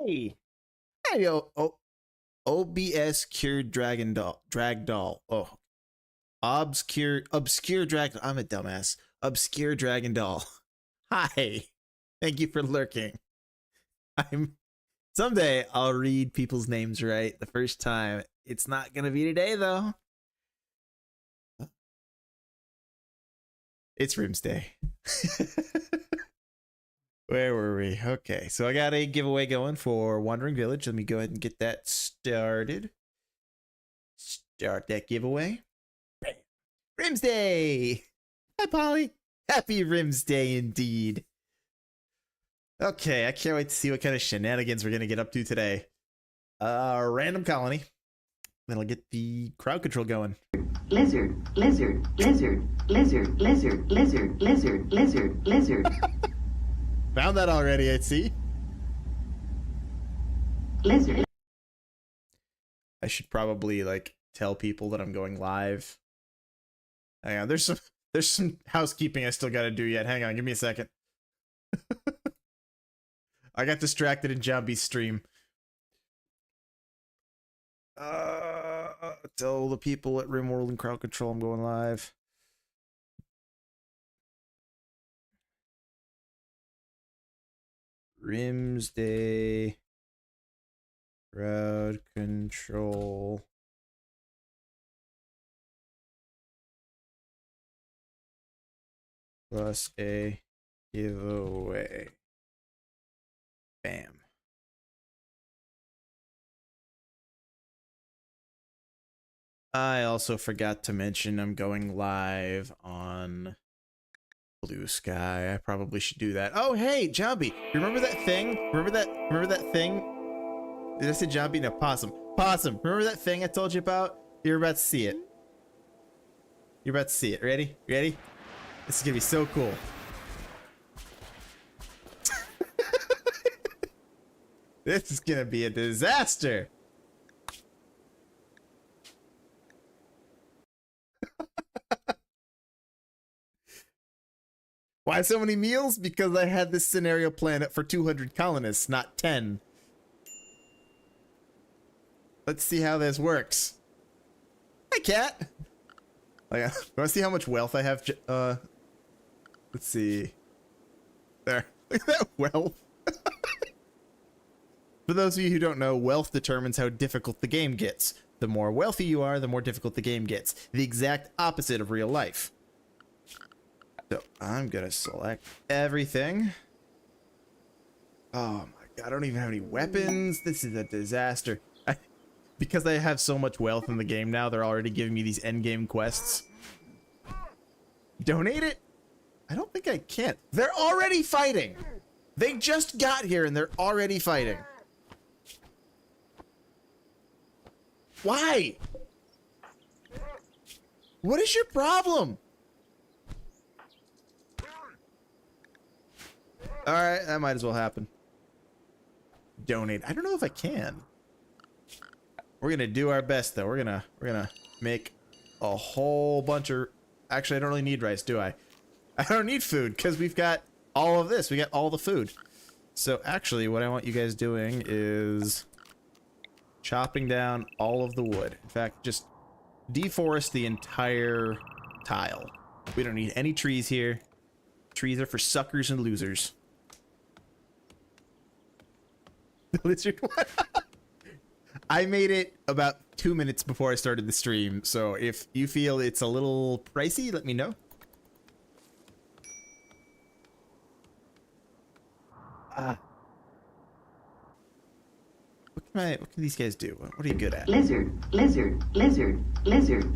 Hey, hey, OBS cured drag doll. Oh, obscure drag. I'm a dumbass. Obscure dragon doll. Hi, thank you for lurking. Someday I'll read people's names right the first time. It's not gonna be today though. It's Rimsday. Where were we? Okay, so I got a giveaway going for Wandering Village. Let me go ahead and get that started. Start that giveaway. Bam. Rimsday! Hi, Polly. Happy Rimsday indeed. Okay, I can't wait to see what kind of shenanigans we're going to get up to today. Random colony. Then I'll get the crowd control going. Lizard, lizard, lizard, lizard, lizard, lizard, lizard, lizard, lizard. Found that already, I see. Lizard. I should probably like tell people that I'm going live. Hang on, there's some housekeeping I still gotta do yet. Hang on, give me a second. I got distracted in Jambi's stream. Tell the people at Rimworld and Crowd Control I'm going live. Rimsday Crowd Control. Plus a giveaway. Bam. I also forgot to mention I'm going live on Blue Sky. I probably should do that. Oh, hey, Jambi. Remember that thing? Remember that thing? Did I say Jambi? No, Possum. Possum. Remember that thing I told you about? You're about to see it. You're about to see it. Ready? Ready? This is gonna be so cool. This is gonna be a disaster. Why so many meals? Because I had this scenario planned for 200 colonists, not 10. Let's see how this works. Hi, cat. Like, wanna see how much wealth I have? Let's see. There. Look at that wealth. For those of you who don't know, wealth determines how difficult the game gets. The more wealthy you are, the more difficult the game gets. The exact opposite of real life. So I'm gonna select everything. Oh my god, I don't even have any weapons. This is a disaster. Because I have so much wealth in the game now, they're already giving me these endgame quests. Donate it? I don't think I can. They're already fighting. They just got here and they're already fighting. Why? What is your problem? Alright, that might as well happen. Donate. I don't know if I can. We're gonna do our best though. We're gonna make a whole bunch of... Actually, I don't really need rice, do I? I don't need food because we've got all of this. We got all the food. So actually, what I want you guys doing is chopping down all of the wood. In fact, just deforest the entire tile. We don't need any trees here. Trees are for suckers and losers. The lizard one. I made it about 2 minutes before I started the stream, so if you feel it's a little pricey, let me know. What can these guys do? What are you good at? Lizard, lizard, lizard, lizard, lizard,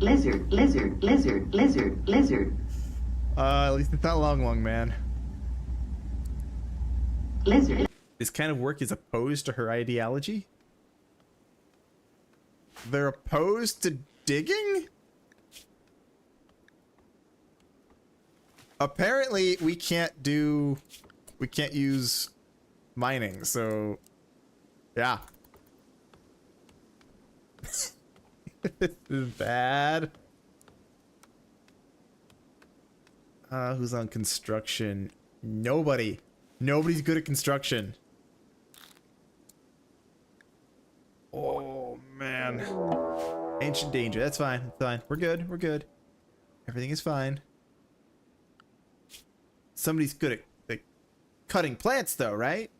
lizard, lizard, lizard, lizard. At least it's not long man. Lizard. This kind of work is opposed to her ideology? They're opposed to digging? Apparently, we can't use mining, so yeah. This is bad. Who's on construction? Nobody. Nobody's good at construction. on. Ancient danger. That's fine. That's fine. We're good. We're good. Everything is fine. Somebody's good at like, cutting plants, though, right?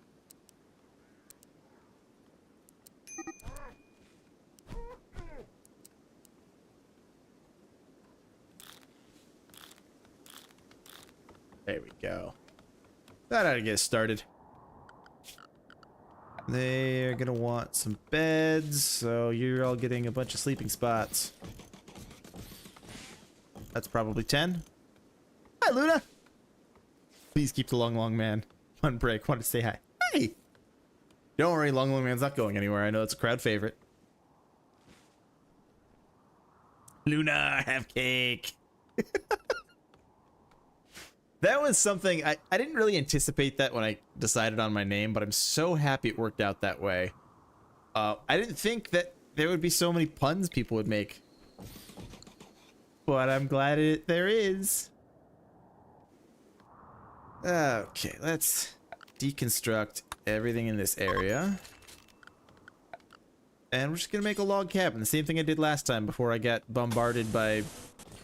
There we go. That ought to get us started. They're gonna want some beds, so you're all getting a bunch of sleeping spots. That's probably 10. Hi, Luna! Please keep the long man. One break. Want to say hi. Hey! Don't worry, long man's not going anywhere. I know it's a crowd favorite. Luna, have cake! That was something, I didn't really anticipate that when I decided on my name, but I'm so happy it worked out that way. I didn't think that there would be so many puns people would make. But I'm glad there is. Okay, let's deconstruct everything in this area. And we're just gonna make a log cabin. The same thing I did last time before I got bombarded by,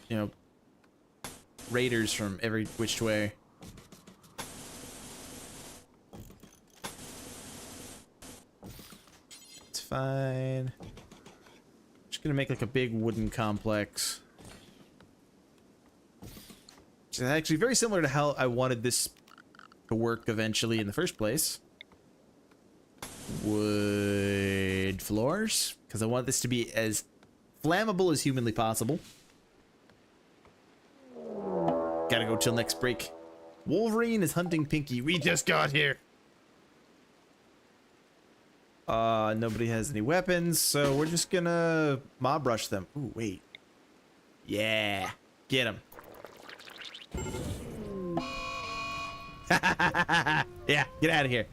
you know, raiders from every which way. It's fine. Just gonna make like a big wooden complex. Which is actually very similar to how I wanted this to work eventually in the first place. Wood floors, because I want this to be as flammable as humanly possible. Gotta go till next break. Wolverine is hunting Pinky. We just got here. Nobody has any weapons, so we're just gonna mob rush them. Ooh, wait. Yeah. Get him. Yeah, get out of here.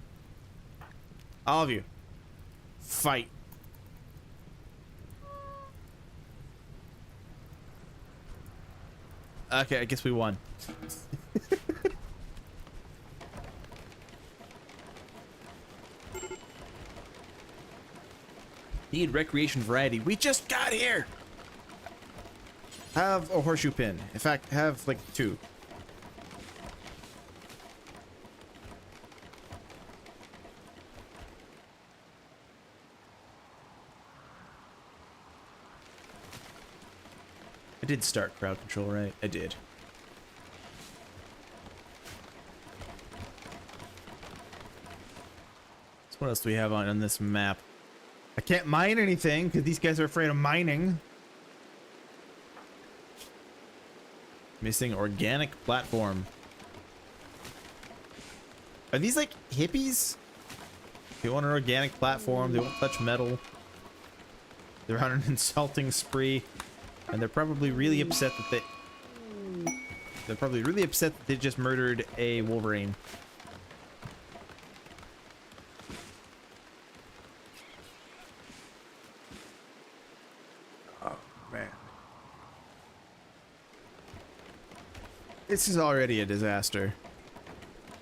All of you. Fight. Okay, I guess we won. Need recreation variety. We just got here. Have a horseshoe pin. In fact, have like 2. I did start crowd control, right? I did. So what else do we have on this map? I can't mine anything because these guys are afraid of mining. Missing organic platform. Are these like hippies? They want an organic platform. They won't touch metal. They're on an insulting spree. And they're probably really upset that they just murdered a Wolverine. Oh man. This is already a disaster.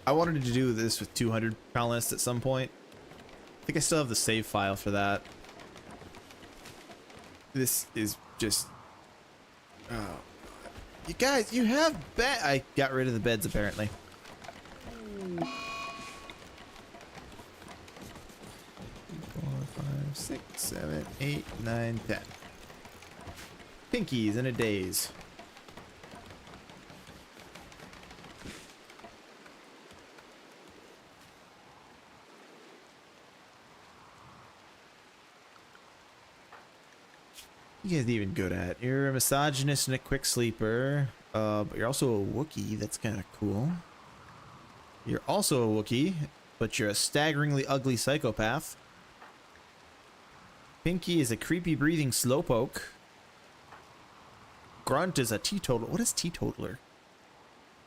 I wanted to do this with 200 colonists at some point. I think I still have the save file for that. This is just... Oh, you guys, you have bed. I got rid of the beds apparently. 4, 5, 6, 7, 8, 9, 10. Pinkies in a daze. You guys even good at. You're a misogynist and a quick sleeper. But you're also a Wookiee. That's kind of cool. You're also a Wookiee, but you're a staggeringly ugly psychopath. Pinky is a creepy breathing slowpoke. Grunt is a teetotaler. What is teetotaler?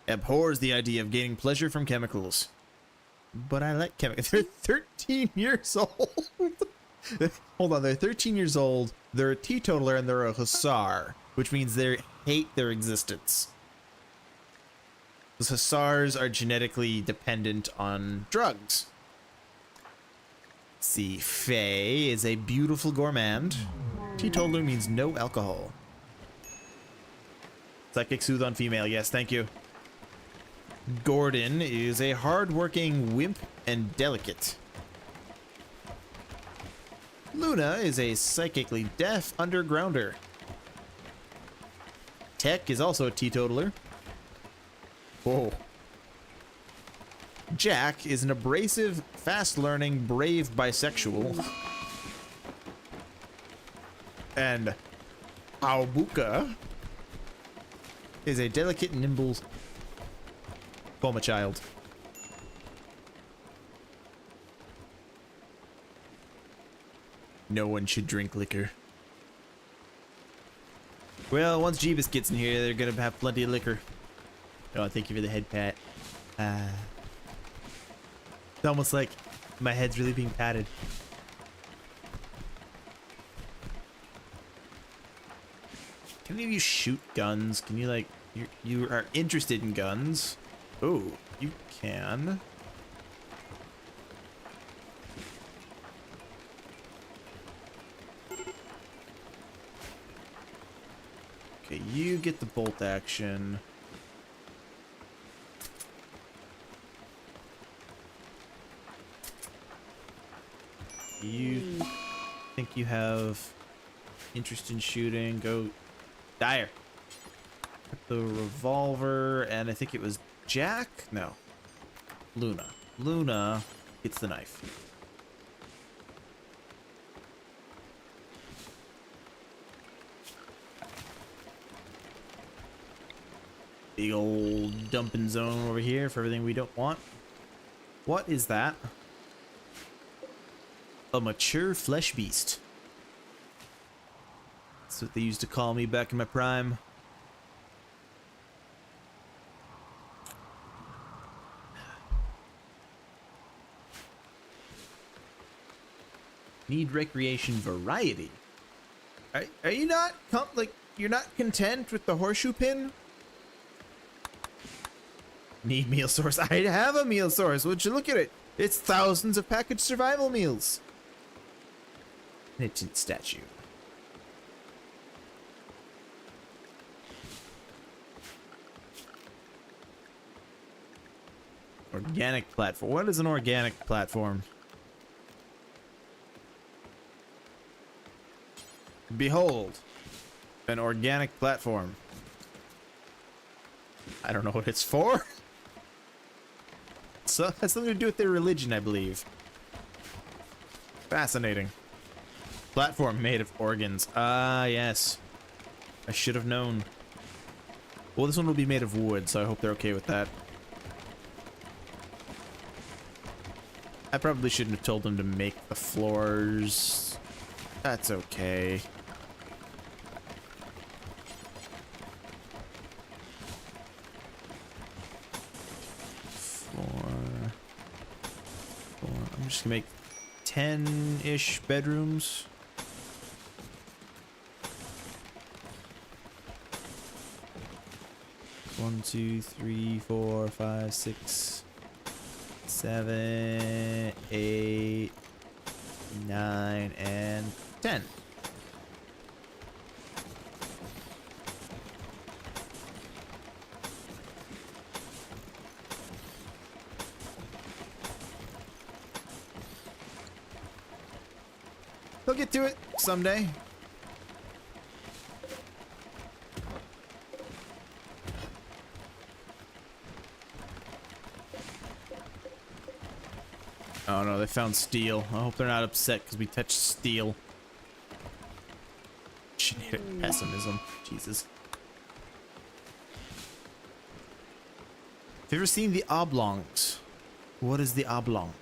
Abhors the idea of gaining pleasure from chemicals. But I like chemicals. They're 13 years old. Hold on, they're 13 years old, they're a teetotaler, and they're a hussar, which means they hate their existence. Those hussars are genetically dependent on drugs. Let's see, Faye is a beautiful gourmand. Teetotaler means no alcohol. Psychic soothe on female. Yes, thank you. Gordon is a hard-working wimp and delicate. Luna is a psychically deaf undergrounder. Tech is also a teetotaler. Whoa. Jack is an abrasive, fast-learning, brave bisexual. And Aubuka is a delicate, nimble coma child. No one should drink liquor. Well, once Jeebus gets in here, they're gonna have plenty of liquor. Oh, thank you for the head pat. It's almost like my head's really being patted. Can any of you shoot guns? Can you, like, you are interested in guns? Oh, you can. Okay, you get the bolt action. You think you have interest in shooting? Go Dyer. The revolver, and I think it was Jack? No. Luna. Luna gets the knife. Big old dumping zone over here for everything we don't want. What is that? A mature flesh beast. That's what they used to call me back in my prime. Need recreation variety. Are you not you're not content with the horseshoe pin? Need meal source. I have a meal source. Would you look at it? It's thousands of packaged survival meals. Knitted statue. Organic platform. What is an organic platform? Behold, an organic platform. I don't know what it's for. So it has something to do with their religion, I believe. Fascinating. Platform made of organs. Ah, yes. I should have known. Well, this one will be made of wood, so I hope they're okay with that. I probably shouldn't have told them to make the floors. That's okay. I'm just gonna make 10-ish bedrooms. One, two, three, 4, 5, 6, 7, 8, 9, and 10. They'll get to it someday. Oh no, they found steel. I hope they're not upset because we touched steel. Genetic pessimism. Jesus. Have you ever seen the oblongs? What is the oblong?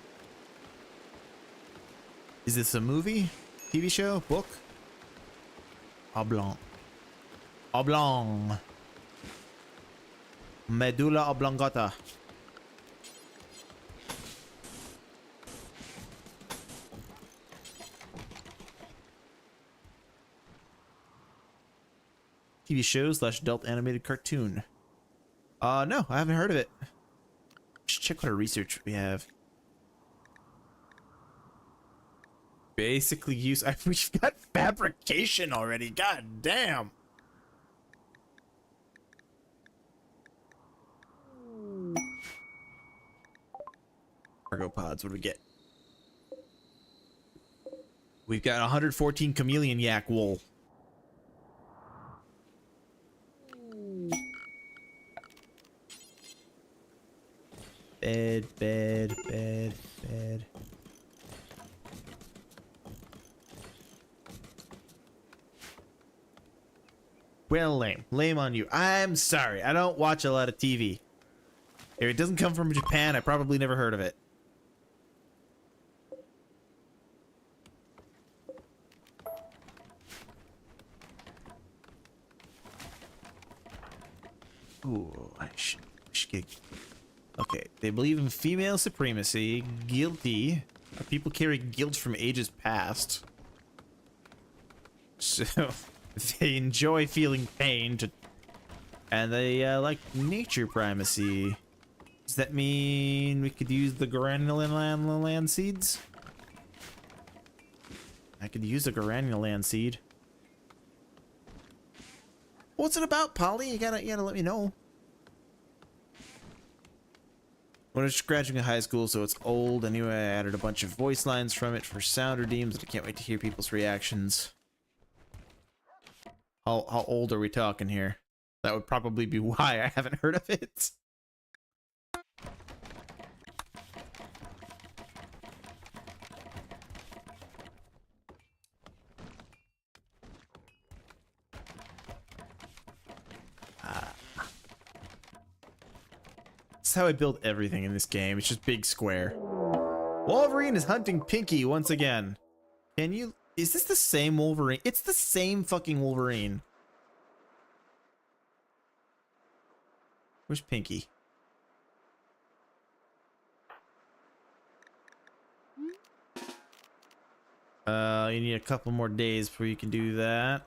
Is this a movie? TV show? Book? Oblong. Oblong. Medulla oblongata. TV shows / adult animated cartoon. No, I haven't heard of it. Just check what our research we have. Basically use... we've got fabrication already. God damn. Cargo pods, what do we get? We've got 114 chameleon yak wool. Bed, bed, bed, bed. Well, lame. Lame on you. I'm sorry. I don't watch a lot of TV. If it doesn't come from Japan, I probably never heard of it. Ooh, I should get... Okay, they believe in female supremacy. Guilty. People carry guilt from ages past. So, they enjoy feeling pain. And they like nature primacy. Does that mean we could use the granulan seeds? I could use a granulan seed. What's it about, Polly? You gotta let me know. When I was graduating high school, so it's old. Anyway, I added a bunch of voice lines from it for sound redeems, and I can't wait to hear people's reactions. How old are we talking here? That would probably be why I haven't heard of it. That's how I build everything in this game. It's just big square. Wolverine is hunting Pinky once again. Can you... Is this the same Wolverine? It's the same fucking Wolverine. Where's Pinky? You need a couple more days before you can do that.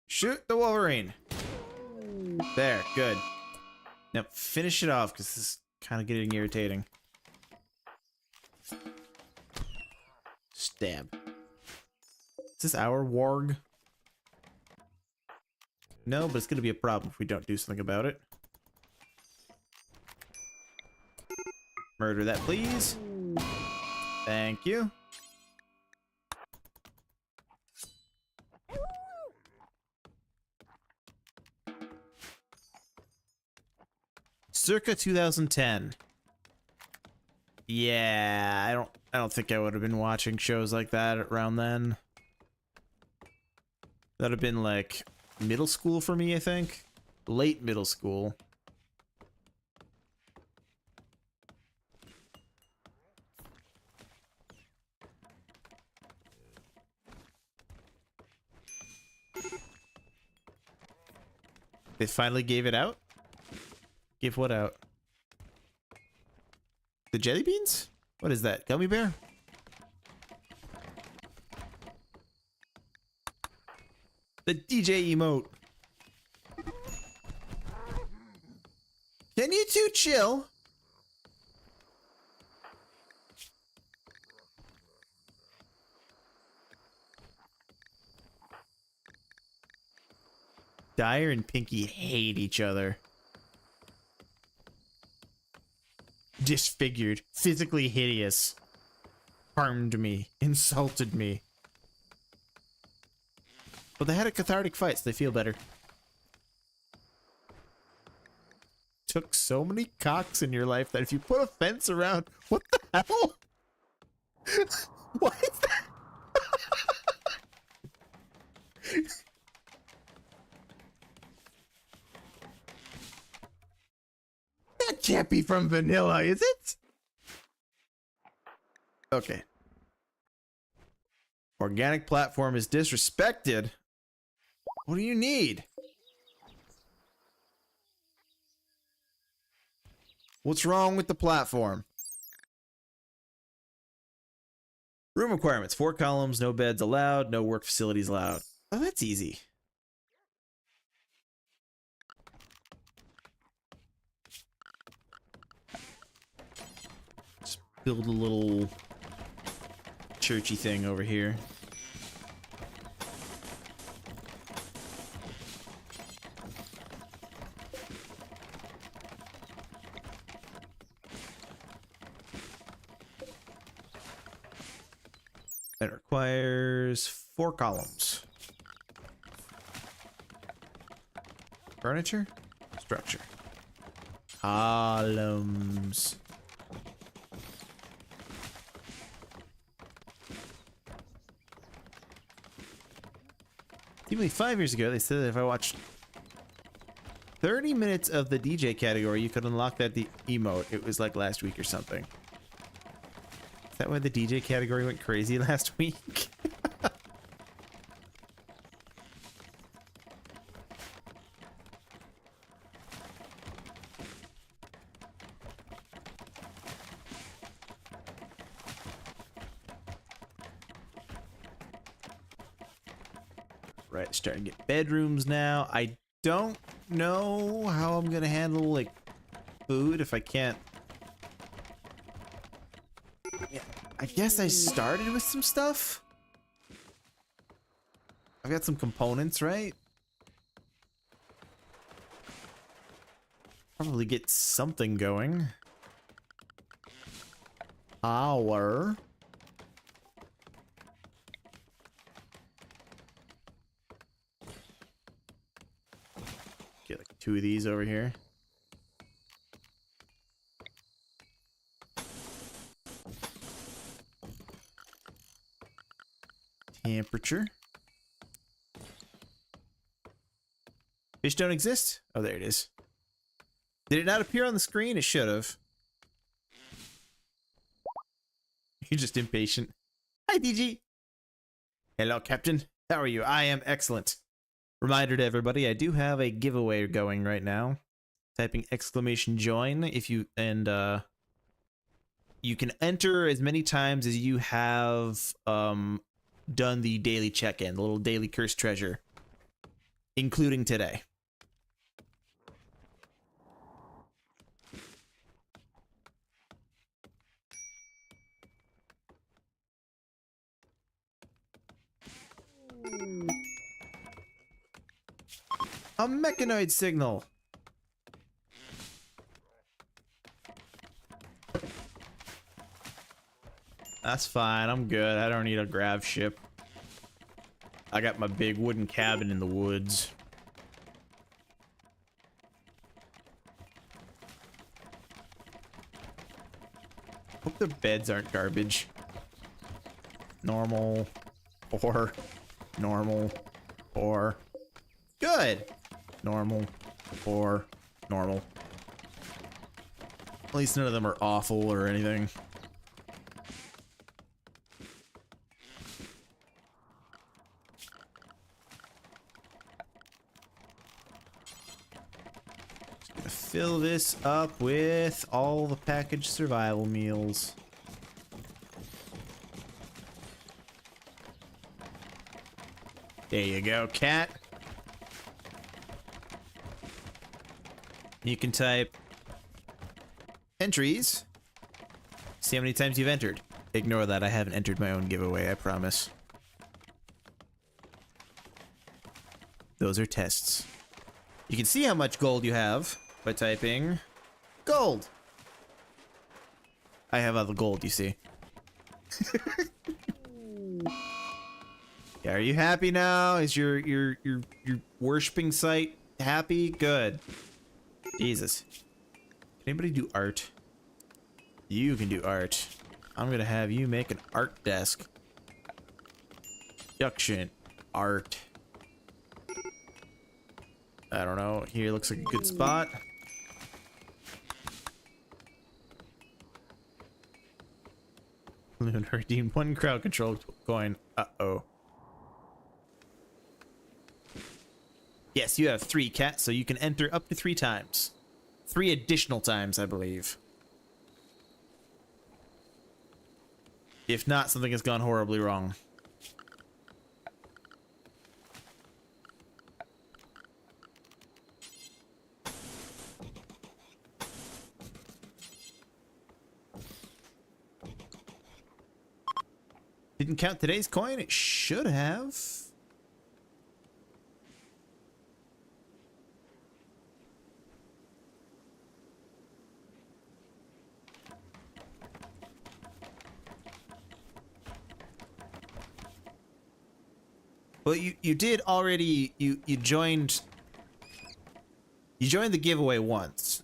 Shoot the Wolverine. There, good. Now finish it off, because this is kind of getting irritating. Stab. Is this our warg? No, but it's going to be a problem if we don't do something about it. Murder that, please. Thank you. Circa 2010. Yeah, I don't think I would have been watching shows like that around then. That'd have been like middle school for me, I think. Late middle school. They finally gave it out? Give what out? The jelly beans? What is that? Gummy bear? The DJ emote. Can you two chill? Dyer and Pinky hate each other. Disfigured, physically hideous, harmed me, insulted me. But they had a cathartic fight, so they feel better. Took so many cocks in your life that if you put a fence around, what the hell? What is that? That can't be from vanilla, is it? Okay. Organic platform is disrespected. What do you need? What's wrong with the platform? Room requirements. 4 columns, no beds allowed, no work facilities allowed. Oh, that's easy. build a little churchy thing over here. That requires 4 columns. Furniture? Structure. Columns. Even 5 years ago, they said that if I watched 30 minutes of the DJ category, you could unlock that emote. It was like last week or something. Is that why the DJ category went crazy last week? Right, starting to get bedrooms now. I don't know how I'm gonna handle like food if I can't. Yeah, I guess I started with some stuff. I've got some components, right? Probably get something going. Power. Get like 2 of these over here. Temperature. Fish don't exist? Oh, there it is. Did it not appear on the screen? It should have. You're just impatient. Hi, DG. Hello, Captain. How are you? I am excellent. Reminder to everybody, I do have a giveaway going right now. Typing exclamation join if you you can enter as many times as you have done the daily check-in, the little daily cursed treasure, including today. A mechanoid signal. That's fine. I'm good. I don't need a grav ship. I got my big wooden cabin in the woods. Hope their beds aren't garbage. Normal. Or normal. Or good. Normal. Or normal. At least none of them are awful or anything. Just gonna fill this up with all the packaged survival meals. There you go, cat. You can type entries. See how many times you've entered. Ignore that. I haven't entered my own giveaway, I promise. Those are tests. You can see how much gold you have by typing gold. I have other gold, you see. Yeah, are you happy now? Is your worshipping site happy? Good. Jesus. Can anybody do art? You can do art. I'm gonna have you make an art desk. Production. Art. I don't know. Here looks like a good spot. Luna redeemed 1 crowd control coin. Uh-oh. Yes, you have 3, cat, so you can enter up to 3 times. 3 additional times, I believe. If not, something has gone horribly wrong. Didn't count today's coin? It should have. Well, you did already, you joined the giveaway once.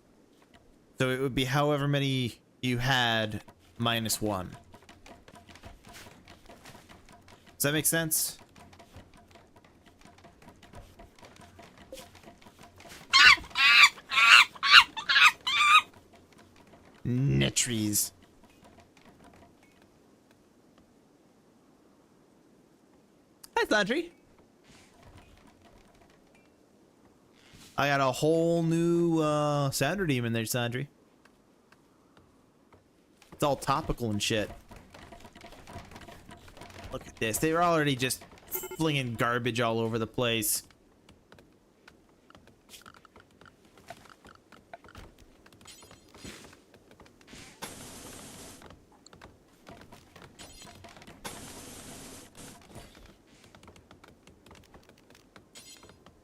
So it would be however many you had minus 1. Does that make sense? Netries. Hi, Sandry. I got a whole new sound redeem in there, Sandry. It's all topical and shit. Look at this. They were already just flinging garbage all over the place.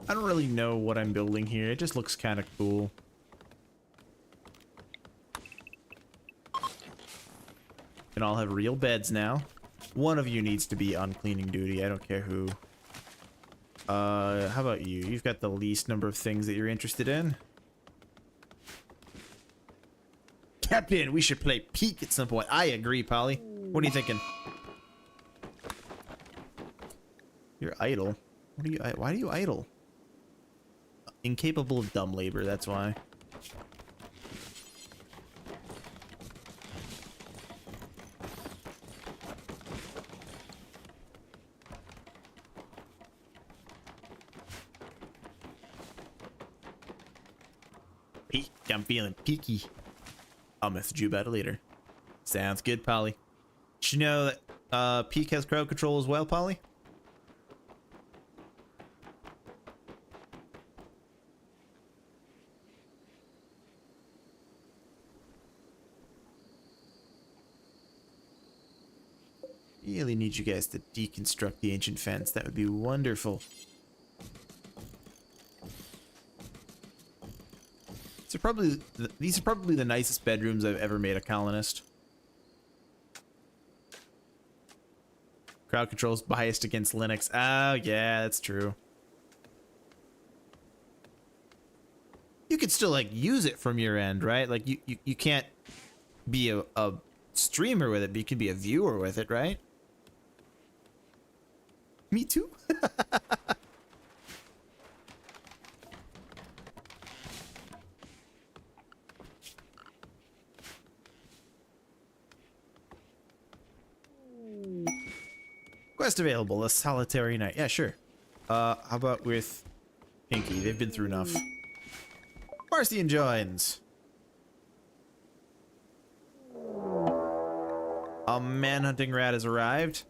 I don't really know what I'm building here. It just looks kind of cool. Can all have real beds now. One of you needs to be on cleaning duty. I don't care who. How about you? You've got the least number of things that you're interested in. Captain, we should play Peak at some point. I agree, Polly. What are you thinking? You're idle. What are you? Why do you idle? Incapable of dumb labor, that's why. Peak, I'm feeling peaky. I'll message you about it later. Sounds good, Polly. Did you know that Peak has crowd control as well, Polly? Really need you guys to deconstruct the ancient fence. That would be wonderful. These are probably the nicest bedrooms I've ever made a colonist. Crowd control's biased against Linux. Oh yeah, that's true. You could still like use it from your end, right? Like you can't be a streamer with it, but you can be a viewer with it, right? Me too. Quest available, a solitary night. Yeah, sure. How about with Pinky? They've been through enough. Marcian joins. A manhunting rat has arrived.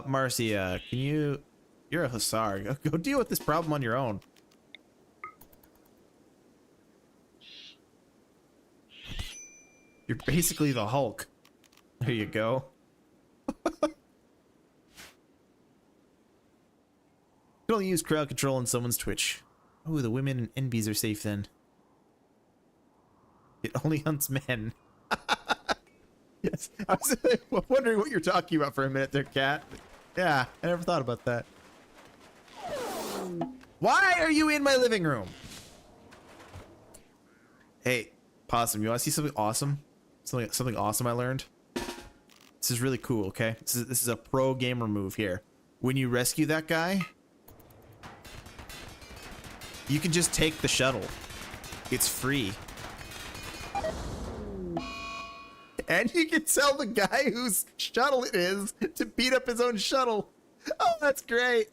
Marcia, can you... You're a hussar. Go deal with this problem on your own. You're basically the Hulk. There you go. You can only use crowd control on someone's Twitch. Oh, the women and NBs are safe then. It only hunts men. Yes, I was wondering what you're talking about for a minute there, Cat. Yeah, I never thought about that. Why are you in my living room? Hey, Possum, you want to see something awesome? Something awesome I learned? This is really cool, okay? This is a pro gamer move here. When you rescue that guy, you can just take the shuttle. It's free. And you can tell the guy whose shuttle it is to beat up his own shuttle. Oh, that's great.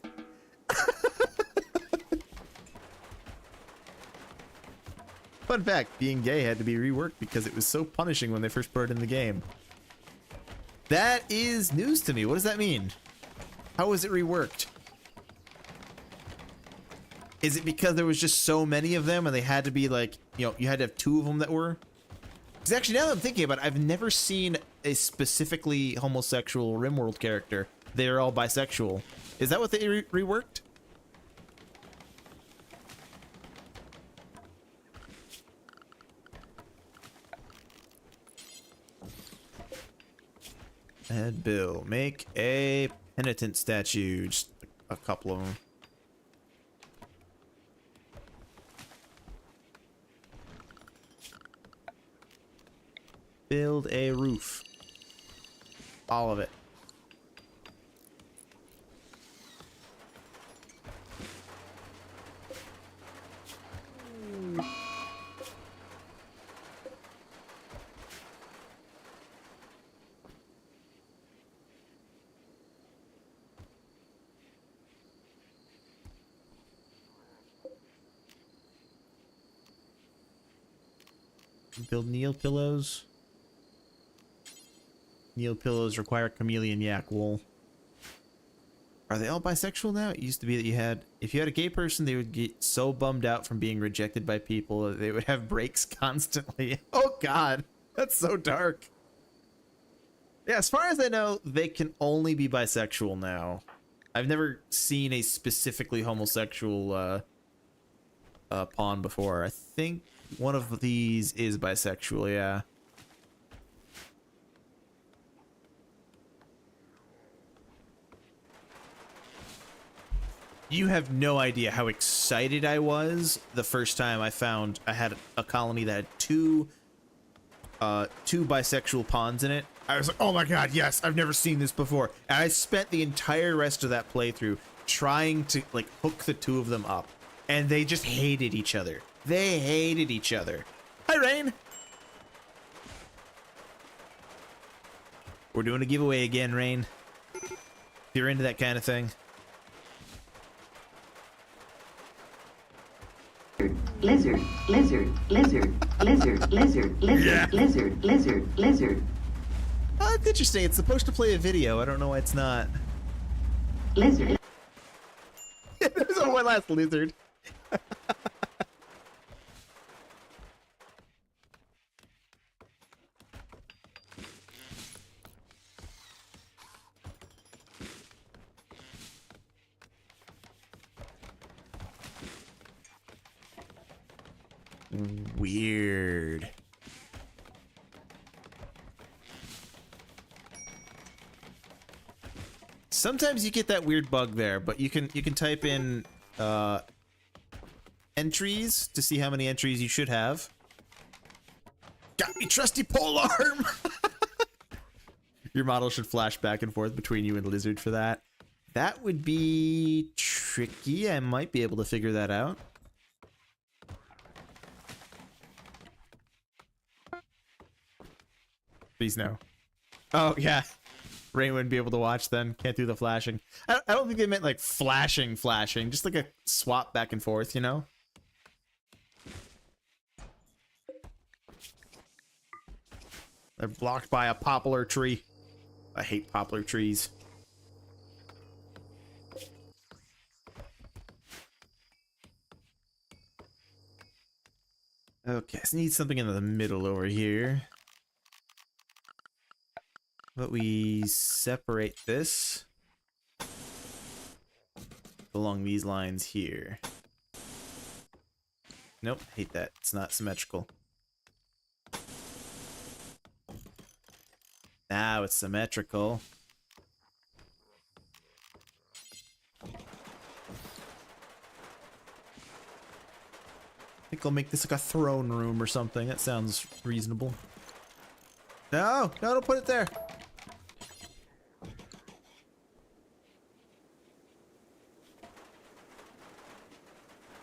Fun fact, being gay had to be reworked because it was so punishing when they first put it in the game. That is news to me. What does that mean? How was it reworked? Is it because there was just so many of them and they had to be like, you know, you had to have 2 of them that were Because actually, now that I'm thinking about it, I've never seen a specifically homosexual Rimworld character. They're all bisexual. Is that what they reworked? Ed Bill, make a penitent statue. Just a couple of them. Build a roof. All of it. Build Neil pillows. Neil pillows require chameleon yak wool. Are they all bisexual now? It used to be that you had, if you had a gay person, they would get so bummed out from being rejected by people that they would have breaks constantly. Oh God, that's so dark. Yeah, as far as I know, they can only be bisexual now. I've never seen a specifically homosexual pawn before. I think one of these is bisexual, yeah. You have no idea how excited I was the first time I found I had a colony that had two bisexual pawns in it. I was like, oh my God, yes, I've never seen this before. And I spent the entire rest of that playthrough trying to like hook the two of them up. And they just hated each other. They hated each other. Hi, Rain. We're doing a giveaway again, Rain. If you're into that kind of thing. Lizard, lizard, lizard, lizard, lizard, lizard, Yeah. lizard, lizard, lizard, Oh, that's interesting. It's supposed to play a video. I don't know why it's not. lizard. There's one last lizard. Weird. Sometimes you get that weird bug there, but you can type in entries to see how many entries you should have. Got me trusty pole arm. Your model should flash back and forth between you and the lizard for that. That would be tricky. I might be able to figure that out. Please no. Oh yeah. Rain wouldn't be able to watch then. Can't do the flashing. I don't think they meant like flashing, just like a swap back and forth, you know? They're blocked by a poplar tree. I hate poplar trees. Okay, so need something in the middle over here. But we separate this along these lines here. Nope, hate that. It's not symmetrical. Now it's symmetrical. I think I'll make this like a throne room or something. That sounds reasonable. No, don't put it there.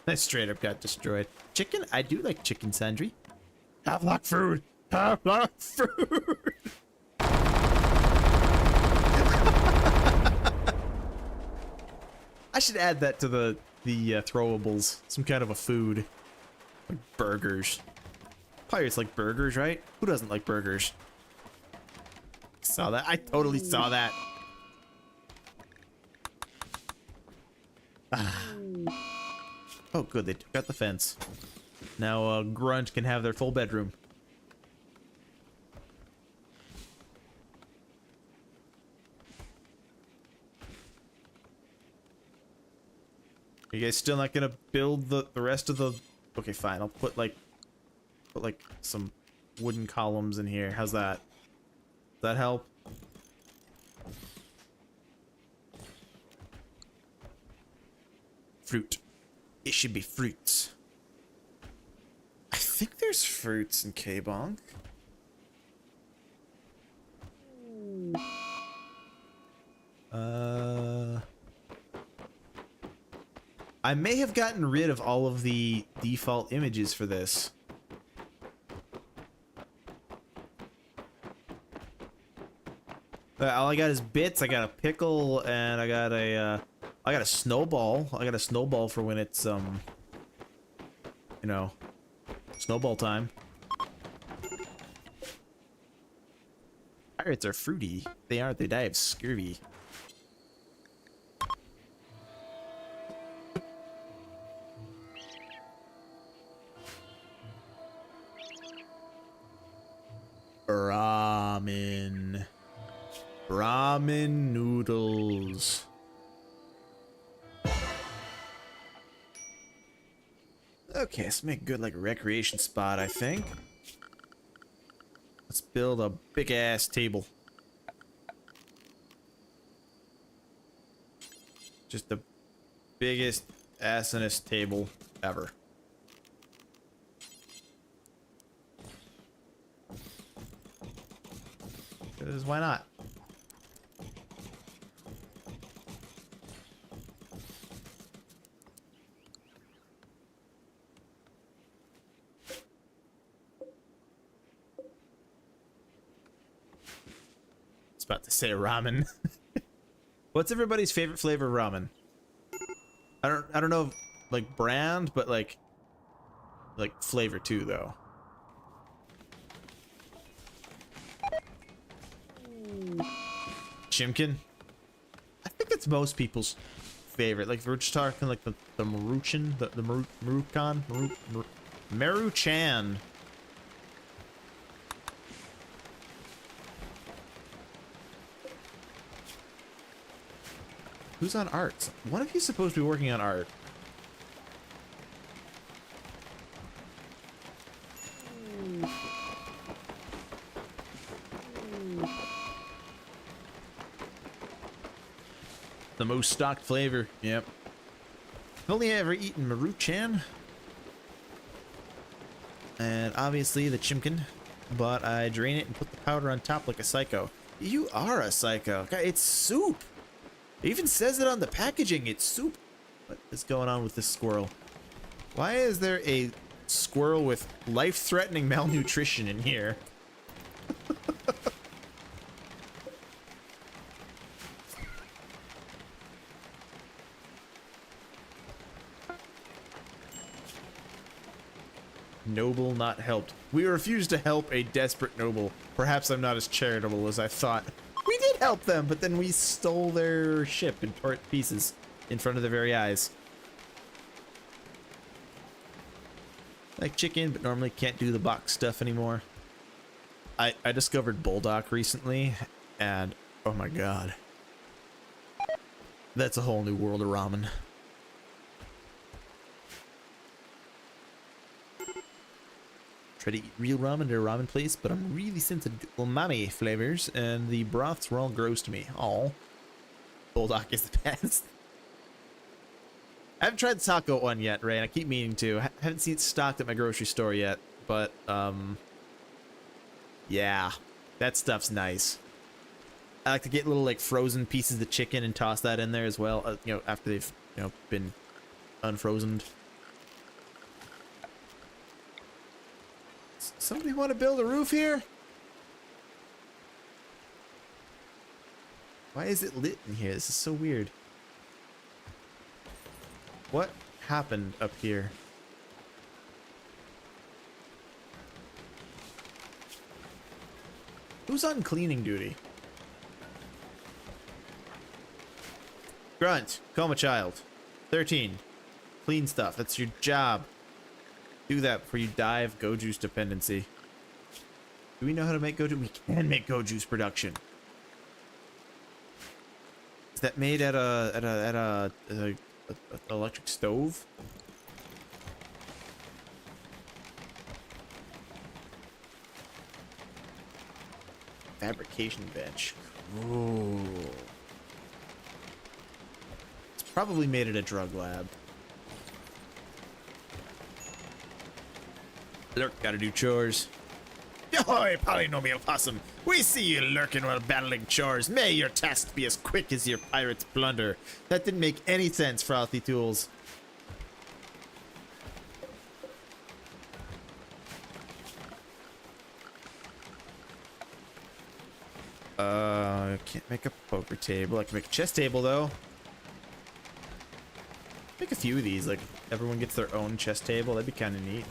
I straight up got destroyed. Chicken? I do like chicken, Sandry. Have luck food. Have luck food. I should add that to the throwables. Some kind of a food. Like burgers. Pirates like burgers, right? Who doesn't like burgers? Saw that? I totally saw that. Oh, good. They took out the fence. Now, Grunt can have their full bedroom. Are you guys still not gonna build the rest of the... Okay, fine. I'll put like some wooden columns in here. How's that? Does that help? Fruit. It should be fruits. I think there's fruits in K-Bonk. I may have gotten rid of all of the default images for this. All I got is bits. I got a pickle, and I got a snowball. I got a snowball for when it's you know, snowball time. Pirates are fruity. They aren't. They die of scurvy. Ramen. Ramen noodles. Okay, let's make a good like recreation spot, I think. Let's build a big ass table. Just the biggest assinest table ever. Because why not? It's about to say ramen. What's everybody's favorite flavor of ramen? I don't know, like brand, but like flavor too, though. Chimkin? I think it's most people's favorite. Like, if we're just talking like the Maruchan, the Maruchan, Maruchan. Who's on art? One of you supposed to be working on art. The most stocked flavor. Yep. I've only ever eaten Maruchan. And obviously the Chimkin. But I drain it and put the powder on top like a psycho. You are a psycho. God, it's soup. It even says it on the packaging. It's soup. What is going on with this squirrel? Why is there a squirrel with life-threatening malnutrition in here? Noble not helped. We refuse to help a desperate noble. Perhaps I'm not as charitable as I thought. We did help them, but then we stole their ship and tore it to pieces in front of their very eyes. Like chicken, but normally can't do the box stuff anymore. I discovered Bulldog recently, and oh my god. That's a whole new world of ramen. Try to eat real ramen at a ramen place, but I'm really sensitive to umami flavors, and the broths were all gross to me. Aw. Bulldog is the best. I haven't tried the taco one yet, Ray, and I keep meaning to. I haven't seen it stocked at my grocery store yet, but, yeah. That stuff's nice. I like to get little, like, frozen pieces of chicken and toss that in there as well, you know, after they've, you know, been unfrozened. Somebody want to build a roof here? Why is it lit in here? This is so weird. What happened up here? Who's on cleaning duty? Grunt, coma child. 13. Clean stuff. That's your job. Do that before you die of go juice dependency. Do we know how to make go juice? We can make go juice production. Is that made at a an electric stove. Fabrication bench. Ooh. It's probably made at a drug lab. Lurk, gotta do chores. Ahoy, polynomial possum! We see you lurking while battling chores. May your task be as quick as your pirate's blunder. That didn't make any sense, Frothy Tools. I can't make a poker table. I can make a chess table, though. Make a few of these, like, everyone gets their own chess table. That'd be kind of neat.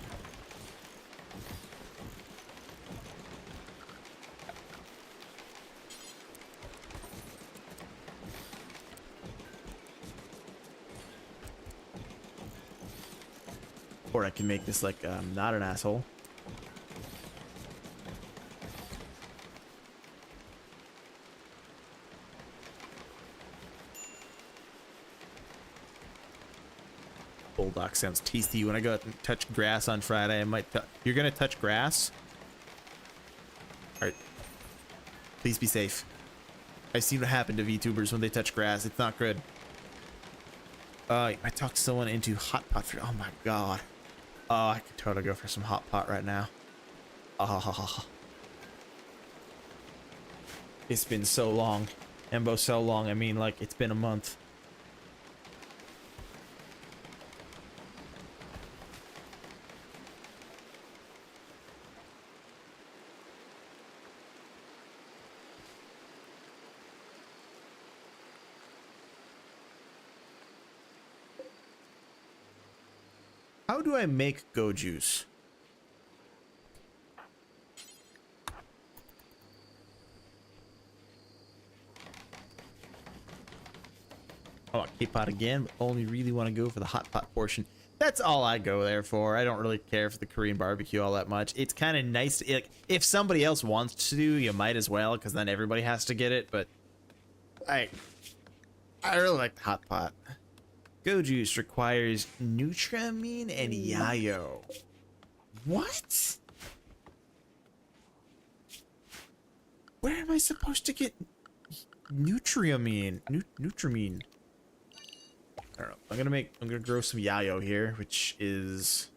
Or I can make this like not an asshole. Bulldog sounds tasty. When I go out and touch grass on Friday, I might. You're gonna touch grass? All right. Please be safe. I've seen what happened to VTubers when they touch grass. It's not good. I talked someone into hot pot for. Oh my god. Oh, I could totally go for some hot pot right now. Oh. It's been so long. Embo, so long. I mean, like, it's been a month. How do I make go juice? Oh, K-pot again, but only really want to go for the hot pot portion. That's all I go there for. I don't really care for the Korean barbecue all that much. It's kind of nice. Like, if somebody else wants to, you might as well, because then everybody has to get it. But I really like the hot pot. Go juice requires Nutramine and Yayo. What? Where am I supposed to get Nutramine? Nutramine. I don't know. I'm gonna grow some Yayo here, which is.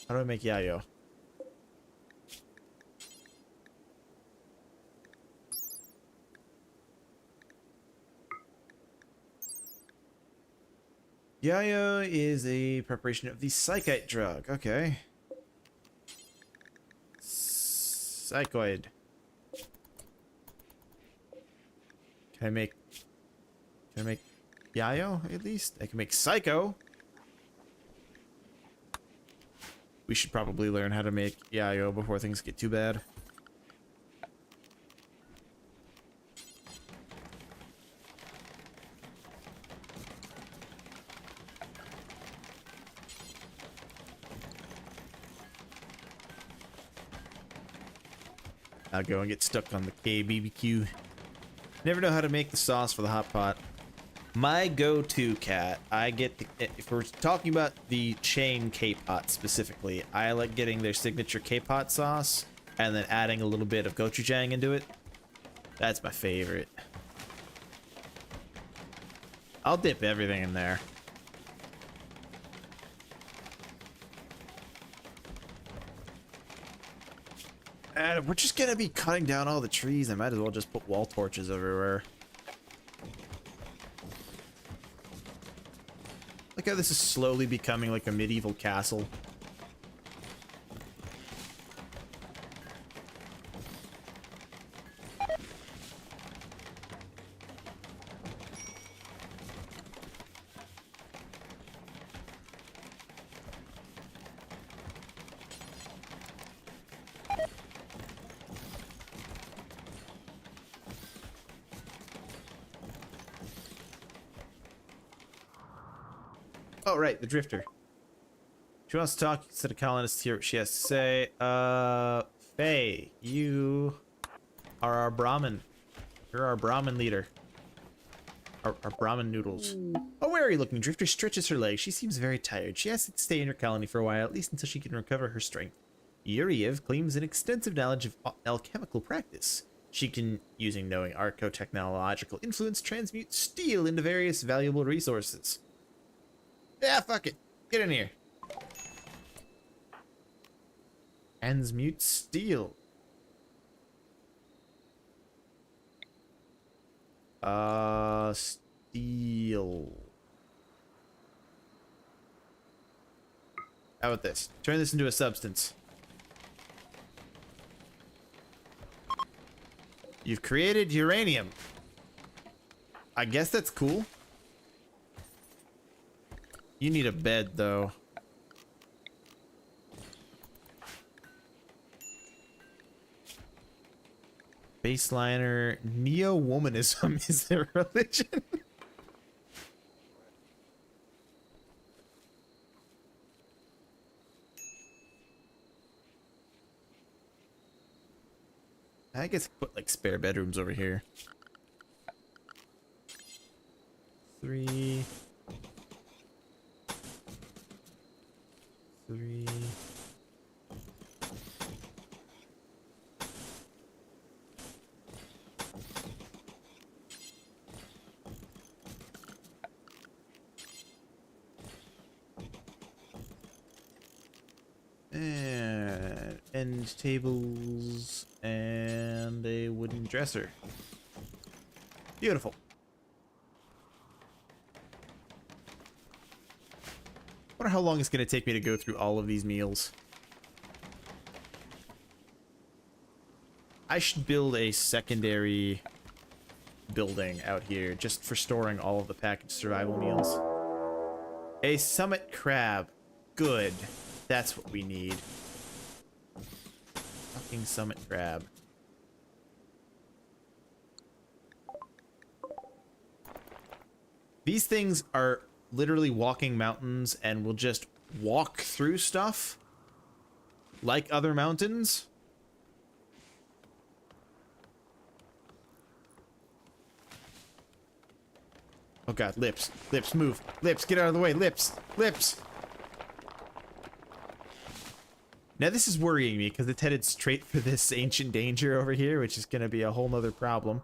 How do I make Yayo? Yayo is a preparation of the psychite drug. Okay. Psychoid. Can I make Yayo at least? I can make Psycho. We should probably learn how to make Yayo before things get too bad. I'll go and get stuck on the KBBQ. Never know how to make the sauce for the hot pot. My go-to cat, if we're talking about the chain K-pot specifically, I like getting their signature K-pot sauce and then adding a little bit of gochujang into it. That's my favorite. I'll dip everything in there. And we're just gonna be cutting down all the trees. I might as well just put wall torches everywhere. Look how this is slowly becoming like a medieval castle. Oh, right, the drifter. She wants to talk to the colonists, hear what she has to say. Faye, you are our Brahmin. You're our Brahmin leader. our Brahmin noodles. A wary-looking drifter stretches her legs. She seems very tired. She asks to stay in her colony for a while, at least until she can recover her strength. Yuriev claims an extensive knowledge of alchemical practice. She can, using knowing arco-technological influence, transmute steel into various valuable resources. Yeah, fuck it. Get in here. Transmute steel. Steel. How about this? Turn this into a substance. You've created uranium. I guess that's cool. You need a bed, though. Baseliner. Neo-womanism is their religion. I guess put like spare bedrooms over here. 3. 3. And end tables and a wooden dresser. Beautiful. Wonder how long it's going to take me to go through all of these meals. I should build a secondary building out here just for storing all of the packaged survival meals. A summit crab. Good. That's what we need. Fucking summit crab. These things are literally walking mountains and will just walk through stuff like other mountains. Oh god, lips. Lips, move. Lips, get out of the way. Lips. Lips. Now this is worrying me because it's headed straight for this ancient danger over here, which is going to be a whole nother problem.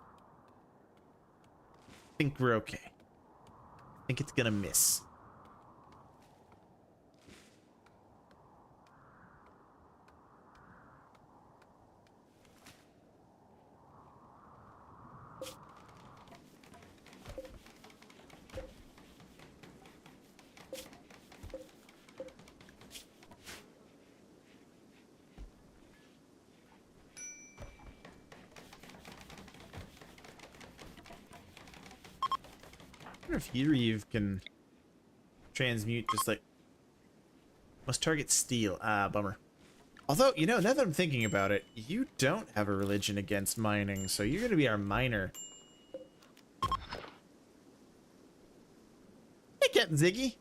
I think we're okay. I think it's going to miss. I wonder if Yuriev can transmute just like... Must target steel. Ah, bummer. Although, you know, now that I'm thinking about it, you don't have a religion against mining, so you're gonna be our miner. Hey, Captain Ziggy!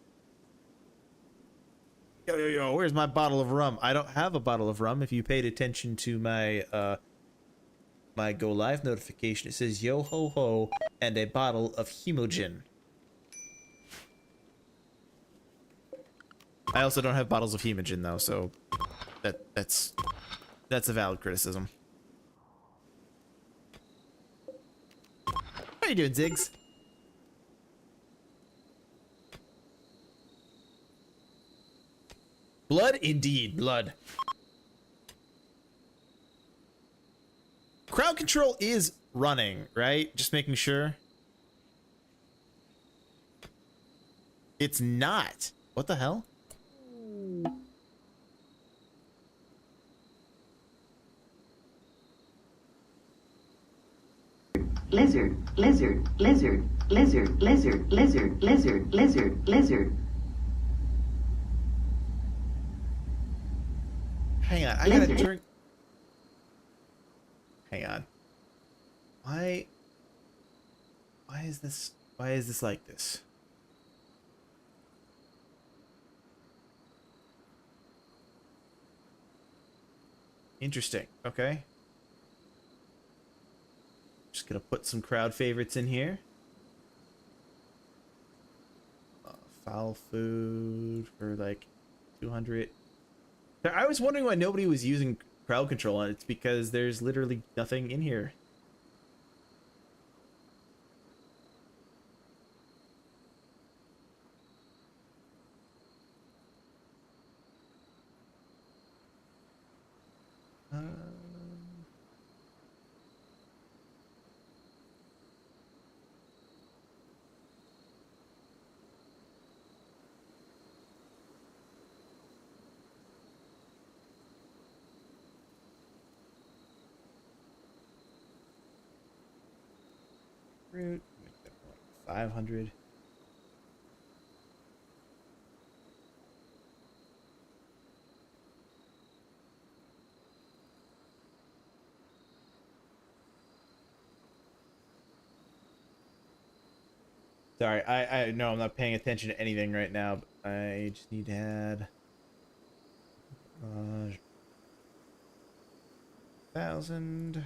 Yo, yo, yo, where's my bottle of rum? I don't have a bottle of rum. If you paid attention to my, my go live notification, it says yo ho ho and a bottle of hemogen. I also don't have bottles of hemogen though, so that's a valid criticism. How you doing, Ziggs? Blood indeed, blood. Crowd control is running, right? Just making sure. It's not. What the hell? Lizard, lizard, lizard, lizard, lizard, lizard, lizard, lizard, lizard. Hang on, I gotta turn... Hang on. Why is this like this? Interesting. Okay. Just gonna put some crowd favorites in here. foul food for like 200. I was wondering why nobody was using crowd control, and it's because there's literally nothing in here. Root, make that more like 500. Sorry, I know I'm not paying attention to anything right now, but I just need to add 1,000.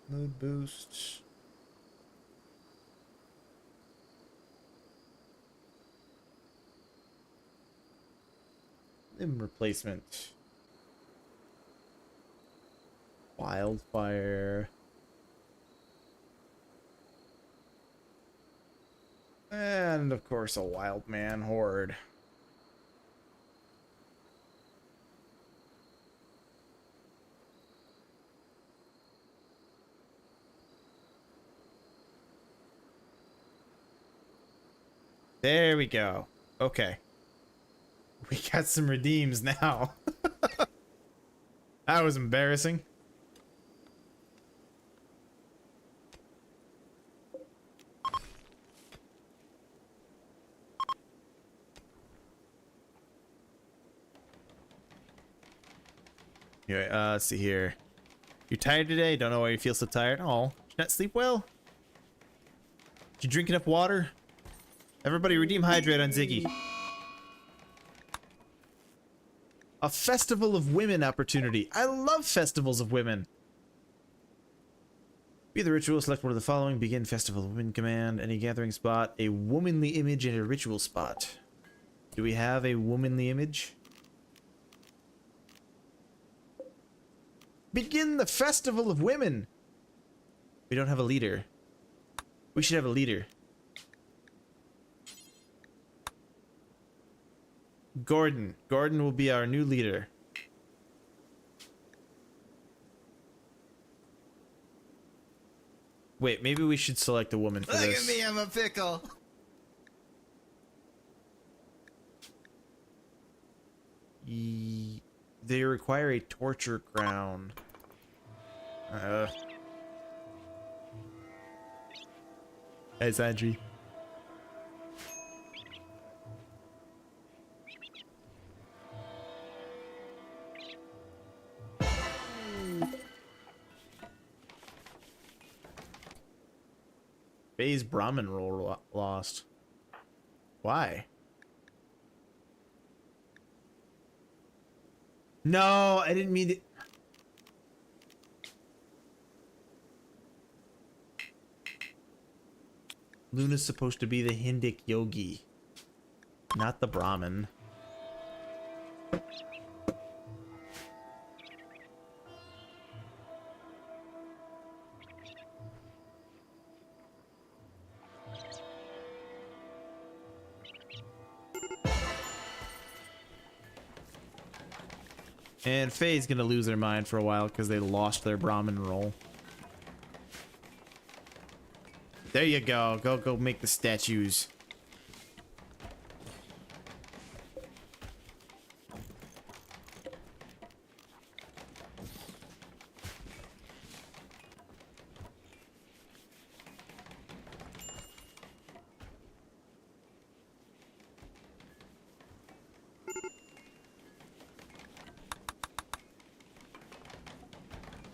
Mood boost. Limb replacement. Wildfire. And of course a wild man horde. There we go. Okay. We got some redeems now. That was embarrassing. Anyway, let's see here. You're tired today? Don't know why you feel so tired? Oh, did you not sleep well? Did you drink enough water? Everybody redeem hydrate on Ziggy. A Festival of Women opportunity. I love festivals of women. Be the ritual, select one of the following. Begin Festival of Women command. Any gathering spot. A womanly image and a ritual spot. Do we have a womanly image? Begin the Festival of Women. We don't have a leader. We should have a leader. Gordon. Gordon will be our new leader. Wait, maybe we should select a woman for this. Look at me, I'm a pickle. They require a torture crown. Hey, Sandry. Faye's Brahmin roll lost. Why? No, I didn't mean to. Luna's supposed to be the Hindic yogi, not the Brahmin. And Faye's gonna lose their mind for a while because they lost their Brahmin roll. There you go. Go make the statues.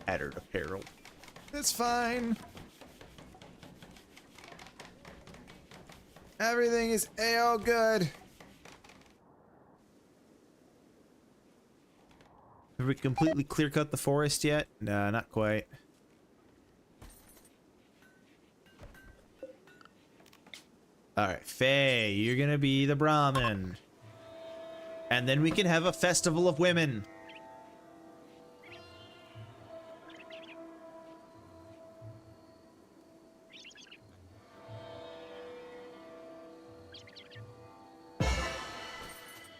Tattered apparel. It's fine. Everything is A-O good. Have we completely clear cut the forest yet? No, not quite. Alright, Faye, you're gonna be the Brahmin. And then we can have a festival of women.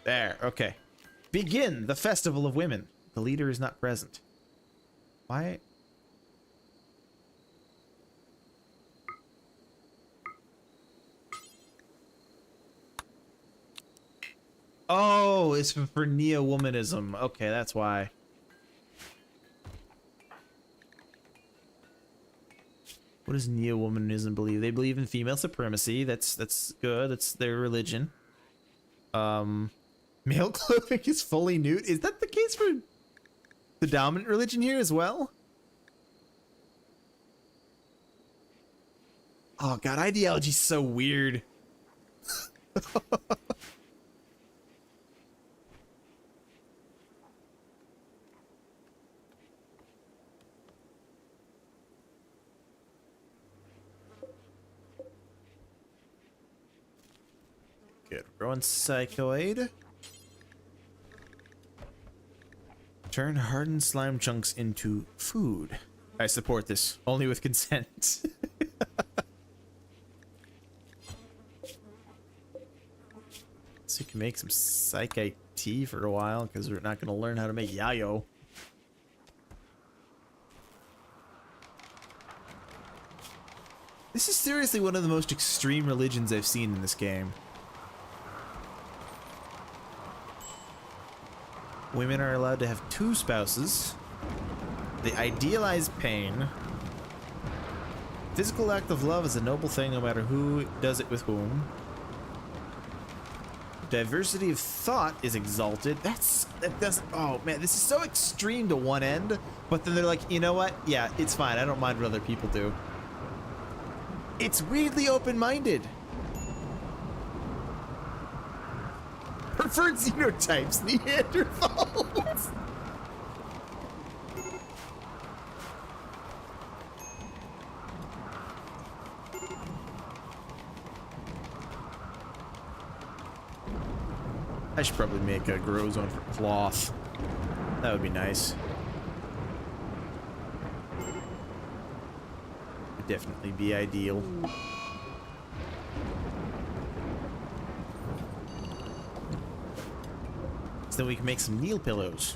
There, okay. Begin the festival of women. The leader is not present. Why? Oh, it's for neo-womanism. Okay, that's why. What does neo-womanism believe? They believe in female supremacy. That's good. That's their religion. Male clothing is fully nude. Is that the case for the dominant religion here as well? Oh god, ideology's so weird. Good. Growing psychoid. Turn hardened slime chunks into food. I support this, only with consent. So you can make some psychite tea for a while, because we're not going to learn how to make yayo. This is seriously one of the most extreme religions I've seen in this game. Women are allowed to have 2 spouses. They idealize pain. Physical act of love is a noble thing no matter who does it with whom. Diversity of thought is exalted. That doesn't, oh man, this is so extreme to one end, but then they're like, you know what? Yeah, it's fine. I don't mind what other people do. It's weirdly open-minded. Preferred xenotypes, Neanderthals. I should probably make a grow zone for cloth. That would be nice. Would definitely be ideal. So then we can make some kneel pillows.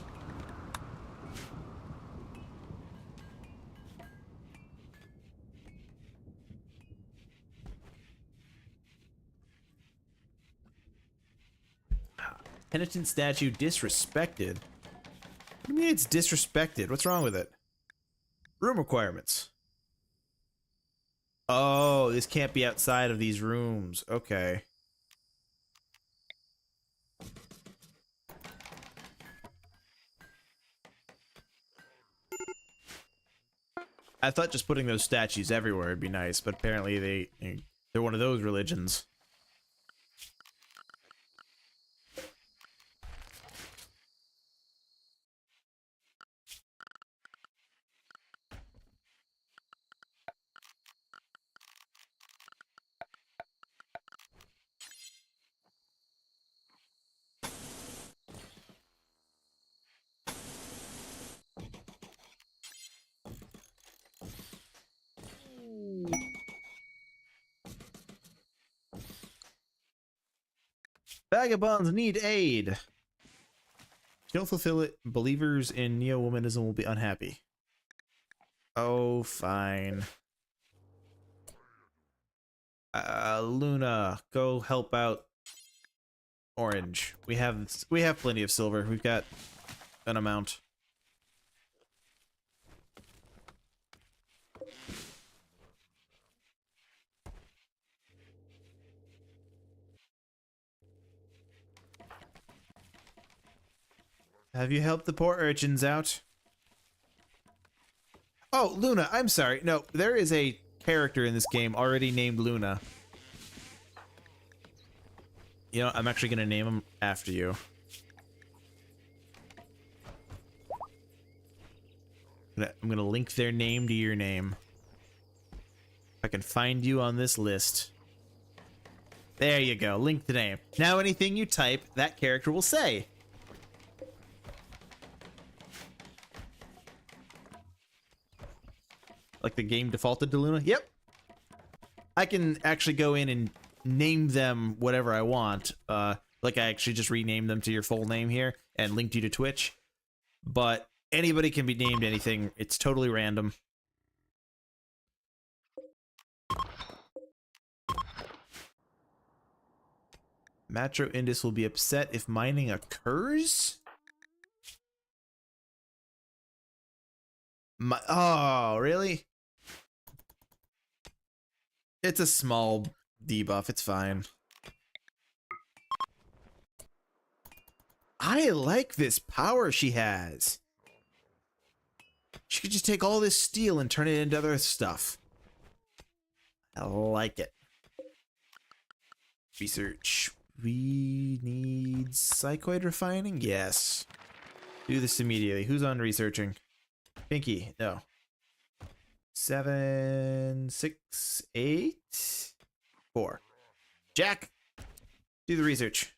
Penitent statue disrespected. What do you mean it's disrespected? What's wrong with it? Room requirements. Oh, this can't be outside of these rooms. Okay. I thought just putting those statues everywhere would be nice, but apparently they're one of those religions. Vagabonds need aid. If you don't fulfill it, believers in neo-womanism will be unhappy. Oh, fine. Luna, go help out Orange. We have plenty of silver. We've got an amount. Have you helped the poor urchins out? Oh, Luna, I'm sorry. No, there is a character in this game already named Luna. You know, I'm actually going to name him after you. I'm going to link their name to your name. If I can find you on this list. There you go. Link the name. Now anything you type, that character will say. Like the game defaulted to Luna? Yep. I can actually go in and name them whatever I want. Like I actually just renamed them to your full name here and linked you to Twitch. But anybody can be named anything. It's totally random. Metro Indus will be upset if mining occurs? Oh, really? It's a small debuff. It's fine. I like this power she has. She could just take all this steel and turn it into other stuff. I like it. Research. We need psychoid refining? Yes. Do this immediately. Who's on researching? Pinky. No. 7, 6, 8, 4. Jack, do the research.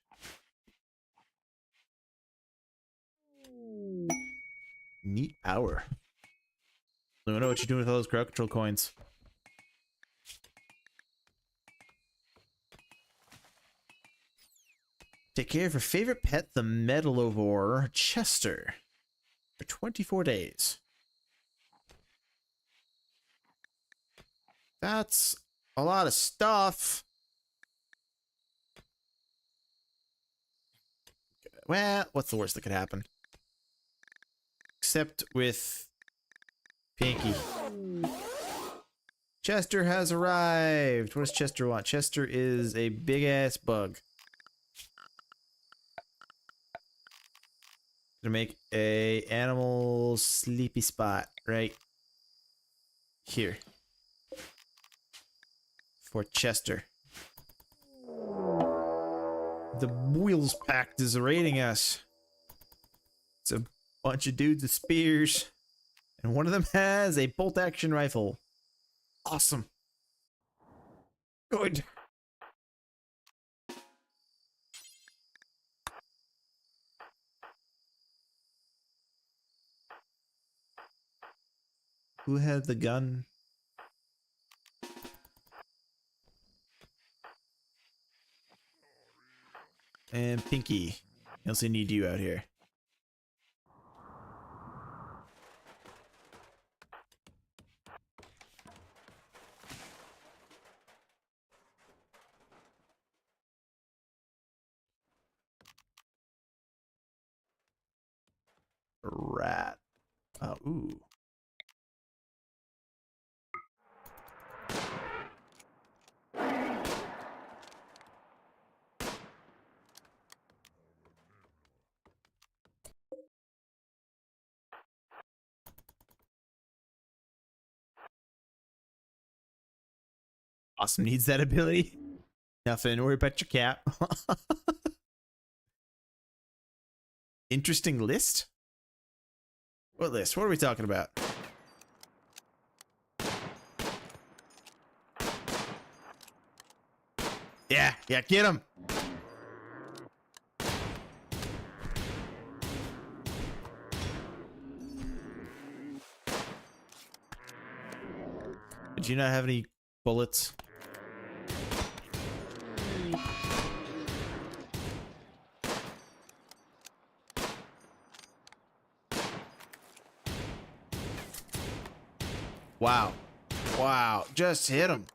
Neat power. Let me know what you're doing with all those crowd control coins. Take care of your favorite pet, the Medalovore Chester, for 24 days. That's a lot of stuff. Well, what's the worst that could happen? Except with Pinky. Chester has arrived. What does Chester want? Chester is a big-ass bug. Gonna make a animal sleepy spot right here for Chester. The Wheels Pact is raiding us. It's a bunch of dudes with spears, and one of them has a bolt action rifle. Awesome. Good. Who had the gun? And Pinky. I also need you out here. Rat. Oh, ooh. Awesome needs that ability. Nothing to worry about your cat. Interesting list? What list? What are we talking about? Yeah, get him. Did you not have any bullets? Wow. Wow. Just hit him.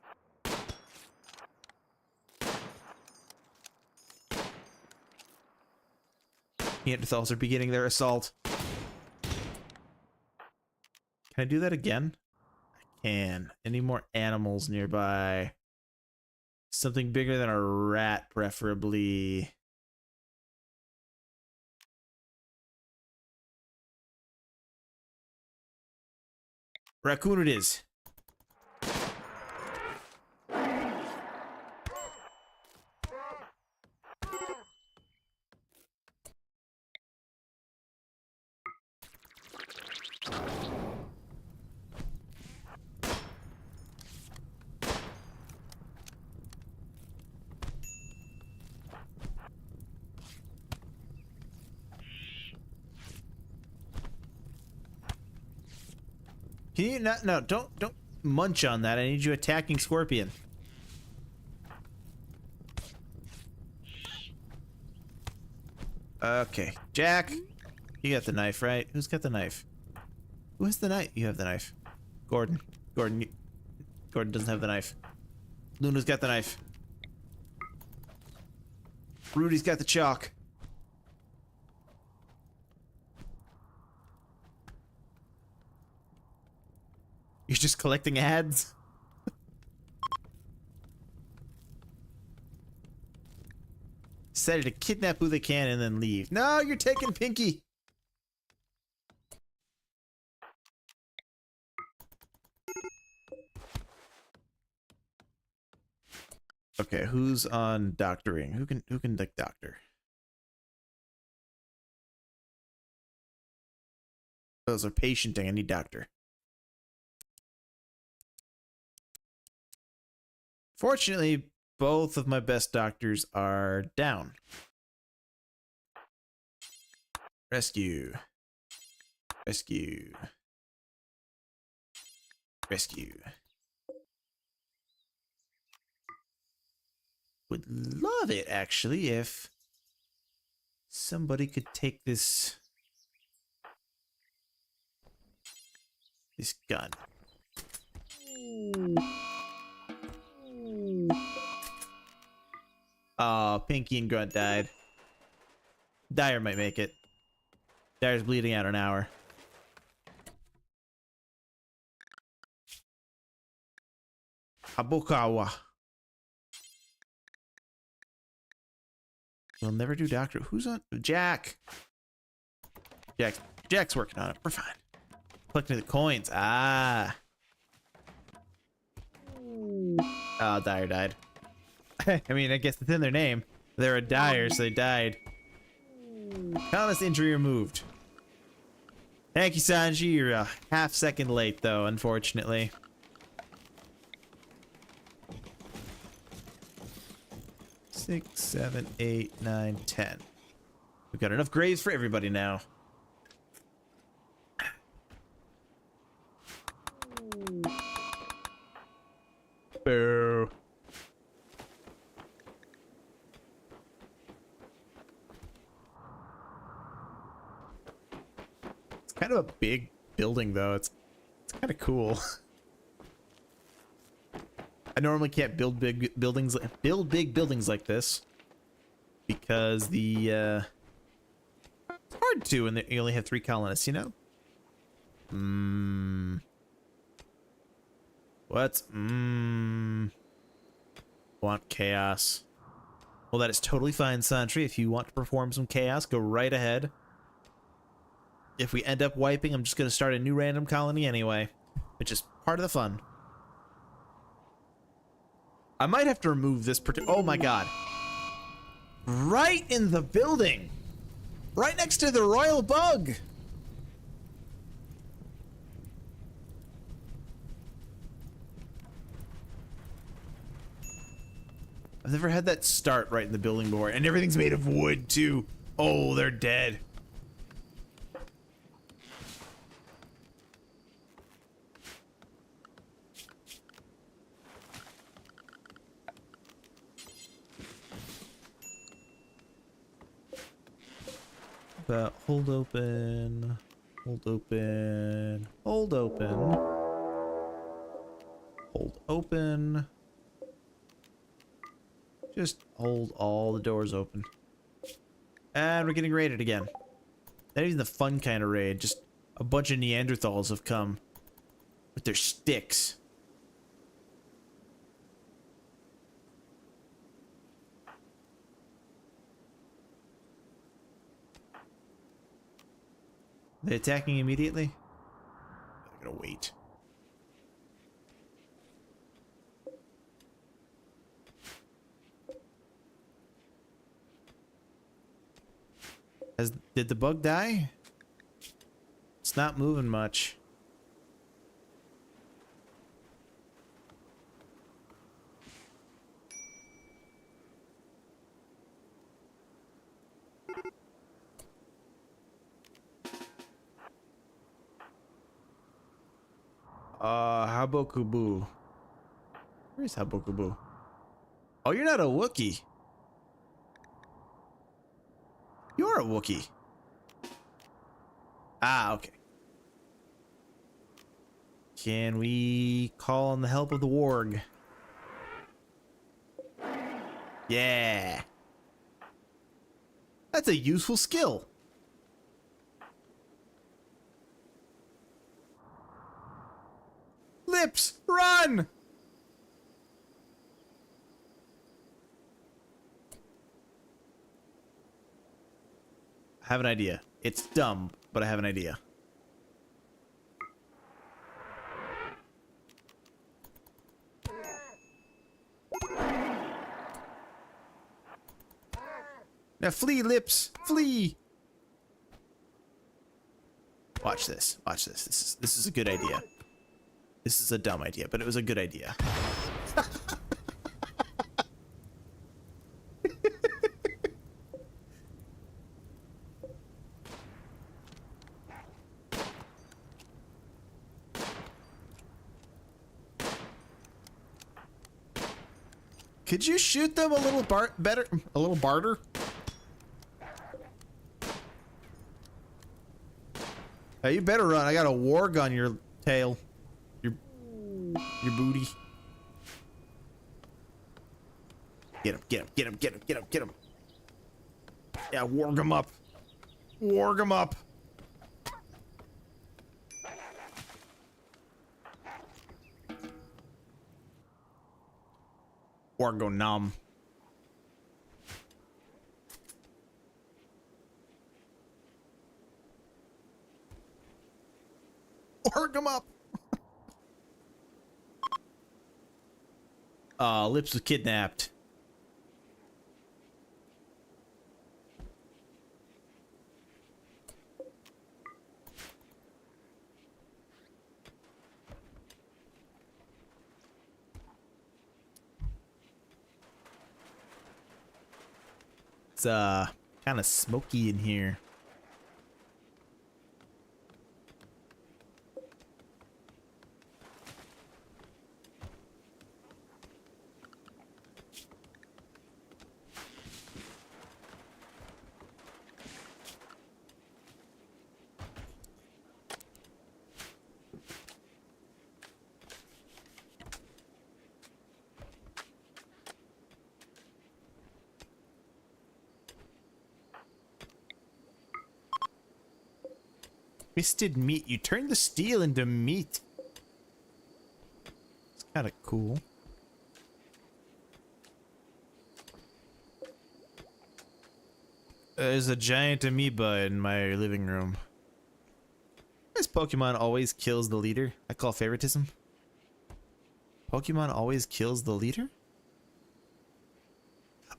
Neanderthals are beginning their assault. Can I do that again? I can. Any more animals nearby? Something bigger than a rat, preferably. Raccoon it is. Can you not? No, don't munch on that. I need you attacking Scorpion. Okay, Jack, you got the knife, right? Who's got the knife? Who has the knife? You have the knife. Gordon. Gordon doesn't have the knife. Luna's got the knife. Rudy's got the chalk. You're just collecting ads? Decided to kidnap who they can and then leave. No, you're taking Pinky. Okay, who's on doctoring? Who can like doctor? Those are patienting. I need doctor. Fortunately, both of my best doctors are down. Rescue. Rescue. Rescue. Would love it, actually, if somebody could take this gun. Oh, Pinky and Grunt died. Dyer might make it. Dyer's bleeding out an hour. Habukawa. We'll never do doctor. Who's on? Jack. Jack's working on it. We're fine. Collecting the coins. Ah. Oh, Dyer died. I mean, I guess it's in their name. They're a Dyer, so they died. Countless injury removed. Thank you, Sanji. You're a half-second late, though, unfortunately. Six, 7, 8, 9, 10. We've got enough graves for everybody now. Boo. It's kind of a big building, though. It's kind of cool. I normally can't build big buildings like this because it's hard to, and you only have 3 colonists, you know. Want chaos. Well, that is totally fine, Santry. If you want to perform some chaos, go right ahead. If we end up wiping, I'm just going to start a new random colony anyway, which is part of the fun. I might have to remove this oh my god. Right in the building! Right next to the royal bug! I've never had that start right in the building before, and everything's made of wood too. Oh, they're dead. But hold open, hold open, hold open, hold open. Just hold all the doors open. And we're getting raided again. Not even the fun kind of raid, just a bunch of Neanderthals have come with their sticks. Are they attacking immediately? I'm gonna wait. Did the bug die? It's not moving much. Habokubu. Where's Habokubu? Oh, you're not a Wookiee. You're a Wookiee. Ah, okay. Can we call on the help of the warg? Yeah. That's a useful skill. Lips, run! I have an idea. It's dumb, but I have an idea. Now flee, Lips, flee! Watch this. Watch this. This is a good idea. This is a dumb idea, but it was a good idea. Could you shoot them a little better? A little barter? Hey, you better run. I got a warg on your tail. Your booty. Get him, get him, get him, get him, get him, get him. Yeah, warg him up. Warg him up. Wargo nom. Warg him up. Lips was kidnapped. It's kind of smoky in here. Twisted meat. You turn the steel into meat. It's kind of cool. There's a giant amoeba in my living room. This Pokemon always kills the leader. I call favoritism. Pokemon always kills the leader?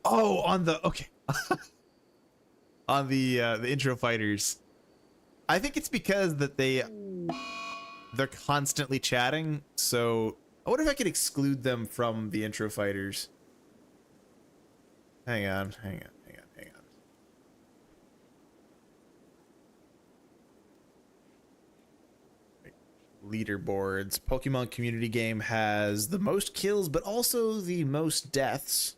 Oh, on the... Okay. On the intro fighters. I think it's because that they're constantly chatting, so I wonder if I could exclude them from the intro fighters. Hang on. Leaderboards. Pokemon community game has the most kills, but also the most deaths.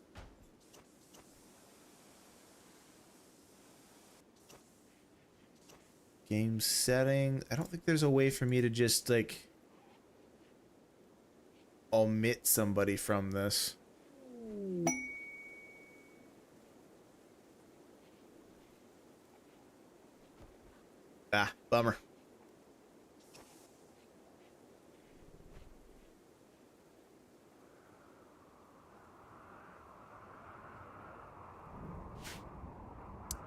Game setting. I don't think there's a way for me to just like omit somebody from this. Ah, bummer.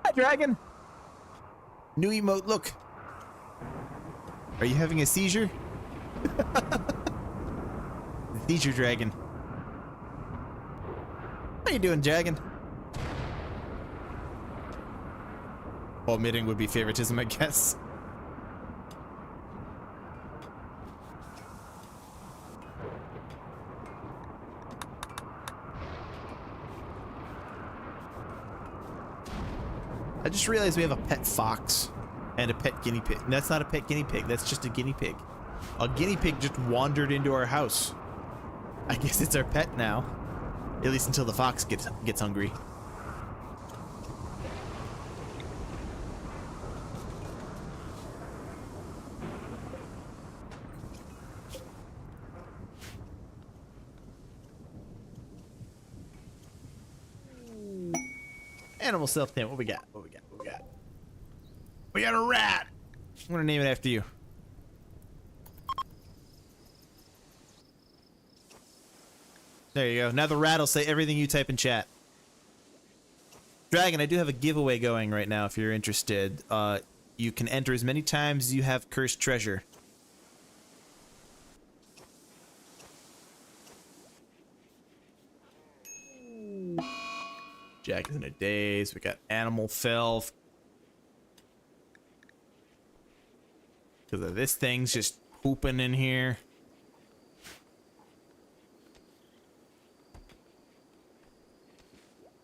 Hi, dragon. New emote, look. Are you having a seizure? The seizure dragon. How you doing, dragon? Omitting would be favoritism, I guess. I just realized we have a pet fox and a pet guinea pig. That's not a pet guinea pig. That's just a guinea pig. A guinea pig just wandered into our house. I guess it's our pet now. At least until the fox gets hungry. Animal self-tame. What we got? What we got? What we got? We got a rat. I'm gonna name it after you. There you go. Now the rat will say everything you type in chat. Dragon, I do have a giveaway going right now if you're interested. You can enter as many times as you have cursed treasure. Jack is in a daze. We got animal filth. Because of this thing's just pooping in here.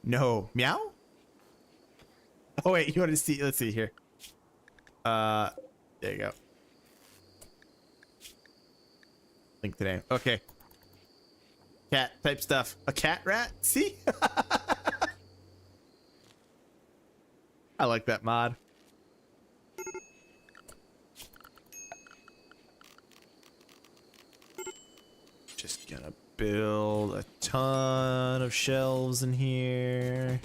No. Meow? Oh, wait. You want to see? Let's see here. There you go. Link the name. Okay. Cat type stuff. A cat rat? See? I like that mod. Just gonna build a ton of shelves in here.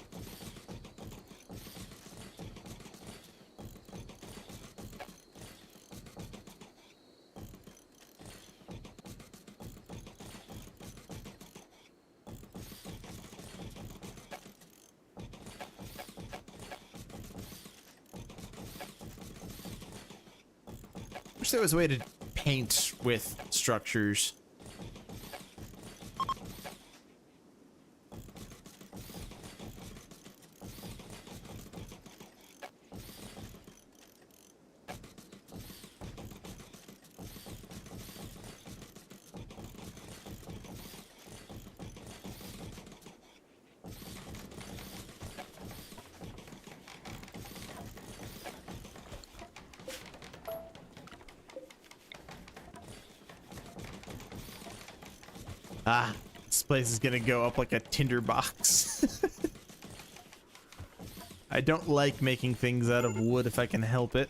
Wish there was a way to paint with structures. Ah, this place is gonna go up like a tinderbox. I don't like making things out of wood if I can help it.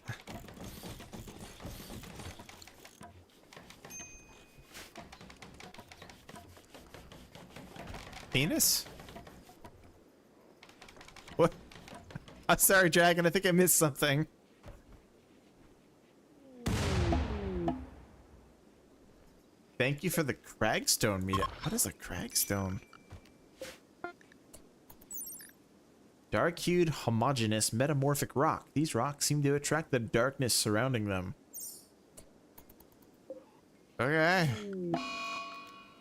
Penis? What? I'm sorry, Dragon. I think I missed something. Thank you for the cragstone meetup. What is a cragstone? Dark-hued, homogeneous, metamorphic rock. These rocks seem to attract the darkness surrounding them. Okay.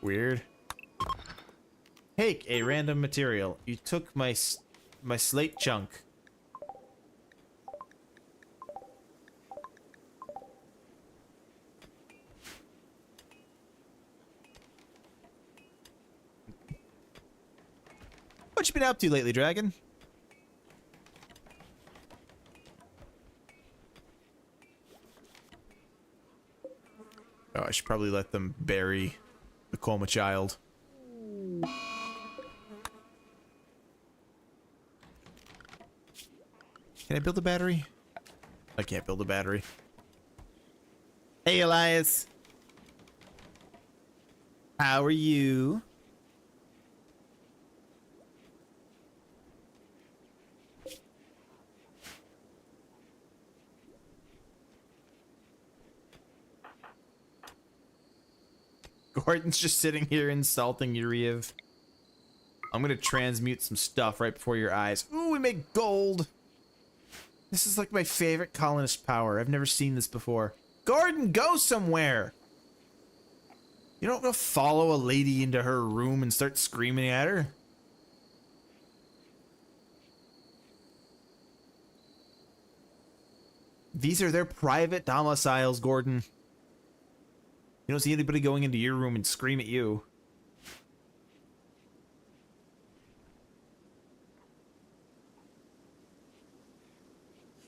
Weird. Take a random material. You took my slate chunk. What you been up to lately, Dragon? Oh, I should probably let them bury the coma child. Can I build a battery? I can't build a battery. Hey, Elias. How are you? Gordon's just sitting here insulting Yuriev. I'm gonna transmute some stuff right before your eyes. Ooh, we make gold! This is like my favorite colonist power. I've never seen this before. Gordon, go somewhere! You don't go follow a lady into her room and start screaming at her. These are their private domiciles, Gordon. You don't see anybody going into your room and scream at you.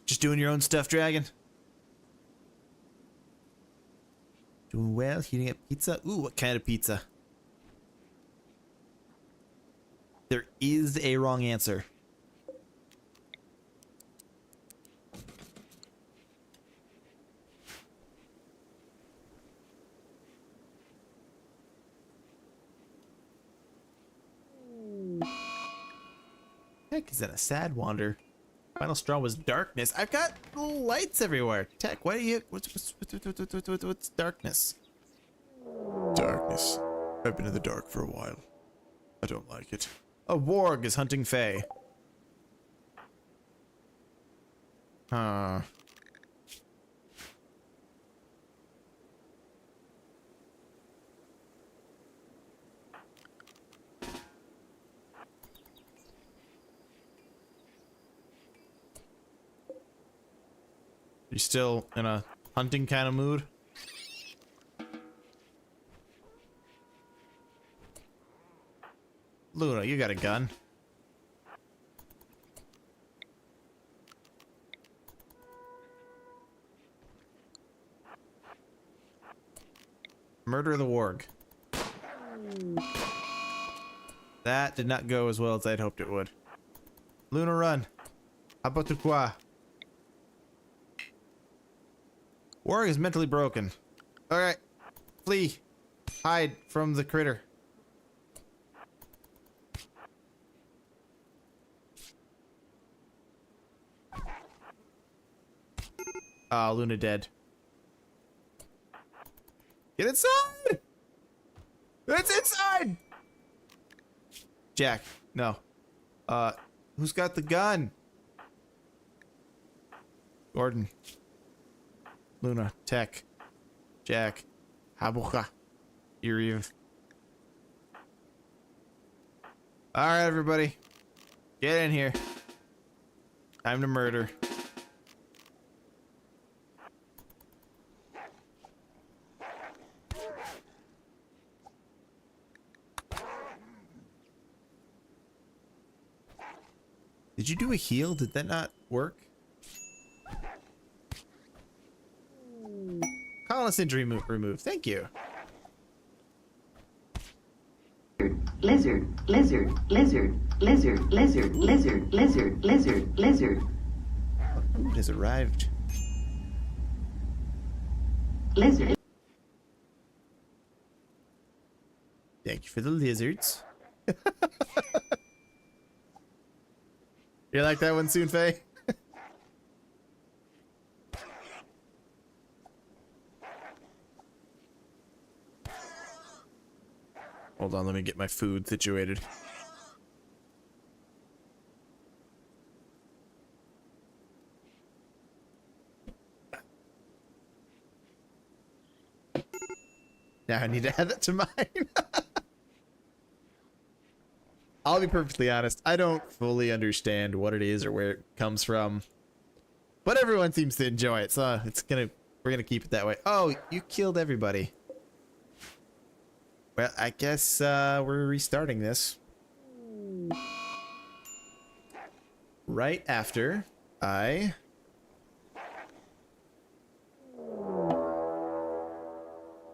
Just doing your own stuff, Dragon? Doing well, heating up pizza. Ooh, what kind of pizza? There is a wrong answer. Heck, is that a sad wander? Final straw was darkness. I've got lights everywhere. Tech, what are you? What's darkness? Darkness. I've been in the dark for a while. I don't like it. A warg is hunting Fae. Huh. You still in a hunting kind of mood? Luna, you got a gun. Murder the warg. That did not go as well as I'd hoped it would. Luna, run. Abatu quoi? Warg is mentally broken. Alright. Flee. Hide from the critter. Ah, Luna dead. Get inside! It's inside! Jack, no. Who's got the gun? Gordon. Luna, Tech. Jack. Habuka. Iriv. Alright, everybody. Get in here. Time to murder. Did you do a heal? Did that not work? Colonist injury removed. Thank you. Lizard, lizard, lizard, lizard, lizard, lizard, lizard, lizard, lizard. It has arrived. Lizard. Thank you for the lizards. You like that one soon, Faye? Hold on, let me get my food situated. Now I need to add that to mine. I'll be perfectly honest. I don't fully understand what it is or where it comes from, but everyone seems to enjoy it, so we're gonna keep it that way. Oh, you killed everybody. Well, I guess we're restarting this right after I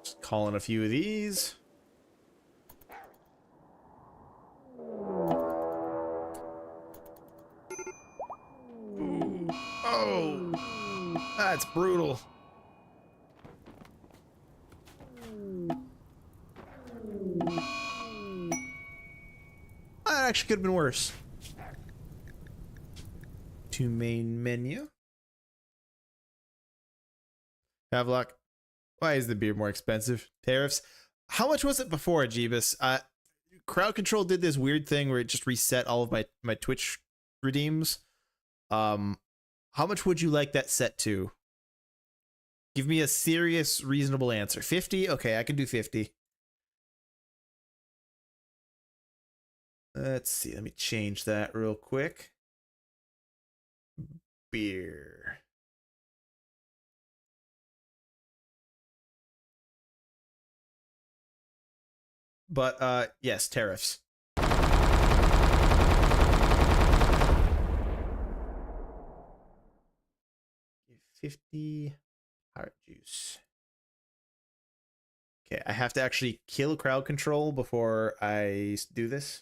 just call in a few of these. Oh, that's brutal. That actually could have been worse. To main menu. Havelock. Why is the beer more expensive? Tariffs. How much was it before, Jeebus? Crowd Control did this weird thing where it just reset all of my Twitch redeems. How much would you like that set to? Give me a serious, reasonable answer. 50? Okay, I can do 50. Let's see. Let me change that real quick. Beer. But, yes, tariffs. 50 heart juice. Okay, I have to actually kill crowd control before I do this.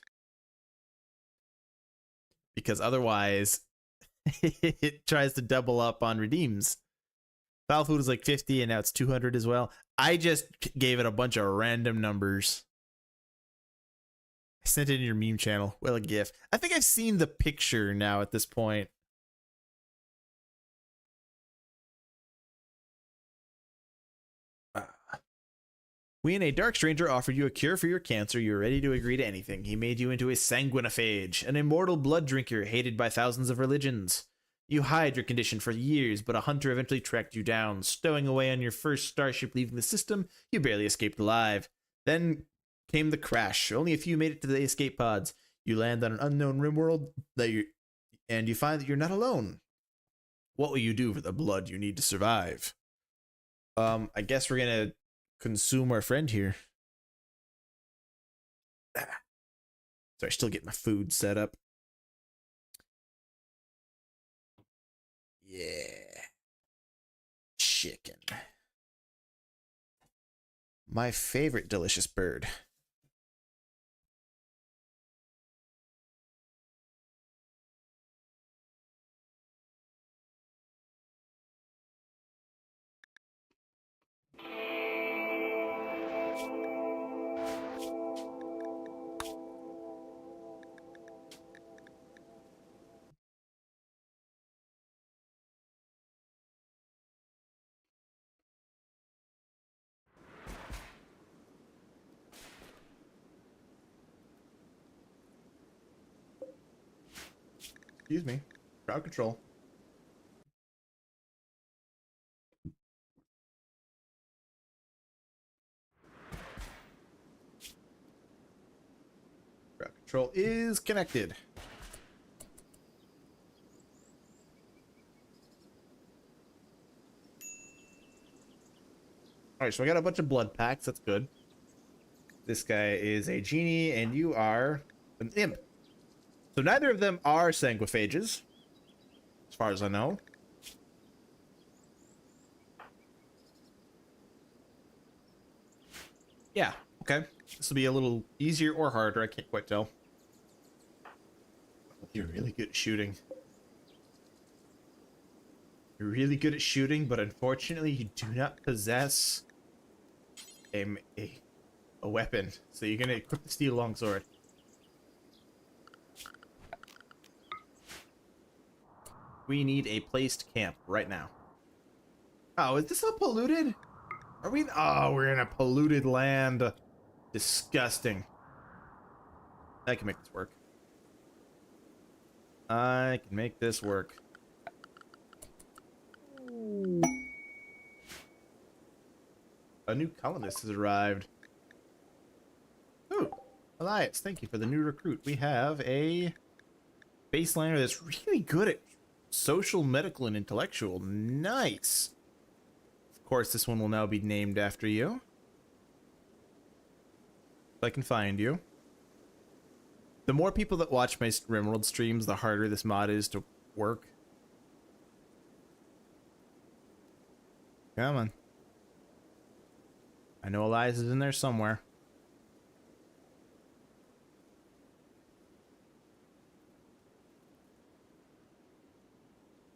Because otherwise, it tries to double up on redeems. Foul food is like 50 and now it's 200 as well. I just gave it a bunch of random numbers. I sent it in your meme channel. Well, a GIF. I think I've seen the picture now at this point. We and a dark stranger offered you a cure for your cancer. You were ready to agree to anything. He made you into a sanguinophage, an immortal blood drinker hated by thousands of religions. You hide your condition for years, but a hunter eventually tracked you down. Stowing away on your first starship leaving the system, you barely escaped alive. Then came the crash. Only a few made it to the escape pods. You land on an unknown Rimworld, and you find that you're not alone. What will you do for the blood you need to survive? I guess we're gonna consume our friend here. Sorry, still getting my food set up. Yeah. Chicken. My favorite delicious bird. Excuse me. Crowd control. Crowd control is connected. Alright, so I got a bunch of blood packs. That's good. This guy is a genie, and you are an imp. So neither of them are sanguiphages, as far as I know. Yeah, okay. This will be a little easier or harder. I can't quite tell. You're really good at shooting. You're really good at shooting, but unfortunately you do not possess a weapon. So you're gonna equip the steel longsword. We need a place to camp right now. Oh, is this all polluted? Are we? Oh, we're in a polluted land. Disgusting. I can make this work. I can make this work. A new colonist has arrived. Ooh, Elias, thank you for the new recruit. We have a baseliner that's really good at social, medical, and intellectual. Nice. Of course, this one will now be named after you. If I can find you. The more people that watch my Rimworld streams, the harder this mod is to work. Come on. I know Elias is in there somewhere.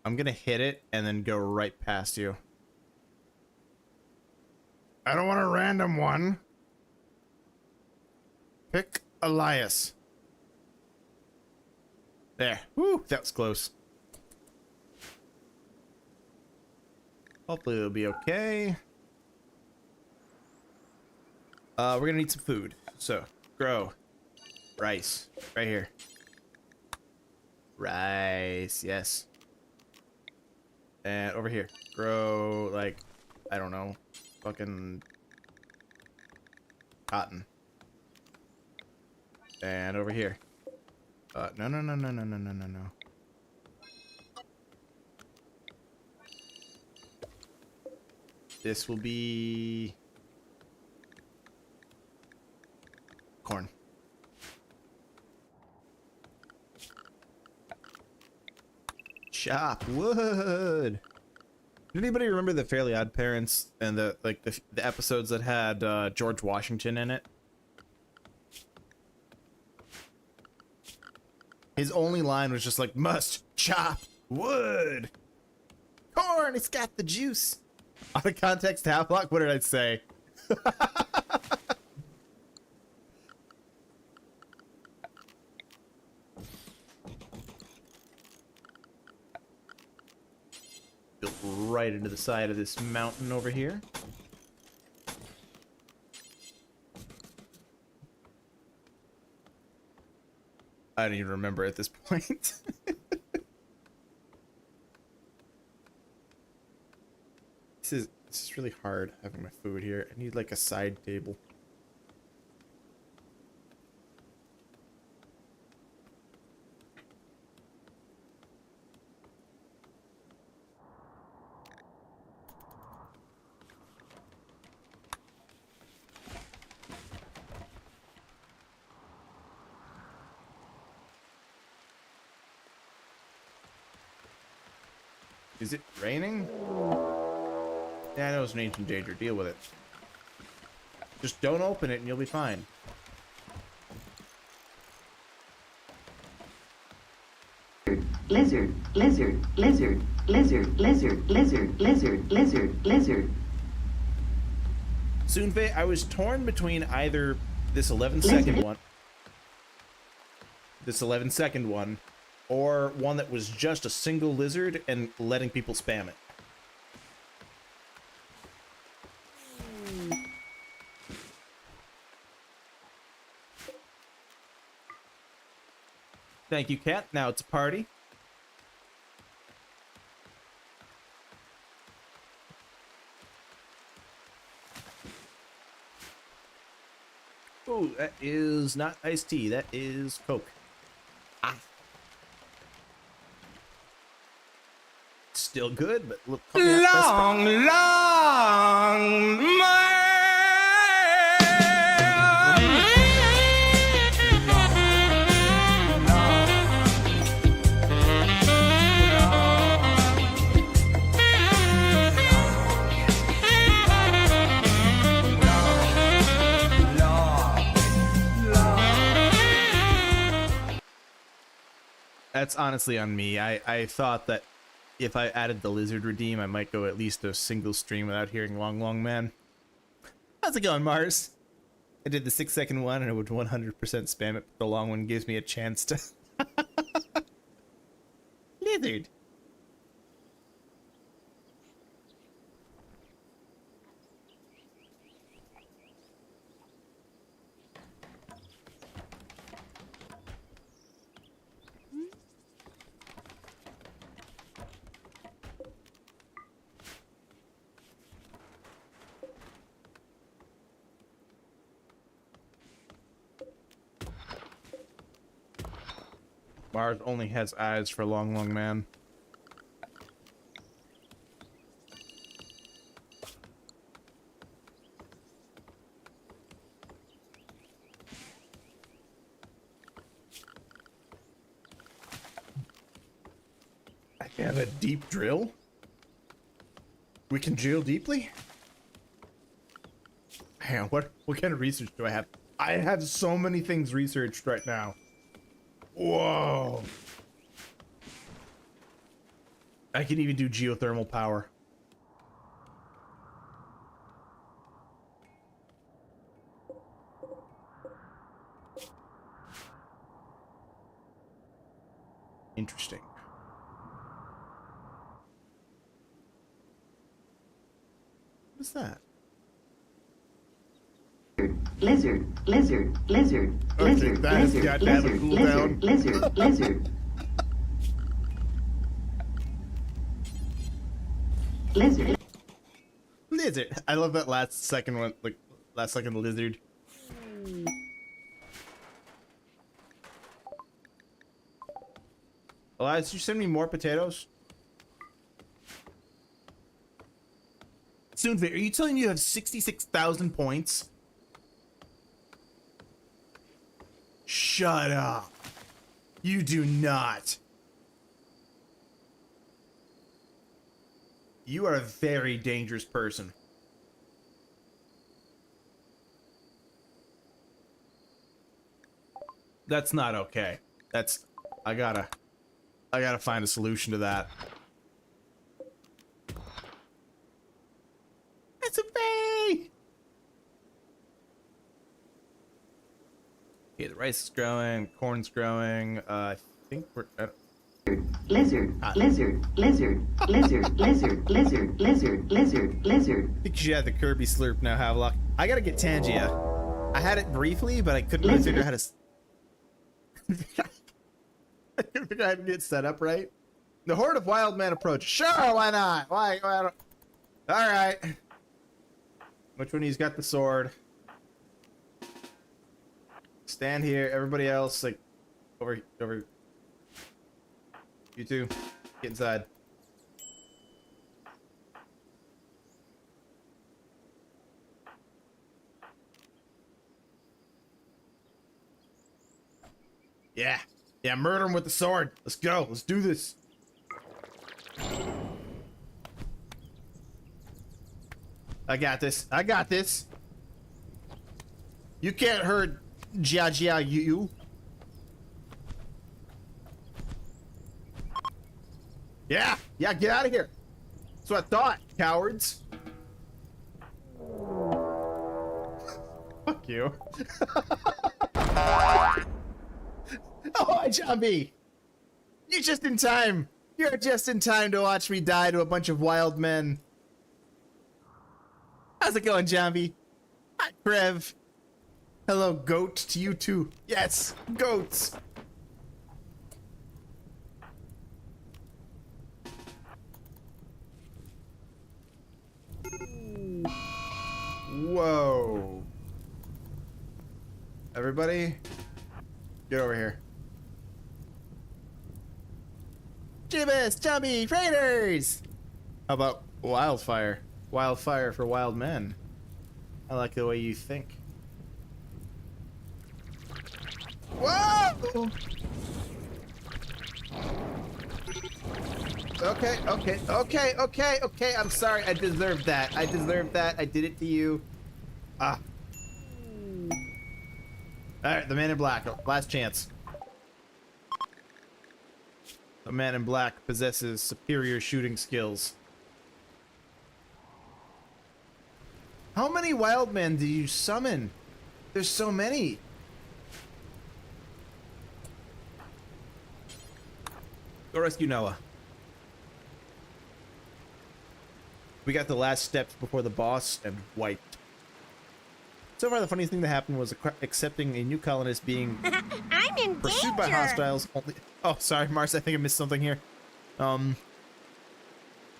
I'm gonna hit it and then go right past you. I don't want a random one. Pick Elias. There. Woo, that was close. Hopefully it'll be okay. We're gonna need some food. So, grow. Rice. Right here. Rice, yes. And over here. Grow, like, I don't know. Fucking cotton. And over here. No. This will be corn. Chop wood. Did anybody remember the Fairly Odd Parents and the episodes that had George Washington in it? His only line was just like, must chop wood. Corn, it's got the juice. Out of context, Havelock, what did I say? Built right into the side of this mountain over here. I don't even remember at this point. This is really hard having my food here. I need like a side table. Is it raining? Yeah, I know it's an ancient danger. Deal with it. Just don't open it and you'll be fine. Lizard, lizard, lizard, lizard, lizard, lizard, lizard, lizard, lizard. Soonfei, I was torn between either this 11-second one, or one that was just a single lizard and letting people spam it. Thank you, Cat. Now it's a party. Oh, that is not iced tea. That is Coke. Ah. Still good, but look. Long, long, That's honestly on me. I thought that if I added the lizard redeem, I might go at least a single stream without hearing Long Long Man. How's it going, Mars? I did the 6-second one and it would 100% spam it, but the long one gives me a chance to... Lizard. Mars only has eyes for Long Long Man. I have a deep drill? We can drill deeply? Hang on, what kind of research do I have? I have so many things researched right now. Whoa. I can even do geothermal power. Interesting. What's that? Lizard, lizard, lizard, lizard, that has lizard, got to have a lizard, cooldown. lizard, lizard, lizard. Lizard. Lizard. I love that last second one, like last second lizard. Elias, you send me more potatoes? Soonfit, are you telling me you have 66,000 points? Shut up. You do not. You are a very dangerous person. That's not okay. That's... I gotta find a solution to that. That's a bee! Okay, the rice is growing, corn's growing. I think we're... Lizard, lizard, lizard, lizard, lizard, lizard, lizard, lizard, lizard. I think you should have the Kirby slurp now, Havelock. I gotta get Tangia. I had it briefly, but I couldn't really figure out how to... I couldn't figure out how to get set up right. The Horde of Wild Men approach. Sure, why not? Why not? Alright. Which one of you's got the sword? Stand here. Everybody else, like, over. You two, get inside. Yeah. Yeah, murder him with the sword. Let's go. Let's do this. I got this. I got this. You can't hurt Jia you. Yeah. Yeah, get out of here. That's what I thought, cowards. Fuck you. Oh, hi, John B. You're just in time. You're just in time to watch me die to a bunch of wild men. How's it going, John B? Hi, Trev. Hello, goat, to you too. Yes, goats. Whoa. Everybody, get over here. Jibus, Chubby, Raiders! How about wildfire? Wildfire for wild men. I like the way you think. Whoa! Okay. I'm sorry. I deserved that. I did it to you. Ah. Alright, the man in black. Last chance. The man in black possesses superior shooting skills. How many wild men did you summon? There's so many. Go rescue Noah. We got the last steps before the boss and wiped. So far, the funniest thing that happened was accepting a new colonist being I'm in pursued by danger. hostiles. Oh, sorry, Mars. I think I missed something here. Playing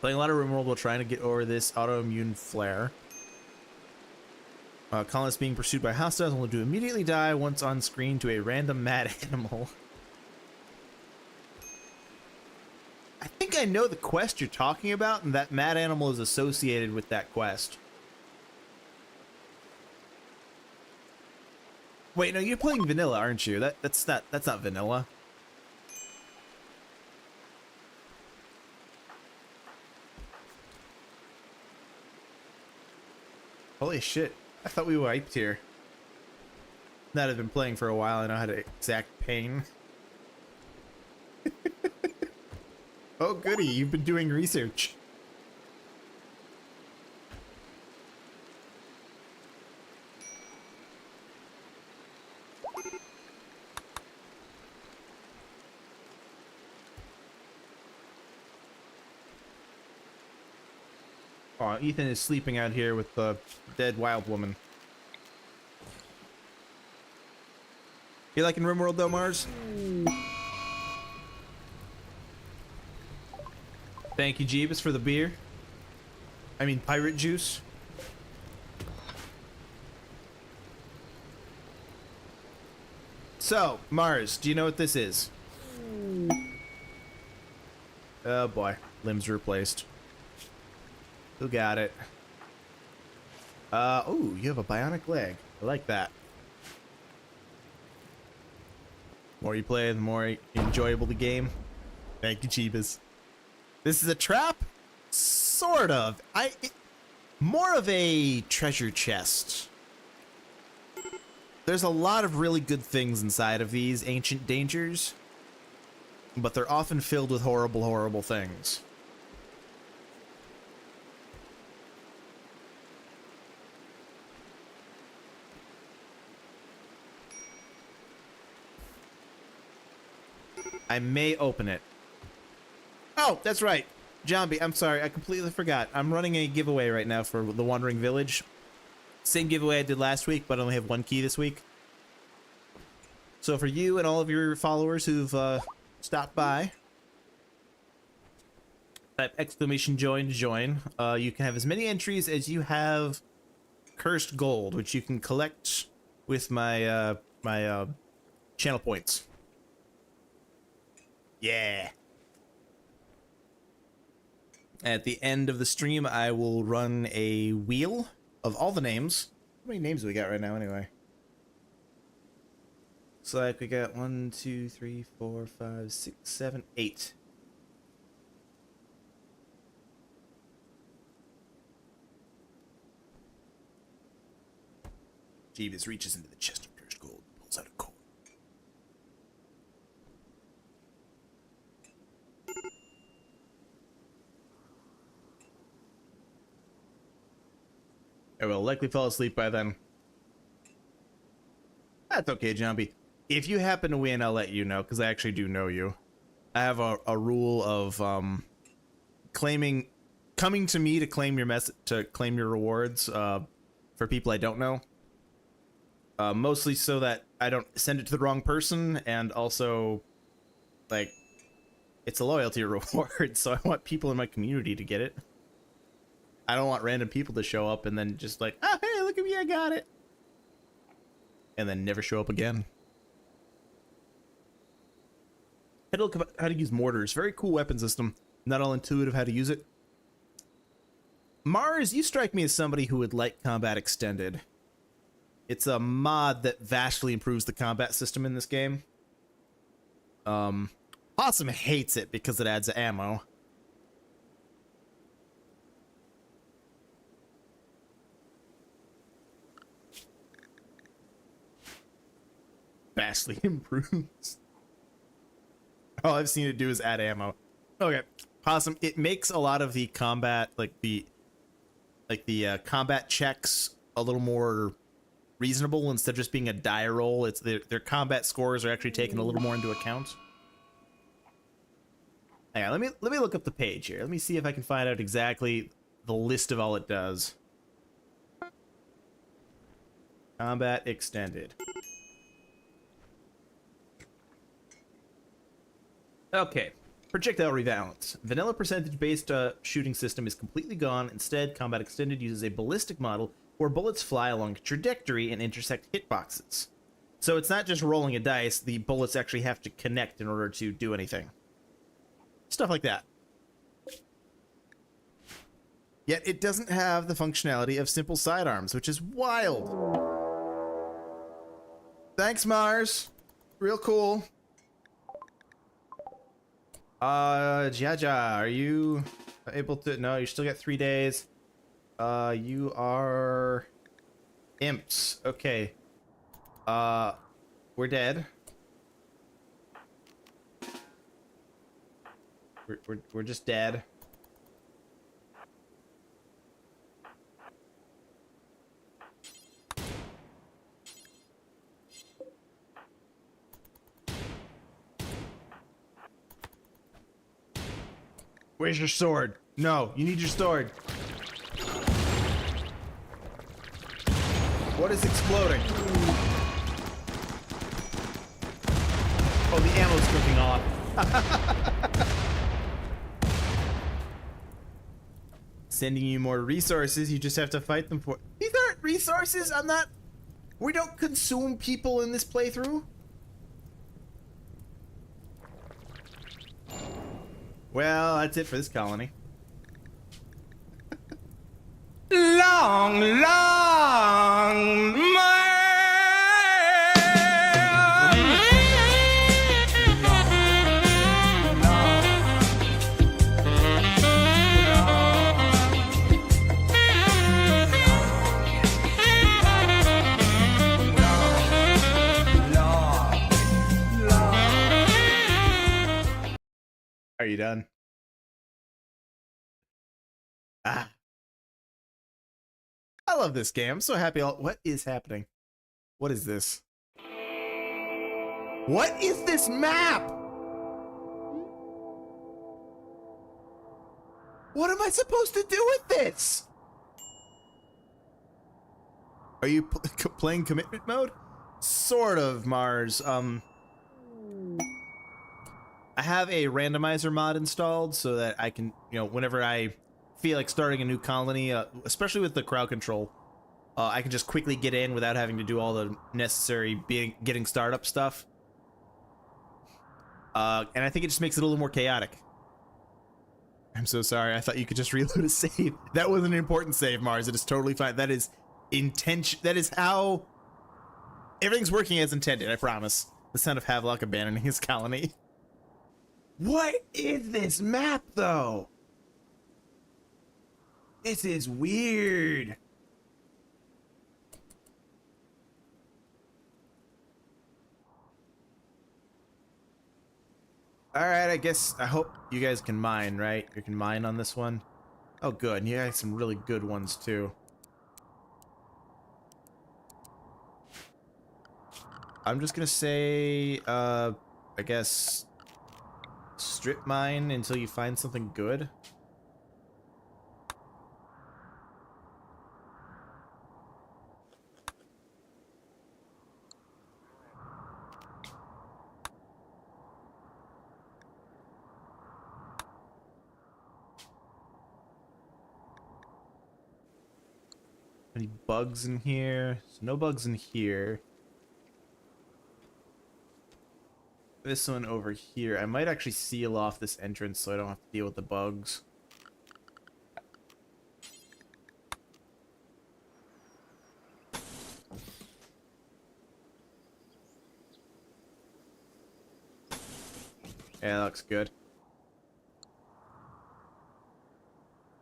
a lot of Rimworld while trying to get over this autoimmune flare. Colonists being pursued by hostiles only to immediately die once on screen to a random mad animal. I think I know the quest you're talking about, and that mad animal is associated with that quest. Wait, no, you're playing vanilla, aren't you? That's not vanilla. Holy shit. I thought we wiped here. That I've been playing for a while, I know how to exact pain. Oh goody, you've been doing research. Oh, Ethan is sleeping out here with the dead wild woman. You liking Rimworld though, Mars? Thank you, Jeebus, for the beer. I mean, pirate juice. So, Mars, do you know what this is? Oh boy, limbs replaced. Who got it? Oh, you have a bionic leg. I like that. The more you play, the more enjoyable the game. Thank you, Jeebus. This is a trap? sort of. More of a treasure chest. There's a lot of really good things inside of these ancient dangers, but they're often filled with horrible, horrible things. I may open it. Oh, that's right. Zombie, I'm sorry. I completely forgot. I'm running a giveaway right now for the Wandering Village. Same giveaway I did last week, but I only have one key this week. So for you and all of your followers who've stopped by, type exclamation join to join. You can have as many entries as you have cursed gold, which you can collect with my channel points. Yeah. At the end of the stream, I will run a wheel of all the names. How many names do we got right now, anyway? Looks like we got 1, 2, 3, 4, 5, 6, 7, 8. Jeeves reaches into the chest of cursed gold, pulls out a coin. I will likely fall asleep by then. That's okay, Zombie. If you happen to win, I'll let you know, because I actually do know you. I have a rule of coming to me to claim your rewards for people I don't know. Mostly so that I don't send it to the wrong person, and also, like, it's a loyalty reward, so I want people in my community to get it. I don't want random people to show up and then just like, oh, hey, look at me, I got it. And then never show up again. Had to look up how to use mortars. Very cool weapon system. Not all intuitive how to use it. Mars, you strike me as somebody who would like combat extended. It's a mod that vastly improves the combat system in this game. Awesome hates it because it adds ammo. Vastly improves. All I've seen it do is add ammo. Okay, Possum. It makes a lot of the combat, like the combat checks, a little more reasonable instead of just being a die roll. It's their combat scores are actually taken a little more into account. Hang on, let me look up the page here. Let me see if I can find out exactly the list of all it does. Combat extended. Okay, projectile rebalance. Vanilla percentage-based shooting system is completely gone. Instead, Combat Extended uses a ballistic model where bullets fly along a trajectory and intersect hitboxes. So it's not just rolling a dice, the bullets actually have to connect in order to do anything. Stuff like that. Yet it doesn't have the functionality of simple sidearms, which is wild. Thanks, Mars. Real cool. Jaja, are you able to? No, you still got 3 days. You are imps. Okay. We're dead. We're just dead. Where's your sword? No, you need your sword. What is exploding? Oh, the ammo's cooking off. Sending you more resources, you just have to fight them for. These aren't resources, I'm not. We don't consume people in this playthrough. Well, that's it for this colony. Long, long, Are you done? Ah. I love this game. I'm so happy. What is happening? What is this? What is this map? What am I supposed to do with this? Are you playing commitment mode? Sort of, Mars. I have a randomizer mod installed so that I can, you know, whenever I feel like starting a new colony, especially with the crowd control, I can just quickly get in without having to do all the necessary getting startup stuff. And I think it just makes it a little more chaotic. I'm so sorry. I thought you could just reload a save. That wasn't an important save, Mars. It is totally fine. That is intention. That is how everything's working as intended. I promise. The sound of Havelock abandoning his colony. What is this map, though? This is weird. All right, I guess, I hope you guys can mine, right? You can mine on this one. Oh, good. And you got some really good ones, too. I'm just gonna say, I guess, strip mine until you find something good. Any bugs in here? So no bugs in here. This one over here. I might actually seal off this entrance so I don't have to deal with the bugs. Yeah, that looks good.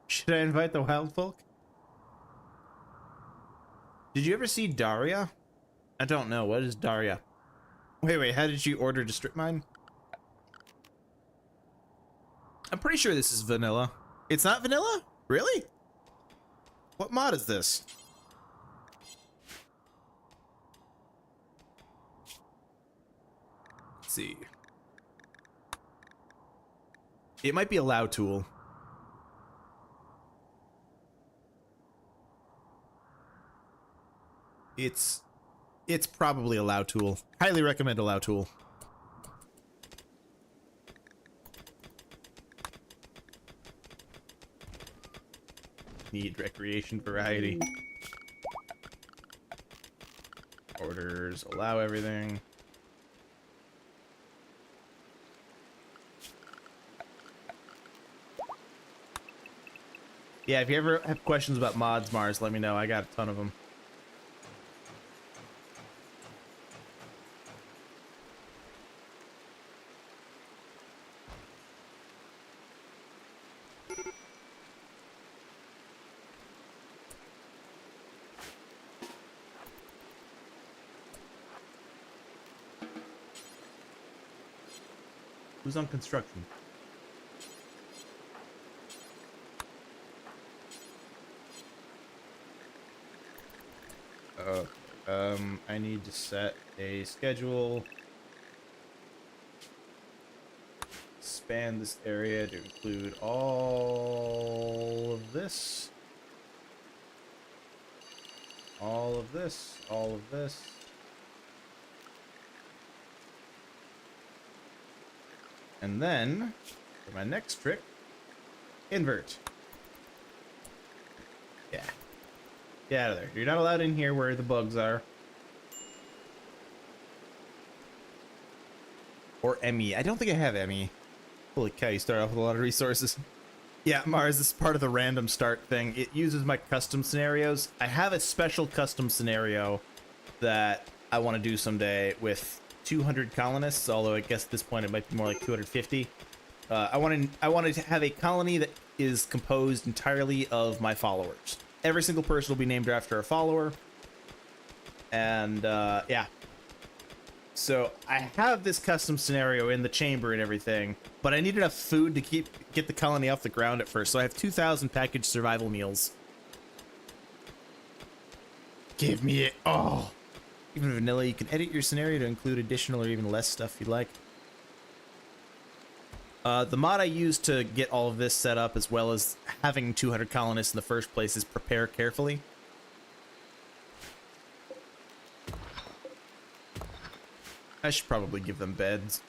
Should I invite the wild folk? Did you ever see Daria? I don't know. What is Daria? Wait, how did you order to strip mine? I'm pretty sure this is vanilla. It's not vanilla? Really? What mod is this? Let's see. It might be a Lao tool. It's probably a Lao tool. Highly recommend a Lao tool. Need recreation variety. Orders, allow everything. Yeah, if you ever have questions about mods, Mars, let me know. I got a ton of them. Who's on construction? I need to set a schedule. Expand this area to include all of this. All of this. All of this. And then, for my next trick, invert. Yeah. Get out of there. You're not allowed in here where the bugs are. Or ME. I don't think I have ME. Holy cow, you start off with a lot of resources. Yeah, Mars, this is part of the random start thing. It uses my custom scenarios. I have a special custom scenario that I want to do someday with 200 colonists, although I guess at this point it might be more like 250. I wanted to have a colony that is composed entirely of my followers. Every single person will be named after a follower. And, yeah. So I have this custom scenario in the chamber and everything, but I need enough food to get the colony off the ground at first. So I have 2,000 packaged survival meals. Give me it. Oh, even vanilla. You can edit your scenario to include additional or even less stuff you like. The mod I used to get all of this set up, as well as having 200 colonists in the first place, is prepare carefully. I should probably give them beds.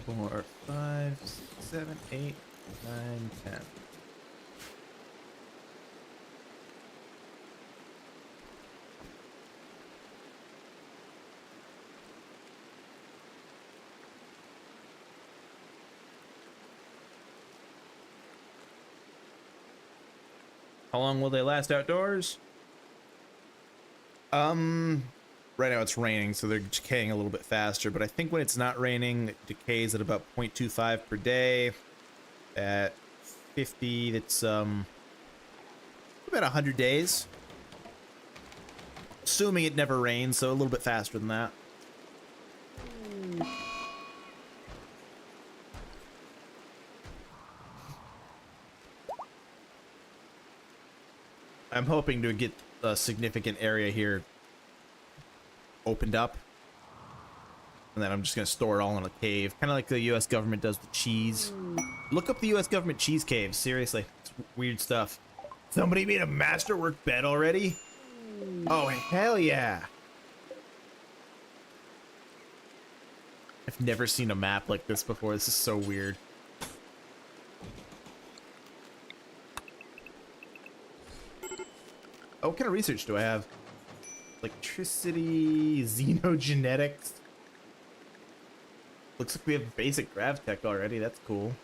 Four, 5, 6, 7, 8, 9, 10. How long will they last outdoors? Right now it's raining, so they're decaying a little bit faster, but I think when it's not raining, it decays at about 0.25 per day. At 50, that's about 100 days. Assuming it never rains, so a little bit faster than that. I'm hoping to get a significant area here opened up, and then I'm just gonna store it all in a cave, kind of like the U.S. government does with cheese. Look up the U.S. government cheese caves. Seriously, it's weird stuff. Somebody made a masterwork bed already? Oh hell yeah! I've never seen a map like this before. This is so weird. Oh, what kind of research do I have? Electricity, xenogenetics. Looks like we have basic grav tech already. That's cool.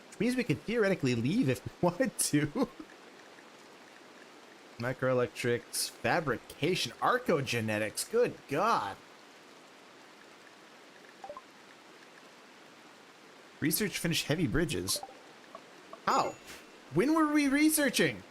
Which means we could theoretically leave if we wanted to. Microelectrics, fabrication, archaeogenetics. Good God. Research finish heavy bridges. How? When were we researching?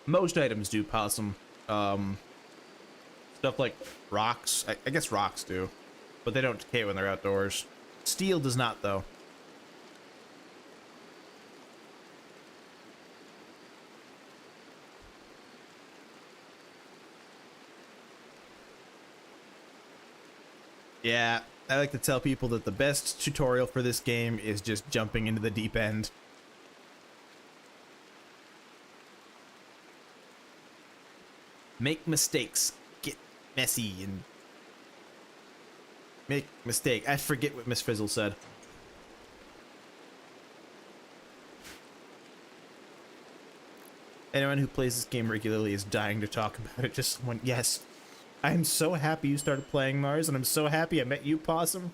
Most items do, Possum. Stuff like rocks. I guess rocks do, but they don't decay when they're outdoors. Steel does not, though. Yeah, I like to tell people that the best tutorial for this game is just jumping into the deep end. Make mistakes, get messy, and make mistake. I forget what Miss Frizzle said. Anyone who plays this game regularly is dying to talk about it. Just someone, yes. I'm so happy you started playing Mars, and I'm so happy I met you, Possum.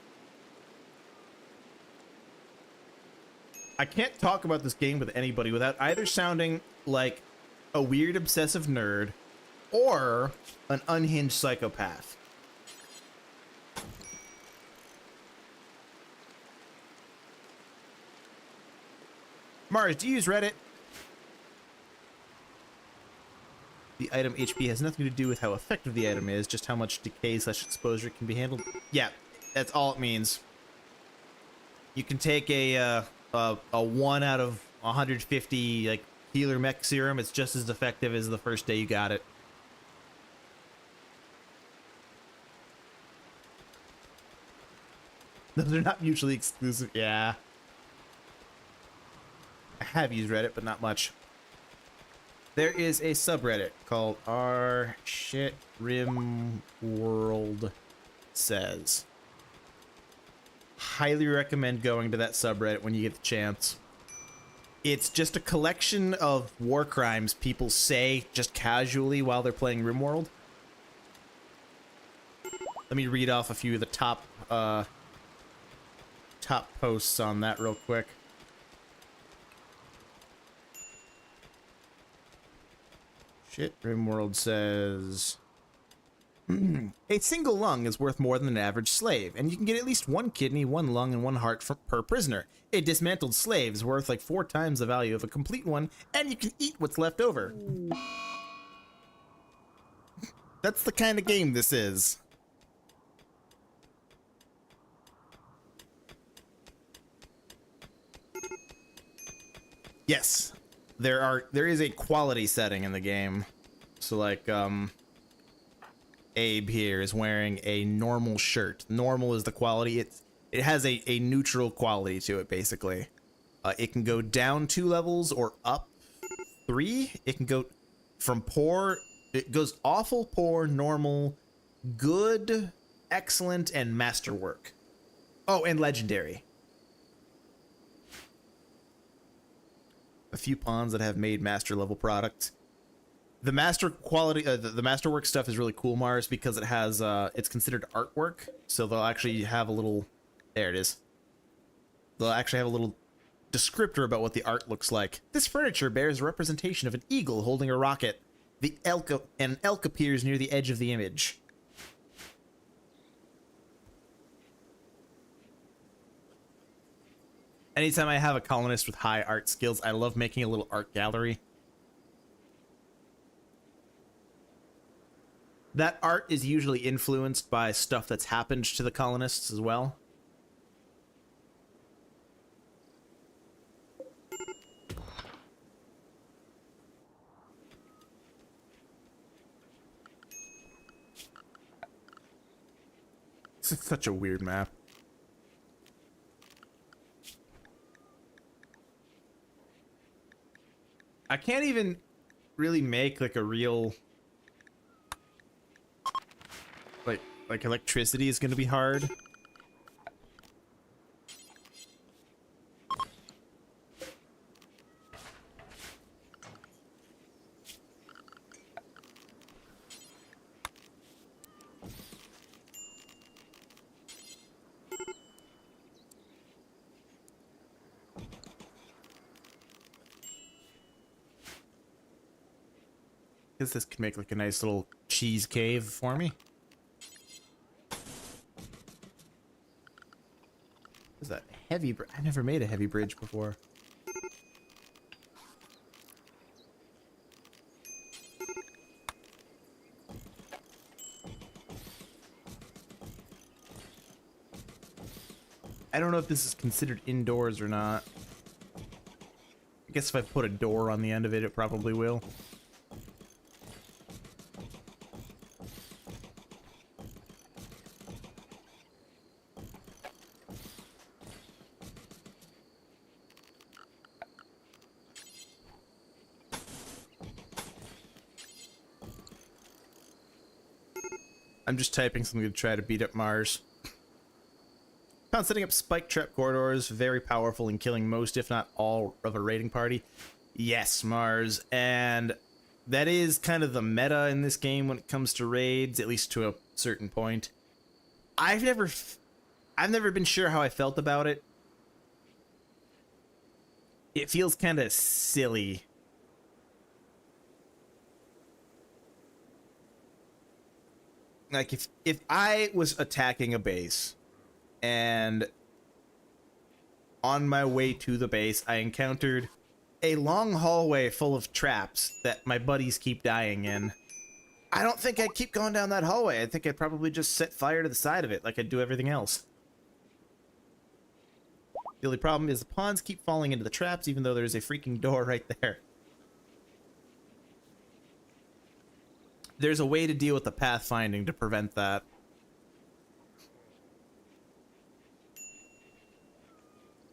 I can't talk about this game with anybody without either sounding like a weird obsessive nerd or an unhinged psychopath. Mars, do you use Reddit? The item HP has nothing to do with how effective the item is, just how much decay / exposure can be handled. Yeah, that's all it means. You can take a 1 out of 150 like healer mech serum. It's just as effective as the first day you got it. They're not mutually exclusive. Yeah. I have used Reddit, but not much. There is a subreddit called R Shit Rimworld Says. Highly recommend going to that subreddit when you get the chance. It's just a collection of war crimes people say just casually while they're playing Rimworld. Let me read off a few of the top posts on that real quick. Shit, Rimworld says... A single lung is worth more than an average slave, and you can get at least one kidney, one lung, and one heart per prisoner. A dismantled slave is worth like 4 times the value of a complete one, and you can eat what's left over. That's the kind of game this is. Yes, there is a quality setting in the game. So like, Abe here is wearing a normal shirt. Normal is the quality. It has a neutral quality to it, basically. It can go down 2 levels or up 3. It can go from poor. It goes awful, poor, normal, good, excellent, and masterwork. Oh, and legendary. A few pawns that have made master level products. The master quality, the masterwork stuff is really cool, Mars, because it has, it's considered artwork. So they'll actually have a little, there it is. They'll actually have a little descriptor about what the art looks like. This furniture bears a representation of an eagle holding a rocket. An elk appears near the edge of the image. Anytime I have a colonist with high art skills, I love making a little art gallery. That art is usually influenced by stuff that's happened to the colonists as well. It's such a weird map. I can't even really make like a real like electricity is going to be hard. Guess this could make like a nice little cheese cave for me. What's that? Heavy bridge? I never made a heavy bridge before. I don't know if this is considered indoors or not. I guess if I put a door on the end of it, it probably will. I'm just typing something to try to beat up Mars. Found setting up spike trap corridors very powerful in killing most, if not all, of a raiding party. Yes, Mars, and that is kind of the meta in this game when it comes to raids, at least to a certain point. I've never been sure how I felt about it. It feels kind of silly. Like if I was attacking a base and on my way to the base I encountered a long hallway full of traps that my buddies keep dying in, I don't think I'd keep going down that hallway. I think I'd probably just set fire to the side of it like I'd do everything else. The only problem is the pawns keep falling into the traps even though there's a freaking door right there. There's a way to deal with the pathfinding to prevent that.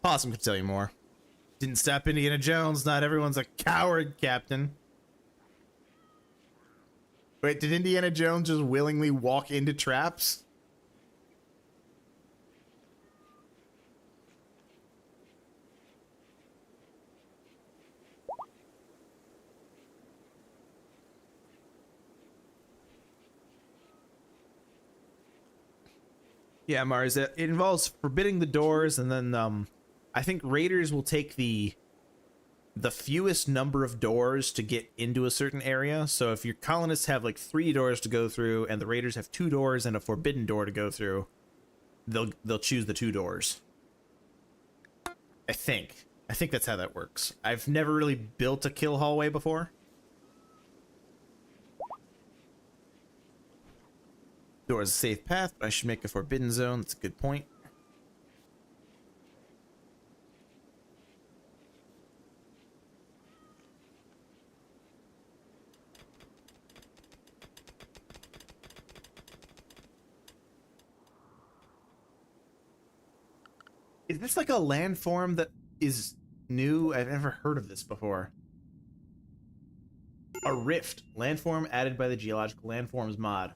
Possum could tell you more. Didn't stop Indiana Jones. Not everyone's a coward, Captain. Wait, did Indiana Jones just willingly walk into traps? Yeah, Mars, it involves forbidding the doors, and then I think raiders will take the fewest number of doors to get into a certain area. So if your colonists have like 3 doors to go through and the raiders have 2 doors and a forbidden door to go through, they'll choose the 2 doors. I think that's how that works. I've never really built a kill hallway before. Door is a safe path, but I should make a forbidden zone. That's a good point. Is this like a landform that is new? I've never heard of this before. A rift. Landform added by the Geological Landforms mod.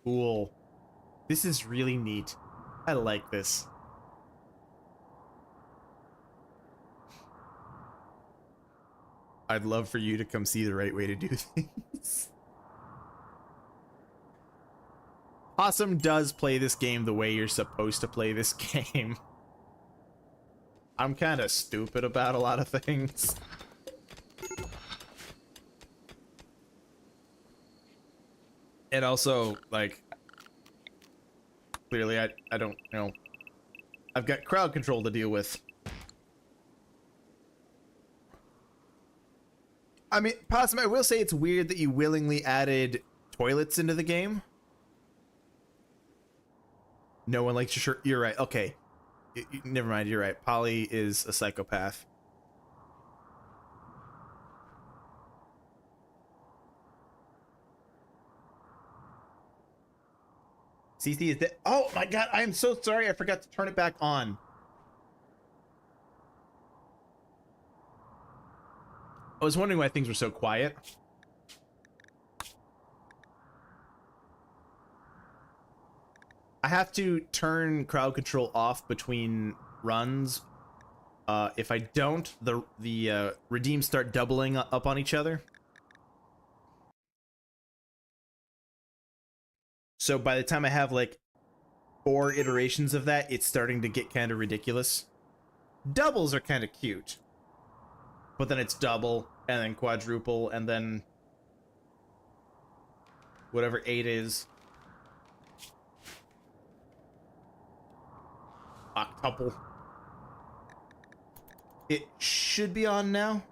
Cool. This is really neat. I like this. I'd love for you to come see the right way to do things. Possum does play this game the way you're supposed to play this game. I'm kind of stupid about a lot of things. And also, like, clearly I don't, you know, I've got crowd control to deal with. I mean, Possum, I will say it's weird that you willingly added toilets into the game. No one likes your shirt. You're right. Okay. Never mind. You're right. Polly is a psychopath. CC is dead. Oh my god, I am so sorry. I forgot to turn it back on. I was wondering why things were so quiet. I have to turn crowd control off between runs. If I don't, the redeems start doubling up on each other. So by the time I have like 4 iterations of that, it's starting to get kind of ridiculous. Doubles are kind of cute. But then it's double, and then quadruple, and then whatever 8 is. Octuple. It should be on now.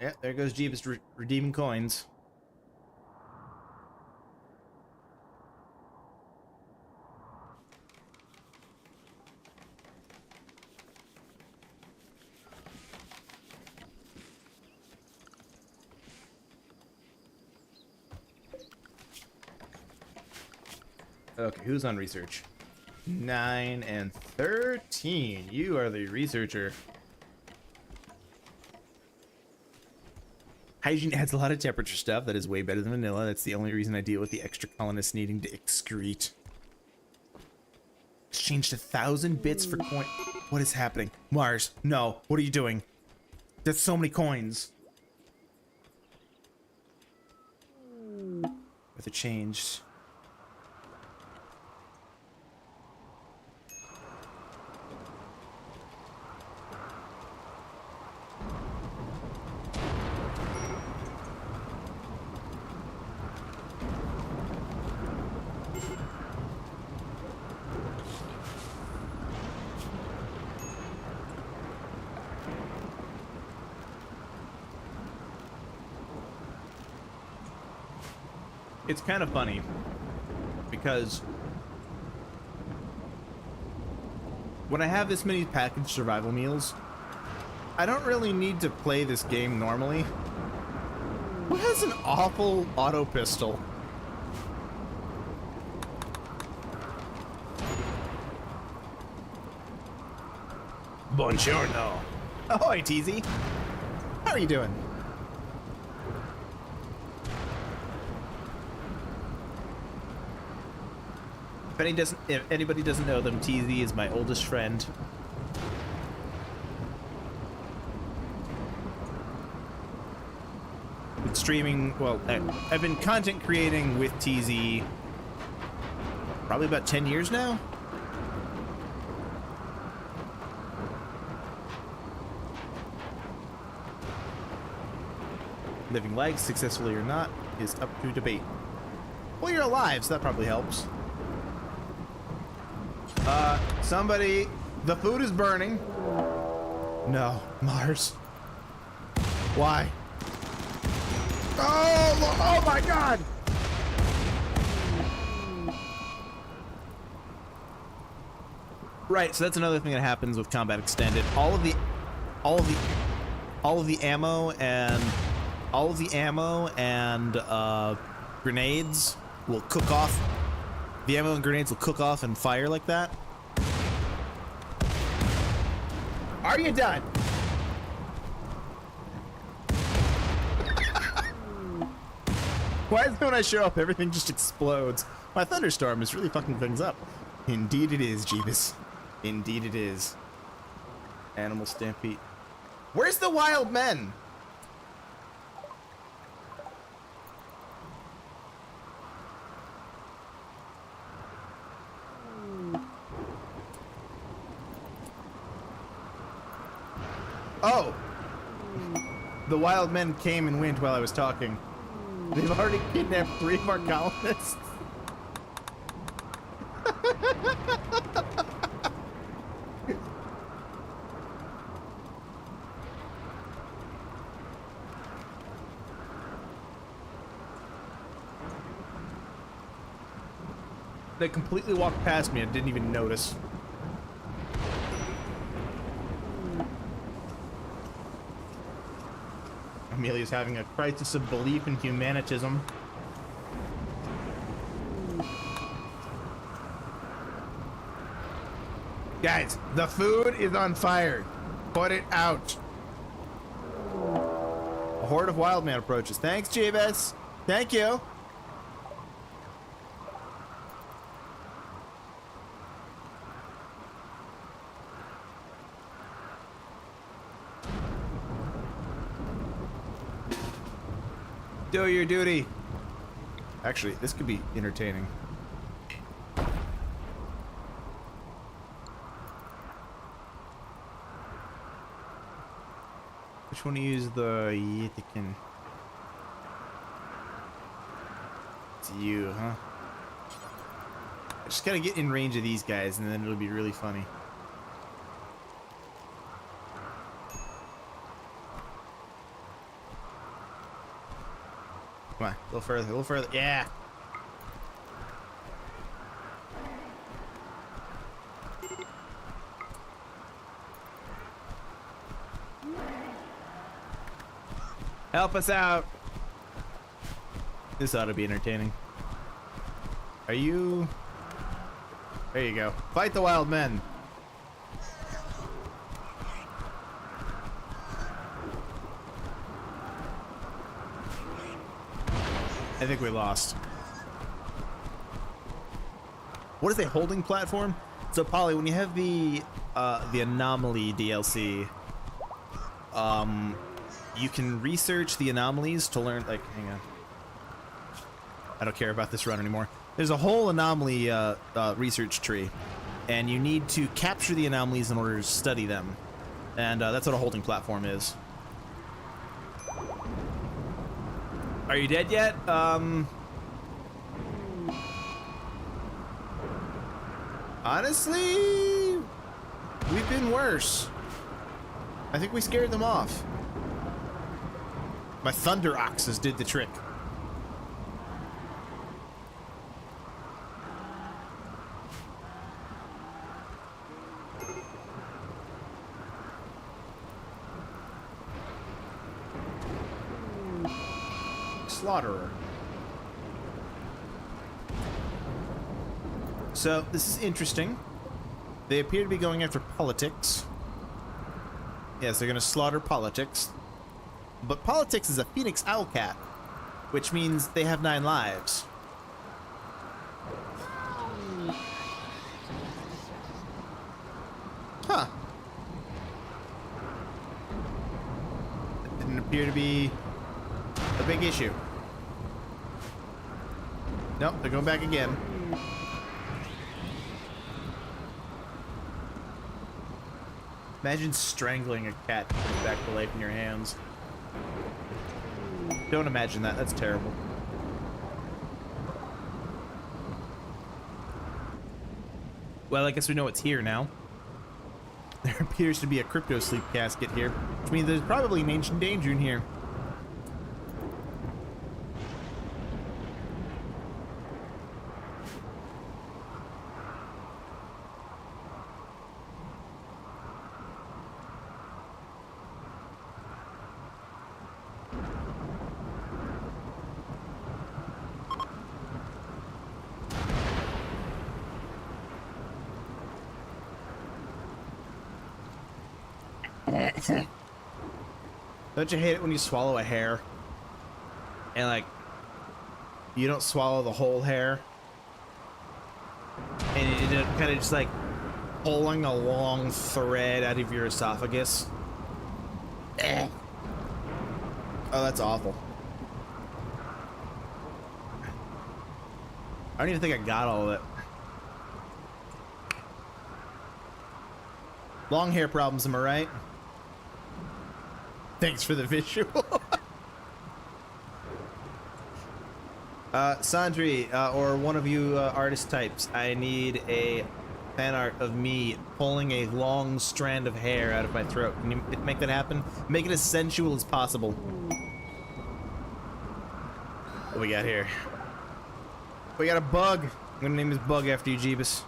Yeah, there goes Jeebus redeeming coins. Okay, who's on research? 9 and 13. You are the researcher. Hygiene adds a lot of temperature stuff. That is way better than vanilla. That's the only reason I deal with the extra colonists needing to excrete. Exchanged 1,000 bits for coin. What is happening? Mars, no. What are you doing? That's so many coins. With a change. It's kind of funny because when I have this many packaged survival meals, I don't really need to play this game normally. Who has an awful auto pistol? Buongiorno. Ahoy, TZ. How are you doing? If anybody doesn't know them, TZ is my oldest friend. Been streaming, well, I've been content creating with TZ probably about 10 years now. Living legs, successfully or not, is up to debate. Well, you're alive, so that probably helps. Somebody, the food is burning. No, Mars. Why? Oh my God! Right, so that's another thing that happens with Combat Extended. All of the ammo and grenades will cook off. The ammo and grenades will cook off and fire like that. Are you done? Why is it when I show up, everything just explodes? My thunderstorm is really fucking things up. Indeed it is, Jeebus. Indeed it is. Animal stampede. Where's the wild men? Oh! The wild men came and went while I was talking. They've already kidnapped 3 of our colonists. They completely walked past me and didn't even notice. Amelia's having a crisis of belief in humanitism. Guys, the food is on fire. Put it out. A horde of wild man approaches. Thanks, Jeebus. Thank you. Do your duty. Actually, this could be entertaining. Which one to use the Yetikin? It's you, huh? I just gotta get in range of these guys and then it'll be really funny. Come on, a little further, a little further. Yeah. Help us out. This ought to be entertaining. Are you... There you go. Fight the wild men. I think we lost. What is a holding platform? So Polly, when you have the anomaly DLC, you can research the anomalies to learn. Like, hang on. I don't care about this run anymore. There's a whole anomaly research tree, and you need to capture the anomalies in order to study them, and that's what a holding platform is. Are you dead yet? Honestly, we've been worse. I think we scared them off. My thunder oxes did the trick. Slaughterer. So this is interesting. They appear to be going after politics. Yes, they're going to slaughter politics. But politics is a Phoenix Owlcat, which means they have 9 lives. Huh. That didn't appear to be a big issue. Nope, they're going back again. Imagine strangling a cat to put it back to life in your hands. Don't imagine that. That's terrible. Well, I guess we know it's here now. There appears to be a crypto sleep casket here, which means there's probably an ancient danger in here. Don't you hate it when you swallow a hair and like you don't swallow the whole hair and it kind of just like pulling a long thread out of your esophagus? Oh, that's awful. I don't even think I got all of it. Long hair problems, am I right? Thanks for the visual. Sandri, or one of you artist types, I need a fan art of me pulling a long strand of hair out of my throat. Can you make that happen? Make it as sensual as possible. What we got here? We got a bug. I'm gonna name this bug after you, Jeebus.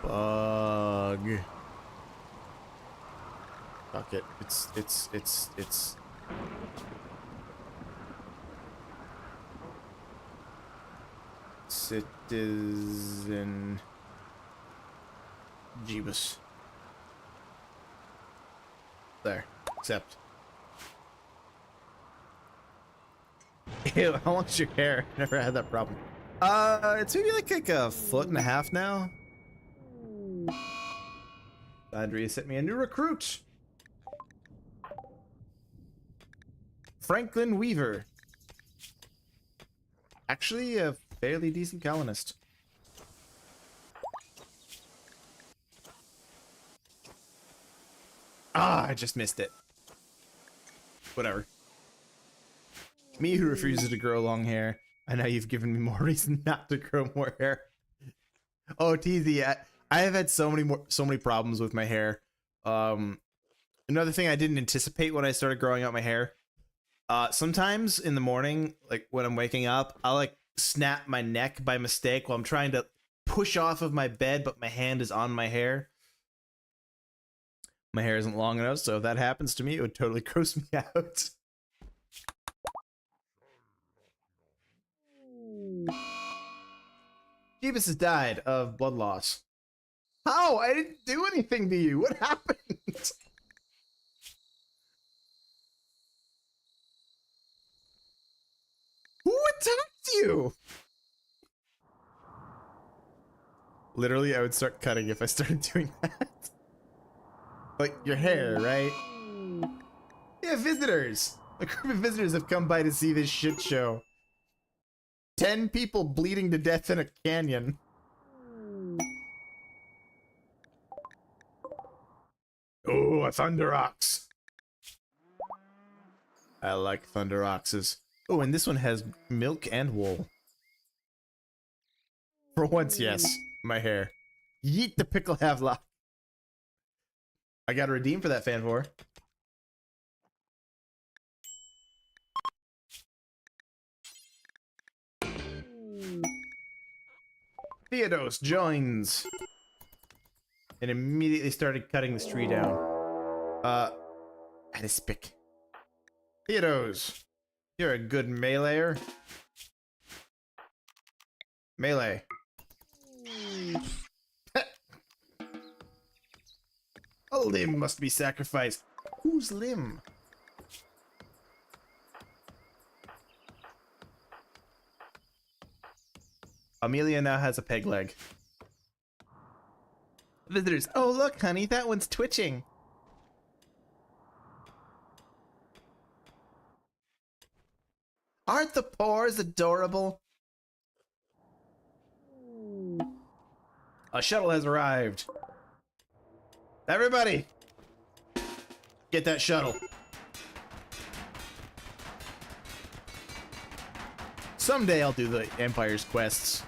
Bug. Fuck it. It's Citizen Jeebus. There. Accept. Ew, how long's your hair? Never had that problem. It's maybe like a foot and a half now. Andrea sent me a new recruit. Franklin Weaver. Actually, a fairly decent colonist. Ah, I just missed it. Whatever. Me who refuses to grow long hair. I know you've given me more reason not to grow more hair. Oh, TZ, I have had so many problems with my hair. Another thing I didn't anticipate when I started growing out my hair. Sometimes in the morning, like when I'm waking up, I'll like snap my neck by mistake while I'm trying to push off of my bed, but my hand is on my hair. My hair isn't long enough, so if that happens to me, it would totally gross me out. Jeebus has died of blood loss. How? I didn't do anything to you. What happened? Who attacked you? Literally, I would start cutting if I started doing that. Like, your hair, right? Yeah, visitors! A group of visitors have come by to see this shit show. 10 people bleeding to death in a canyon. Oh, a Thunder Ox. I like Thunder Oxes. Oh, and this one has milk and wool. For once, yes. My hair. Yeet the pickle Havelock. I got a redeem for that, Fanvor. Theodos joins. And immediately started cutting this tree down. At his pick. Theodos. You're a good meleeer. Melee. A limb must be sacrificed. Whose limb? Amelia now has a peg leg. Visitors. Oh, look, honey, that one's twitching. Aren't the paws adorable? A shuttle has arrived. Everybody, get that shuttle. Someday I'll do the Empire's quests.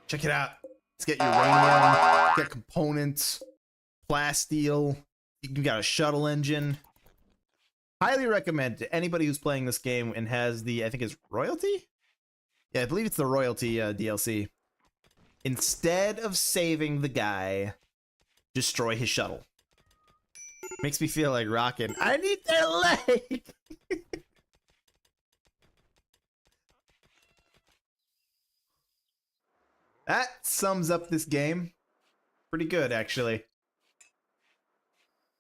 Check it out. Let's get uranium, get components, plasteel. You got a shuttle engine. Highly recommend to anybody who's playing this game and has the, I think it's royalty? Yeah, I believe it's the royalty DLC. Instead of saving the guy, destroy his shuttle. Makes me feel like rocking. I need their leg! That sums up this game. Pretty good, actually.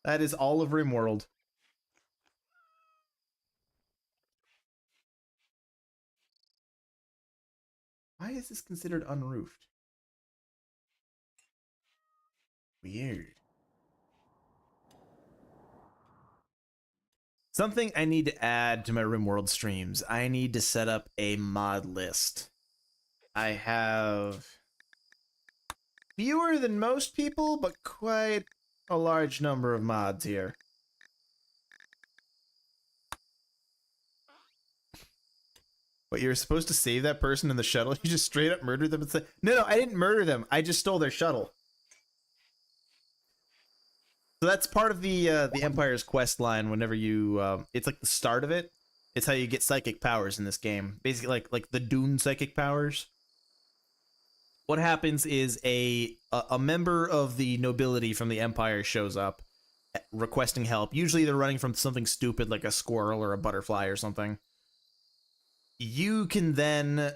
That is all of Rimworld. Why is this considered unroofed? Weird. Something I need to add to my Rimworld streams. I need to set up a mod list. I have fewer than most people, but quite a large number of mods here. What, you were supposed to save that person in the shuttle? You just straight up murdered them and said, no, I didn't murder them. I just stole their shuttle. So that's part of the Empire's quest line. Whenever you, it's like the start of it. It's how you get psychic powers in this game. Basically, like the Dune psychic powers. What happens is a member of the nobility from the Empire shows up requesting help. Usually they're running from something stupid like a squirrel or a butterfly or something. You can then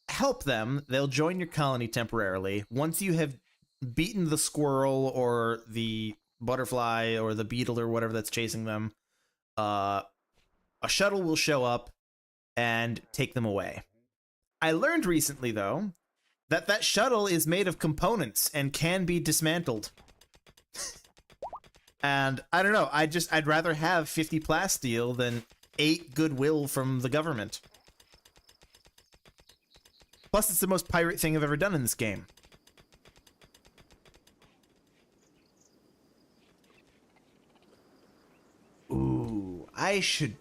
help them. They'll join your colony temporarily. Once you have beaten the squirrel or the butterfly or the beetle or whatever that's chasing them, a shuttle will show up and take them away. I learned recently, though, that shuttle is made of components and can be dismantled. And I don't know, I'd rather have 50 plasteel than 8 goodwill from the government. Plus, it's the most pirate thing I've ever done in this game. Ooh, I should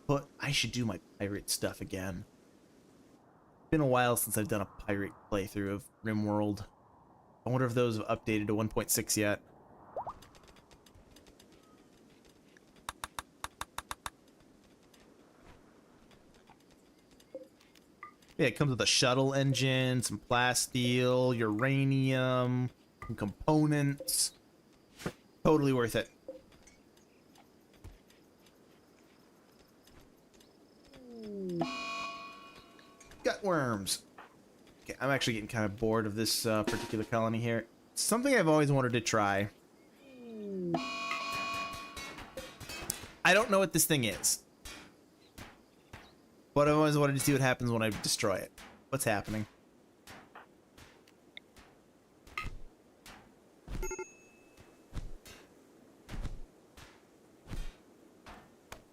do my pirate stuff again. Been a while since I've done a pirate playthrough of Rimworld. I wonder if those have updated to 1.6 yet. Yeah, it comes with a shuttle engine, some plasteel, uranium, some components. Totally worth it. Gut worms. Okay, I'm actually getting kind of bored of this particular colony here. Something I've always wanted to try. I don't know what this thing is, but I've always wanted to see what happens when I destroy it. What's happening?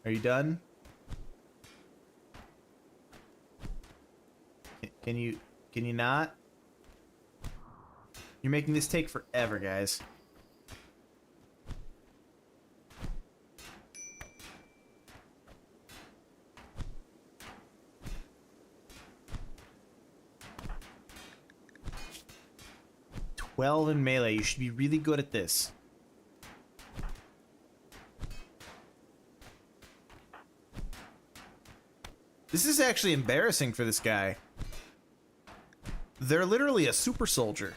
Are you done? Can you not? You're making this take forever, guys. "12 in melee. You should be really good at this." This is actually embarrassing for this guy. They're literally a super soldier.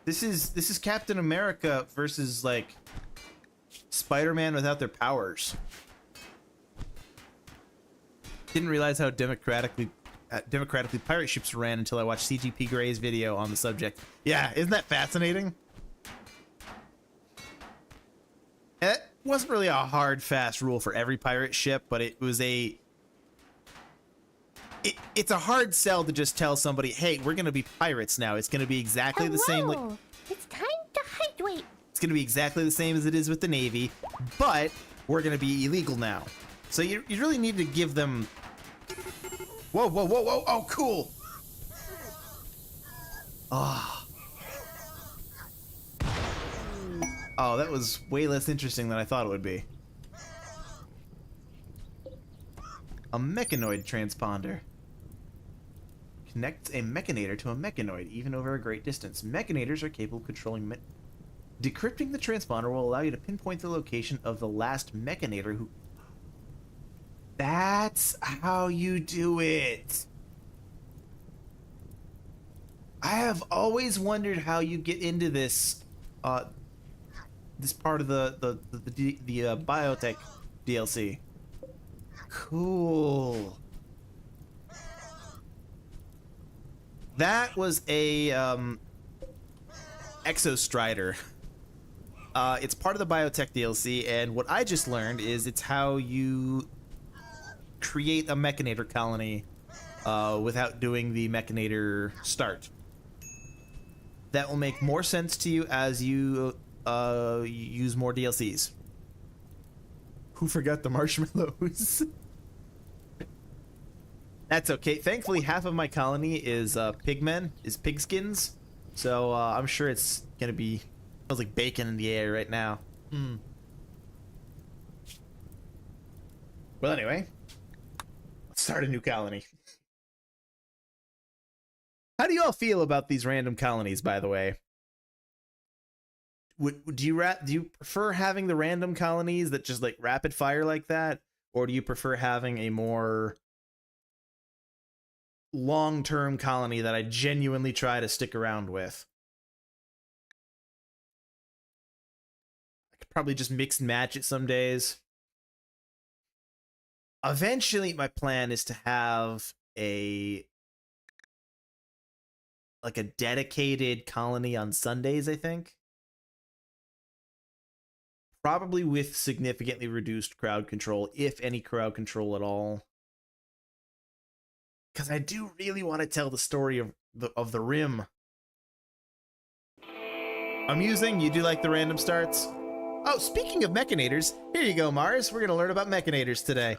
This is Captain America versus like Spider-Man without their powers. Didn't realize how democratically pirate ships ran until I watched CGP Gray's video on the subject. Yeah, isn't that fascinating? It wasn't really a hard, fast rule for every pirate ship, but it was a it's a hard sell to just tell somebody, hey, we're gonna be pirates now. It's gonna be exactly the same. Like, Hello. It's time to hydrate. it's gonna be exactly the same as it is with the Navy, but we're gonna be illegal now. So you really need to give them. Whoa, whoa, whoa, whoa! Oh, cool. Ah. Oh, that was way less interesting than I thought it would be. A mechanoid transponder. Connects a mechanator to a mechanoid, even over a great distance. Mechanators are capable of controlling... Decrypting the transponder will allow you to pinpoint the location of the last mechanator who... That's how you do it! I have always wondered how you get into this, this part of the biotech DLC. Cool. That was a Exostrider. It's part of the biotech DLC, and what I just learned is it's how you create a mechanator colony without doing the mechanator start. That will make more sense to you as you use more DLCs. Who forgot the marshmallows? That's okay. Thankfully, half of my colony is pigskins. So I'm sure it's gonna be smells like bacon in the air right now. Well, anyway, let's start a new colony. How do you all feel about these random colonies, by the way? Do you prefer having the random colonies that just like rapid fire like that, or do you prefer having a more long-term colony that I genuinely try to stick around with? I could probably just mix and match it some days. Eventually, my plan is to have a dedicated colony on Sundays, I think. Probably with significantly reduced crowd control, if any crowd control at all. Because I do really want to tell the story of the Rim. Amusing? You do like the random starts? Oh, speaking of mechanators, here you go, Mars. We're going to learn about mechanators today.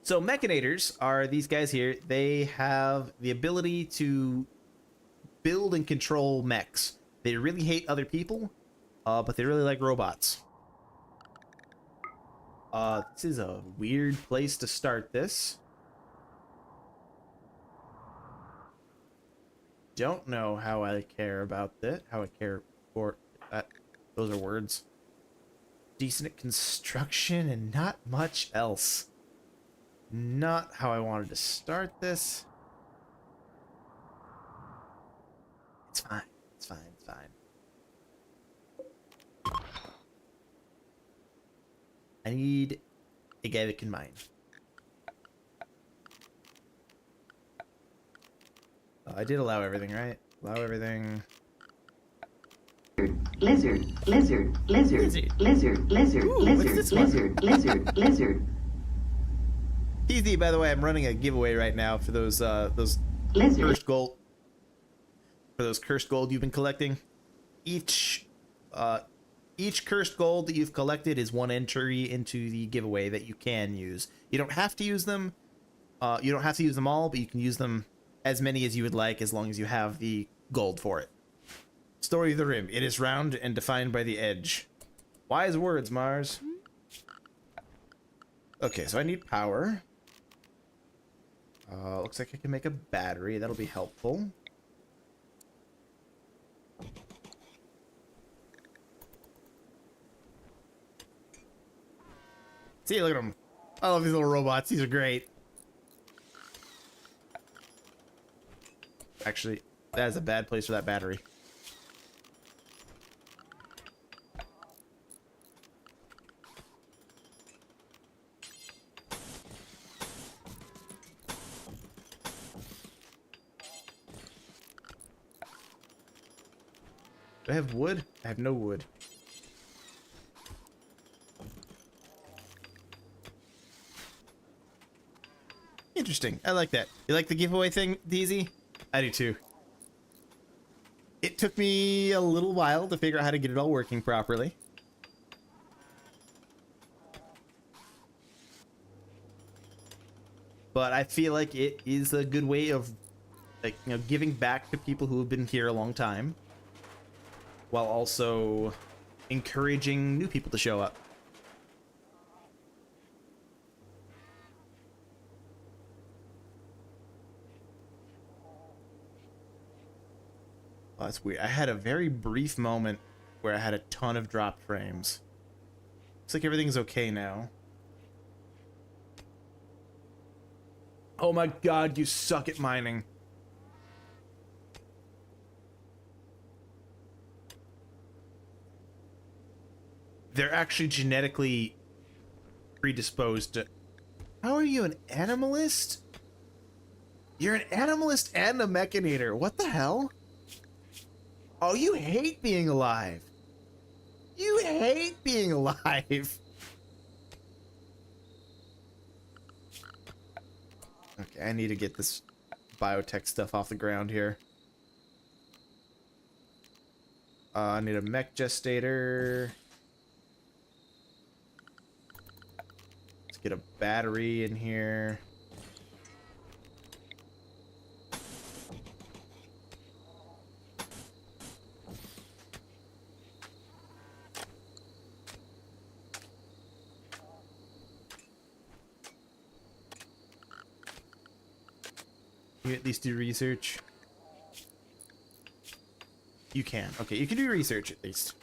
So mechanators are these guys here. They have the ability to build and control mechs. They really hate other people, but they really like robots. This is a weird place to start this. Don't know how I care about that. How I care for that. Those are words. Decent construction and not much else. Not how I wanted to start this. It's fine. It's fine. It's fine. I need a guy that can mine. I did allow everything, right? Allow everything. Lizard, lizard, lizard, lizard, lizard, Ooh, lizard, lizard, lizard, lizard. TZ, by the way, I'm running a giveaway right now for those Lizard. cursed gold. For those cursed gold you've been collecting. Each cursed gold that you've collected is one entry into the giveaway that you can use. You don't have to use them. You don't have to use them all, but you can use them as many as you would like as long as you have the gold for it. Story of the Rim. It is round and defined by the edge. Wise words, Mars. Okay, so I need power. Looks like I can make a battery. That'll be helpful. See, look at them. I love these little robots. These are great. Actually, that is a bad place for that battery. Do I have wood? I have no wood. Interesting. I like that. You like the giveaway thing, DZ? I do too. It took me a little while to figure out how to get it all working properly. But I feel like it is a good way of, like, you know, giving back to people who have been here a long time, while also encouraging new people to show up. Oh, that's weird. I had a very brief moment where I had a ton of dropped frames. Looks like everything's okay now. Oh my god, you suck at mining. They're actually genetically predisposed to... How are you an animalist? You're an animalist and a mechanator. What the hell? Oh, you hate being alive. You hate being alive. Okay, I need to get this biotech stuff off the ground here. I need a mech gestator. Let's get a battery in here. You at least do research. You can. Okay, you can do research at least.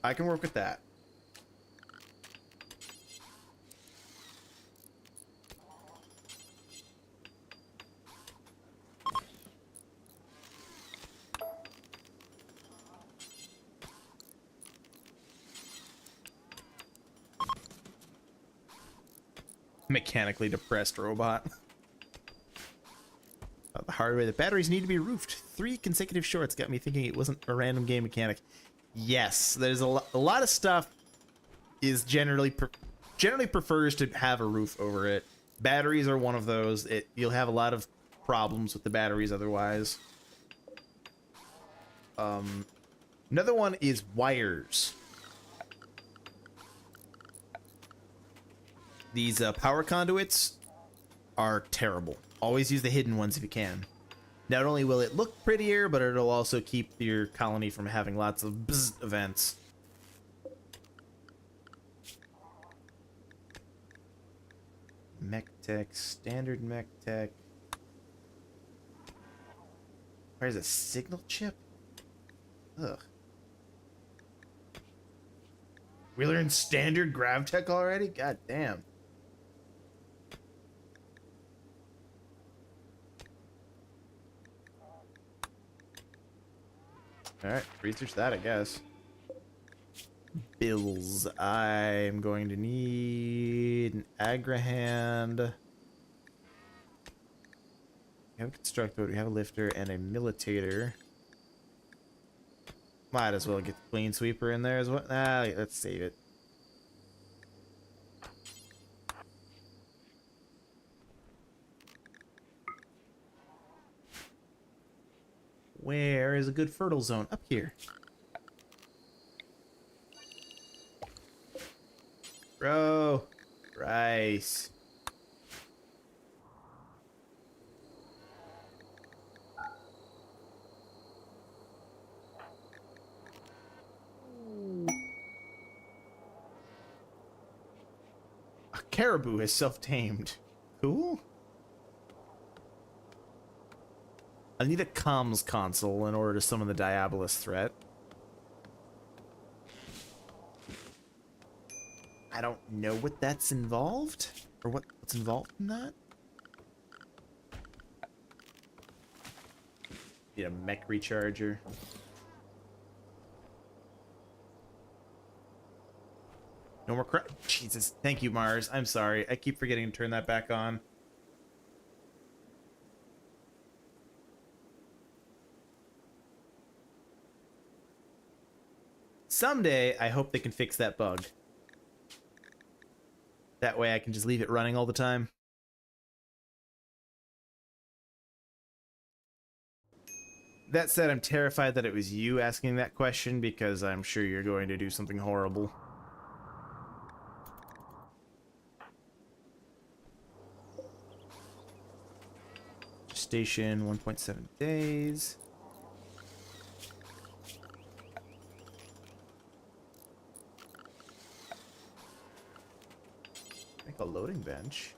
I can work with that. Mechanically depressed robot. The hard way. The batteries need to be roofed. 3 consecutive shorts got me thinking it wasn't a random game mechanic. Yes, there's a lot of stuff is generally prefers to have a roof over it. Batteries are one of those. You'll have a lot of problems with the batteries otherwise. Another one is wires. These power conduits are terrible. Always use the hidden ones if you can. Not only will it look prettier, but it'll also keep your colony from having lots of bzz events. Mech tech, standard mech tech. Where's a signal chip? Ugh. We learned standard grav tech already? God damn. Alright, research that, I guess. Bills. I'm going to need an agrihand. We have a constructor, we have a lifter, and a militator. Might as well get the clean sweeper in there as well. Let's save it. Where is a good fertile zone? Up here. Bro. Rice. A caribou is self-tamed. Cool. I need a comms console in order to summon the Diabolus threat. I don't know what that's involved, or what's involved in that. Need a mech recharger. No more crap. Jesus, thank you, Mars. I'm sorry. I keep forgetting to turn that back on. Someday, I hope they can fix that bug. That way I can just leave it running all the time. That said, I'm terrified that it was you asking that question because I'm sure you're going to do something horrible. Station 1.7 days. Make a loading bench.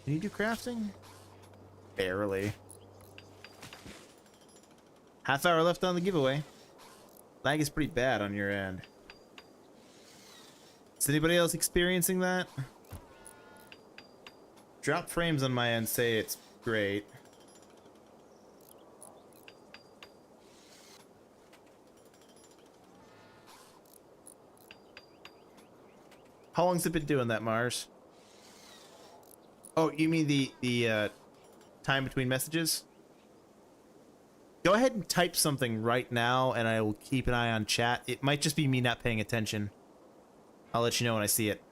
Can you do crafting? Barely. Half hour left on the giveaway. Lag is pretty bad on your end. Is anybody else experiencing that? Drop frames on my end say it's great. How long's it been doing that, Mars? Oh, you mean the time between messages? Go ahead and type something right now, and I will keep an eye on chat. It might just be me not paying attention. I'll let you know when I see it.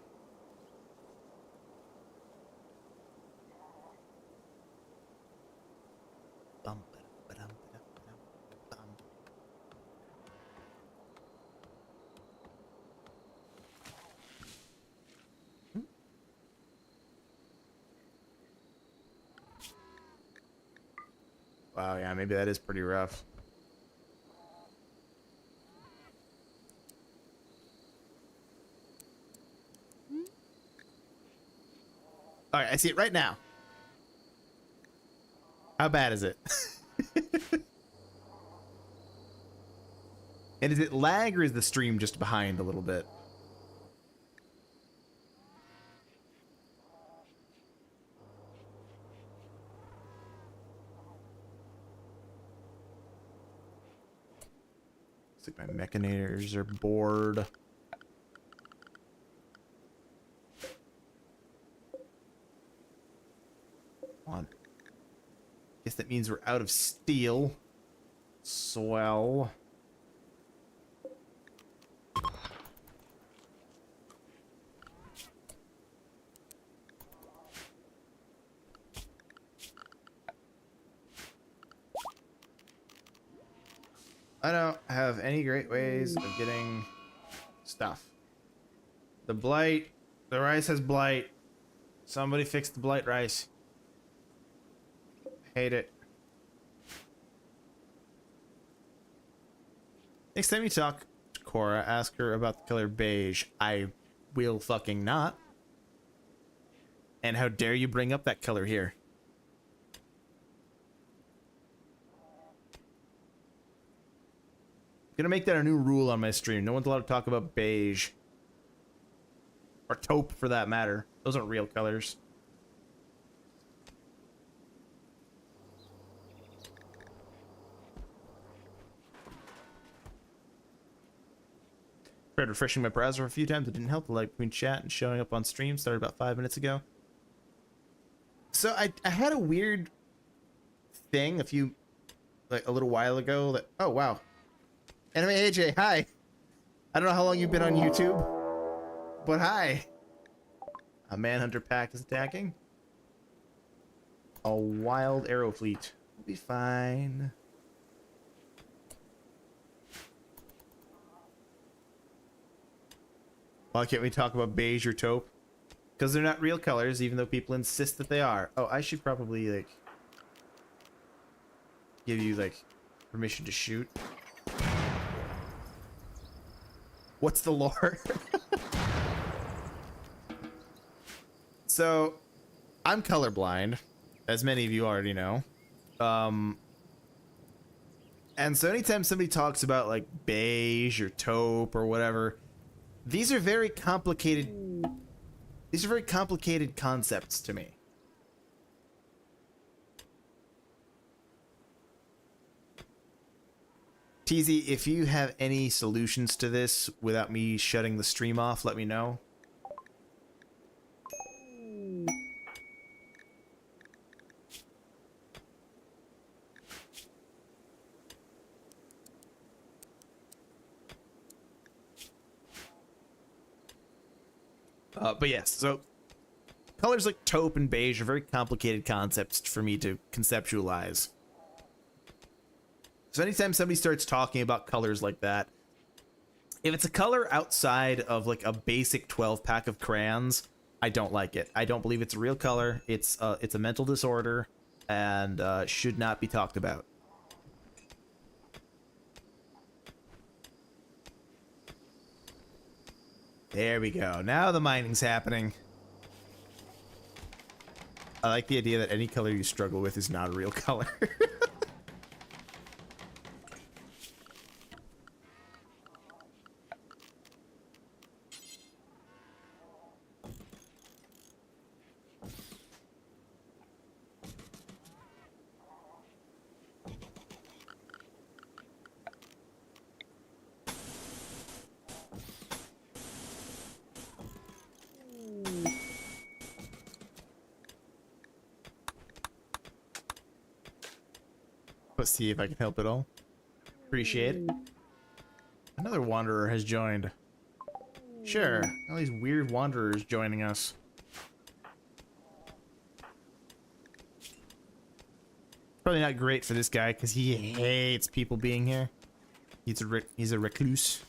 Wow, yeah, maybe that is pretty rough. Alright, I see it right now. How bad is it? And is it lag or is the stream just behind a little bit? Looks like my mechanators are bored. On. Guess that means we're out of steel. Swell. I don't have any great ways of getting stuff. The blight. The rice has blight. Somebody fix the blight rice. Hate it. Next time you talk to Cora, ask her about the color beige. I will fucking not. And how dare you bring up that color here? Gonna make that a new rule on my stream. No one's allowed to talk about beige. Or taupe, for that matter. Those aren't real colors. Tried refreshing my browser a few times. It didn't help. The light between chat and showing up on stream started about 5 minutes ago. So I had a weird thing a little while ago that, oh wow. Anime AJ, hi. I don't know how long you've been on YouTube, but hi. A manhunter pack is attacking. A wild arrow fleet. We'll be fine. Why can't we talk about beige or taupe? Because they're not real colors, even though people insist that they are. Oh, I should probably, like, give you, like, permission to shoot. What's the lore? So, I'm colorblind, as many of you already know. And so anytime somebody talks about, like, beige or taupe or whatever, these are very complicated concepts to me. TZ, if you have any solutions to this without me shutting the stream off, let me know. But yes, so colors like taupe and beige are very complicated concepts for me to conceptualize. So anytime somebody starts talking about colors like that, if it's a color outside of like a basic 12 pack of crayons, I don't like it. I don't believe it's a real color. It's a mental disorder and should not be talked about. There we go. Now the mining's happening. I like the idea that any color you struggle with is not a real color. Let's see if I can help at all. Appreciate it. Another wanderer has joined. Sure, all these weird wanderers joining us. Probably not great for this guy because he hates people being here. He's a recluse.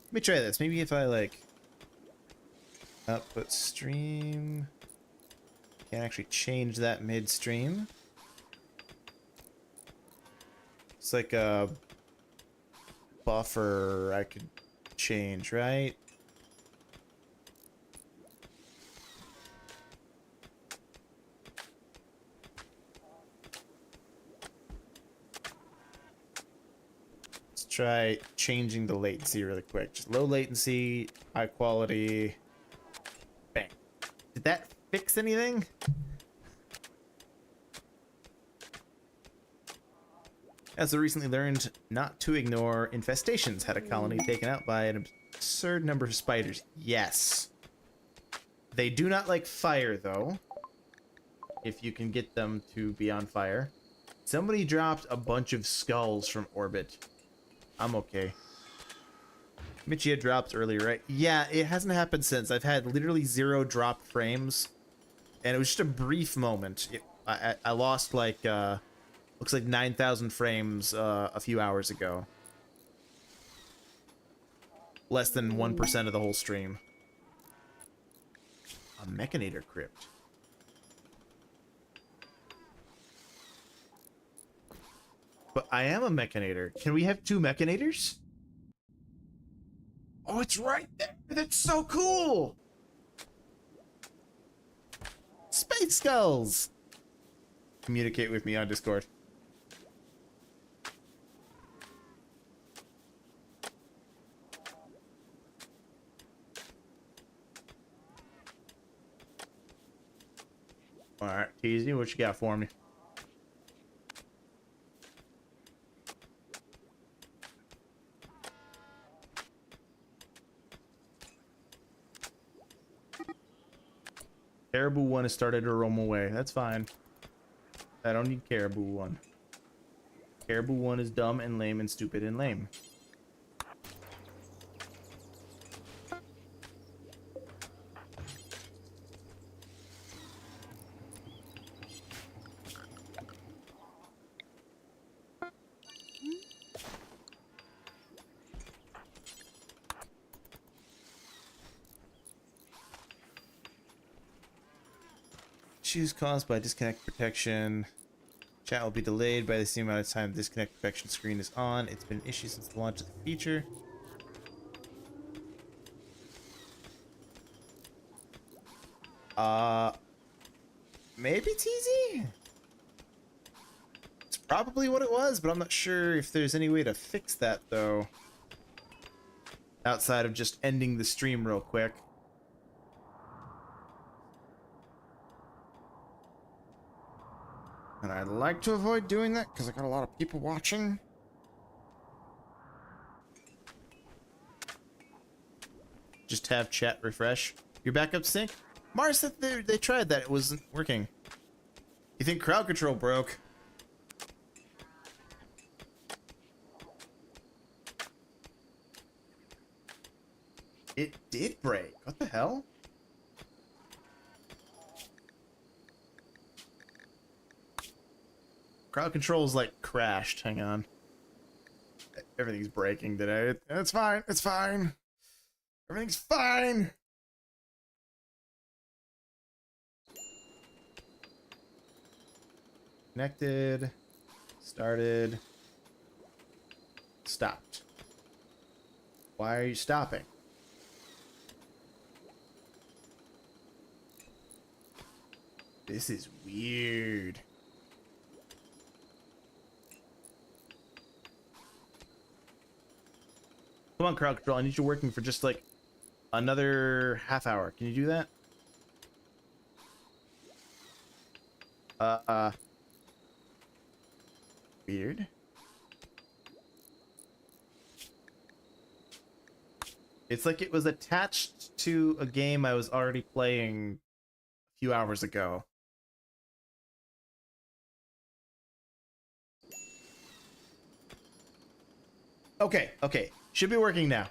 Let me try this. Maybe if I like output stream, can't actually change that midstream. It's like a buffer I could change, right? Try changing the latency really quick. Just low latency, high quality. Bang. Did that fix anything? As I recently learned not to ignore infestations, had a colony taken out by an absurd number of spiders. Yes. They do not like fire, though. If you can get them to be on fire. Somebody dropped a bunch of skulls from orbit. I'm okay. Mitchie had dropped earlier, right? Yeah, it hasn't happened since. I've had literally 0 drop frames. And it was just a brief moment. I lost like, looks like 9,000 frames a few hours ago. Less than 1% of the whole stream. A Mechanator crypt. But I am a Mechanator. Can we have 2 Mechanators? Oh, it's right there. That's so cool. Space skulls. Communicate with me on Discord. All right, Teasy, what you got for me? Caribou 1 has started to roam away. That's fine. I don't need Caribou 1. Caribou 1 is dumb and lame and stupid and lame. Issues caused by disconnect protection. Chat will be delayed by the same amount of time the disconnect protection screen is on. It's been an issue since the launch of the feature. Maybe TZ? It's probably what it was, but I'm not sure if there's any way to fix that though. Outside of just ending the stream real quick. And I'd like to avoid doing that because I got a lot of people watching. Just have chat refresh. Your backup sync? Mars said they tried that. It wasn't working. You think crowd control broke? It did break. What the hell? Crowd control's like crashed. Hang on. Everything's breaking today. It's fine. It's fine. Everything's fine. Connected. Started. Stopped. Why are you stopping? This is weird. Come on, crowd control. I need you working for just like another half hour. Can you do that? Weird. It's like it was attached to a game I was already playing a few hours ago. Okay, okay. Should be working now.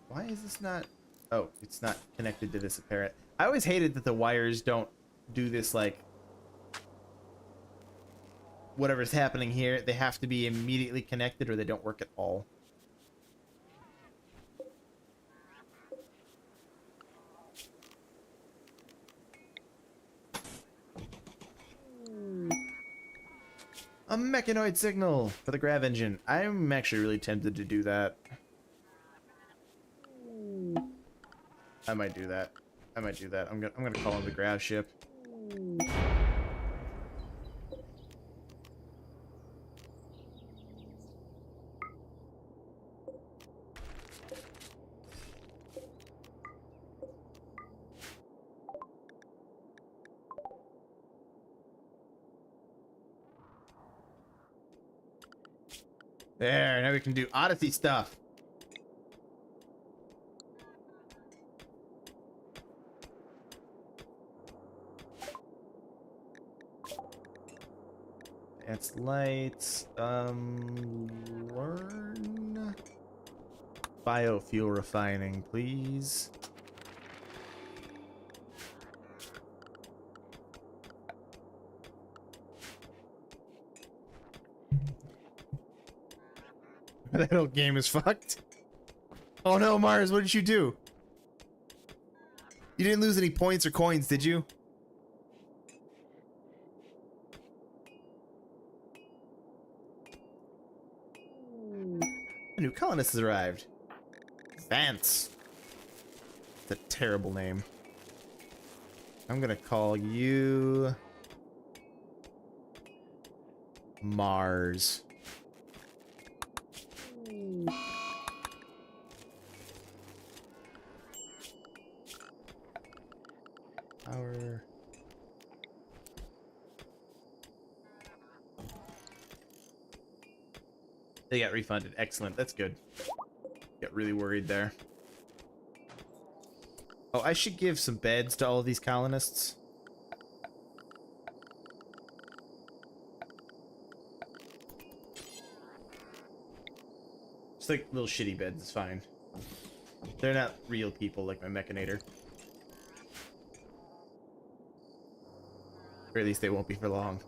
Why is this not... Oh, it's not connected to this apparent. I always hated that the wires don't do this, like... Whatever's happening here, they have to be immediately connected or they don't work at all. A mechanoid signal for the grav engine. I'm actually really tempted to do that. I might do that. I might do that. I'm gonna call in the grav ship. There, now we can do Odyssey stuff. That's lights. Learn biofuel refining, please. That old game is fucked. Oh no, Mars, what did you do? You didn't lose any points or coins, did you? A new colonist has arrived. Vance. It's a terrible name. I'm gonna call you... Mars. Power. They got refunded. Excellent. That's good. Got really worried there. Oh, I should give some beds to all of these colonists. Just like little shitty beds is fine. They're not real people like my Mechanator. Or at least they won't be for long.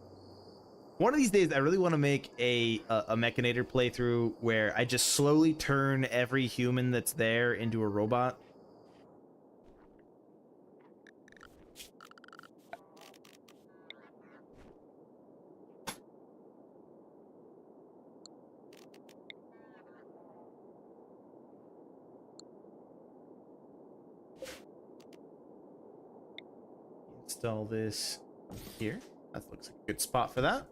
One of these days, I really want to make a Mechanator playthrough where I just slowly turn every human that's there into a robot. Install this here. That looks like a good spot for that.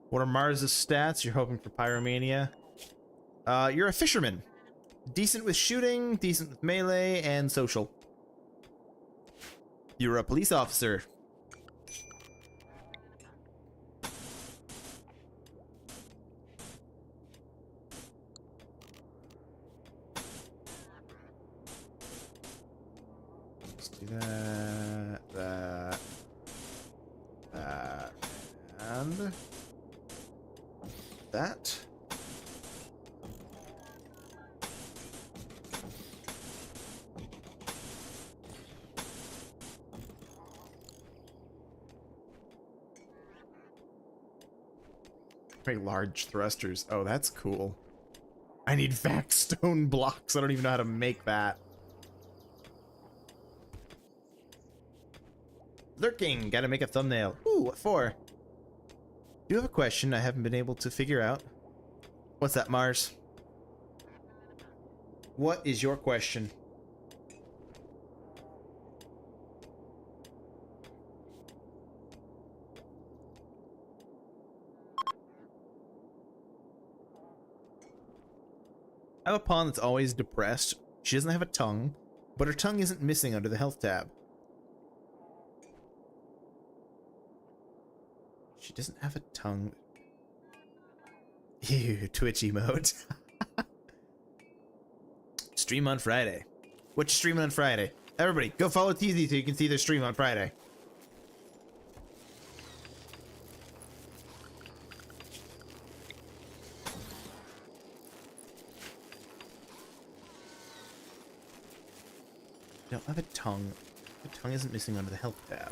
What are Mars's stats? You're hoping for Pyromania. You're a fisherman. Decent with shooting, decent with melee, and social. You're a police officer. Let's do that, and that. Very large thrusters. Oh, that's cool. I need vac stone blocks. I don't even know how to make that. Lurking. Gotta make a thumbnail. Ooh, what for? Do you have a question I haven't been able to figure out? What's that, Mars? What is your question? I have a pawn that's always depressed. She doesn't have a tongue, but her tongue isn't missing under the health tab. She doesn't have a tongue. Ew, Twitch emote. Stream on Friday. What you streaming on Friday? Everybody, go follow TZ so you can see their stream on Friday. Don't have a tongue. The tongue isn't missing under the health tab.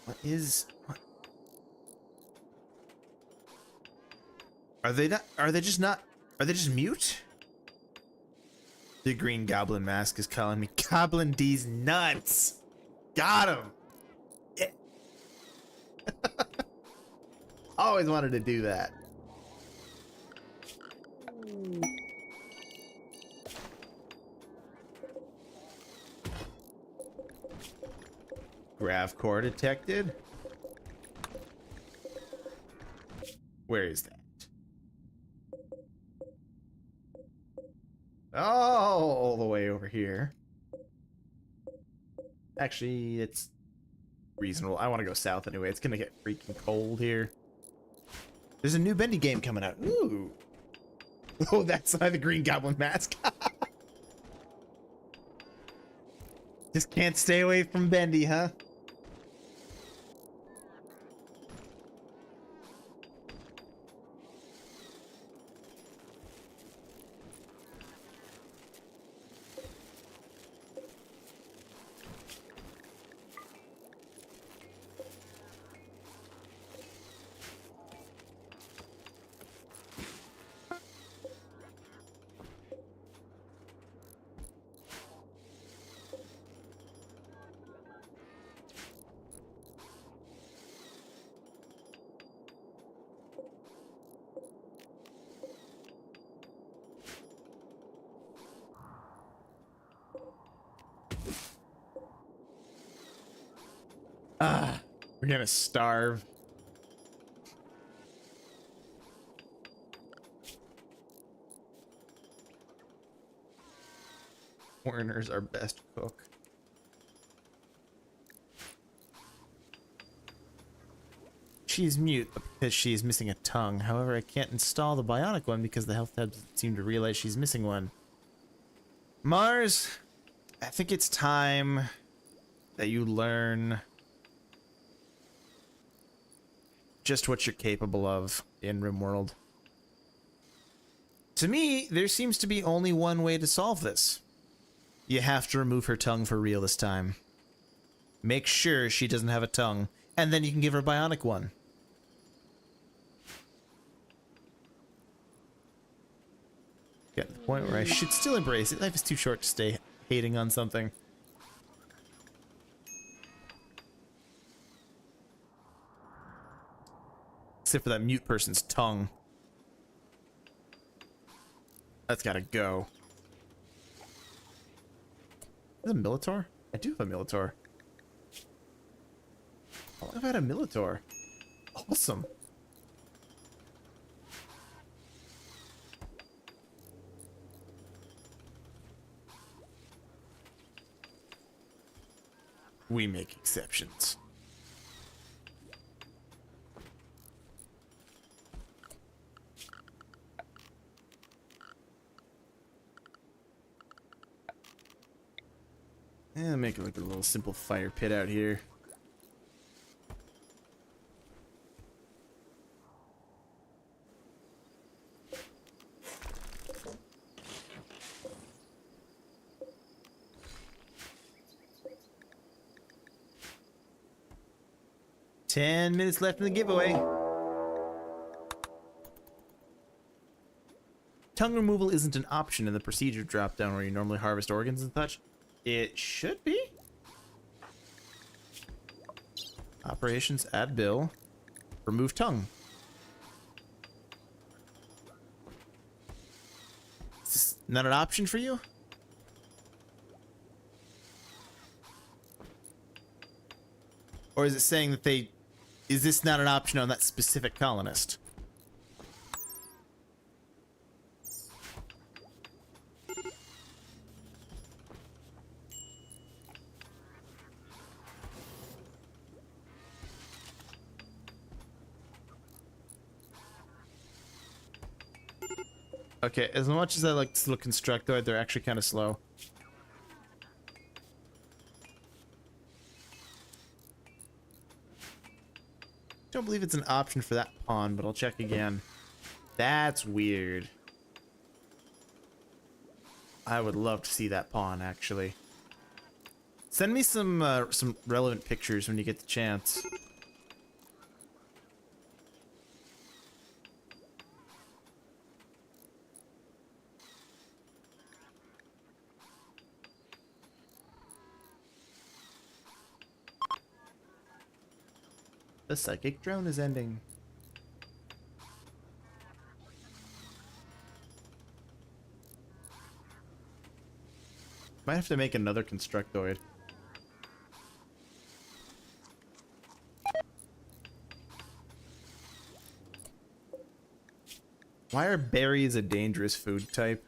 What is... What? Are they not... Are they just not... Are they just mute? The green goblin mask is calling me Goblin D's nuts. Got him. Yeah. Always wanted to do that. Grav core detected. Where is that? Oh, all the way over here. Actually, it's reasonable. I want to go south anyway. It's gonna get freaking cold here. There's a new Bendy game coming out. Ooh. Oh, that's why the green goblin mask. Just can't stay away from Bendy, huh? We're gonna starve. Warner's our best cook. She's mute because she is missing a tongue. However, I can't install the bionic one because the health tab doesn't seem to realize she's missing one. Mars, I think it's time that you learn just what you're capable of in Rimworld. To me, there seems to be only one way to solve this. You have to remove her tongue for real this time. Make sure she doesn't have a tongue, and then you can give her a bionic one. Get to the point where I should still embrace it. Life is too short to stay hating on something. Except for that mute person's tongue. That's gotta go. Is it a Militor? I do have a Militor. How long have I had a Militor? Oh, Awesome. We make exceptions. And make like a little simple fire pit out here. Ten minutes left in the giveaway. Tongue removal isn't an option in the procedure drop-down where you normally harvest organs and such. It should be. Operations, add bill, remove tongue. Is this not an option for you? Or is it saying that is this not an option on that specific colonist? Okay, as much as I like this little constructoid, they're actually kind of slow. Don't believe it's an option for that pawn, but I'll check again. That's weird. I would love to see that pawn, actually. Send me some relevant pictures when you get the chance. The psychic drone is ending. Might have to make another constructoid. Why are berries a dangerous food type?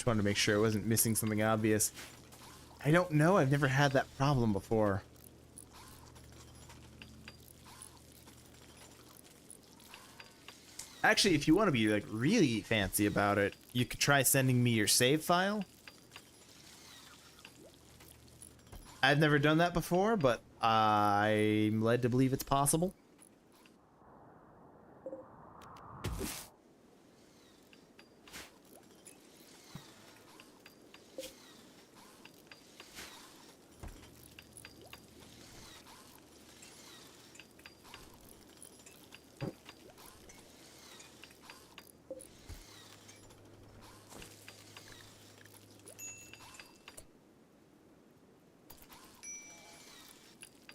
Wanted to make sure I wasn't missing something obvious. I don't know. I've never had that problem before. Actually, if you want to be like really fancy about it, you could try sending me your save file. I've never done that before, but I'm led to believe it's possible.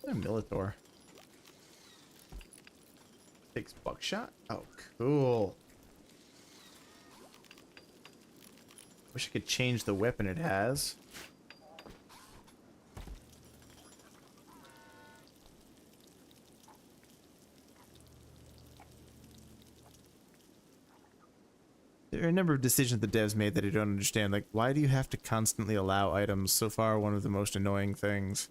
A Militor. Takes buckshot? Oh, cool. Wish I could change the weapon it has. There are a number of decisions the devs made that I don't understand. Like, why do you have to constantly allow items? So far, one of the most annoying things.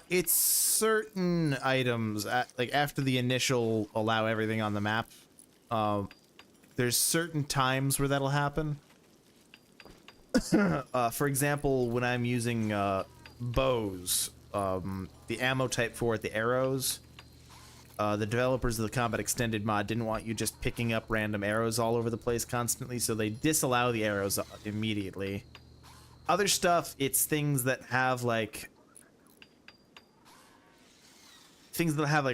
It's certain items, like after the initial allow everything on the map, there's certain times where that'll happen. For example, when I'm using bows, the ammo type for it, the arrows, the developers of the Combat Extended mod didn't want you just picking up random arrows all over the place constantly, so they disallow the arrows immediately. Other stuff, it's things that have like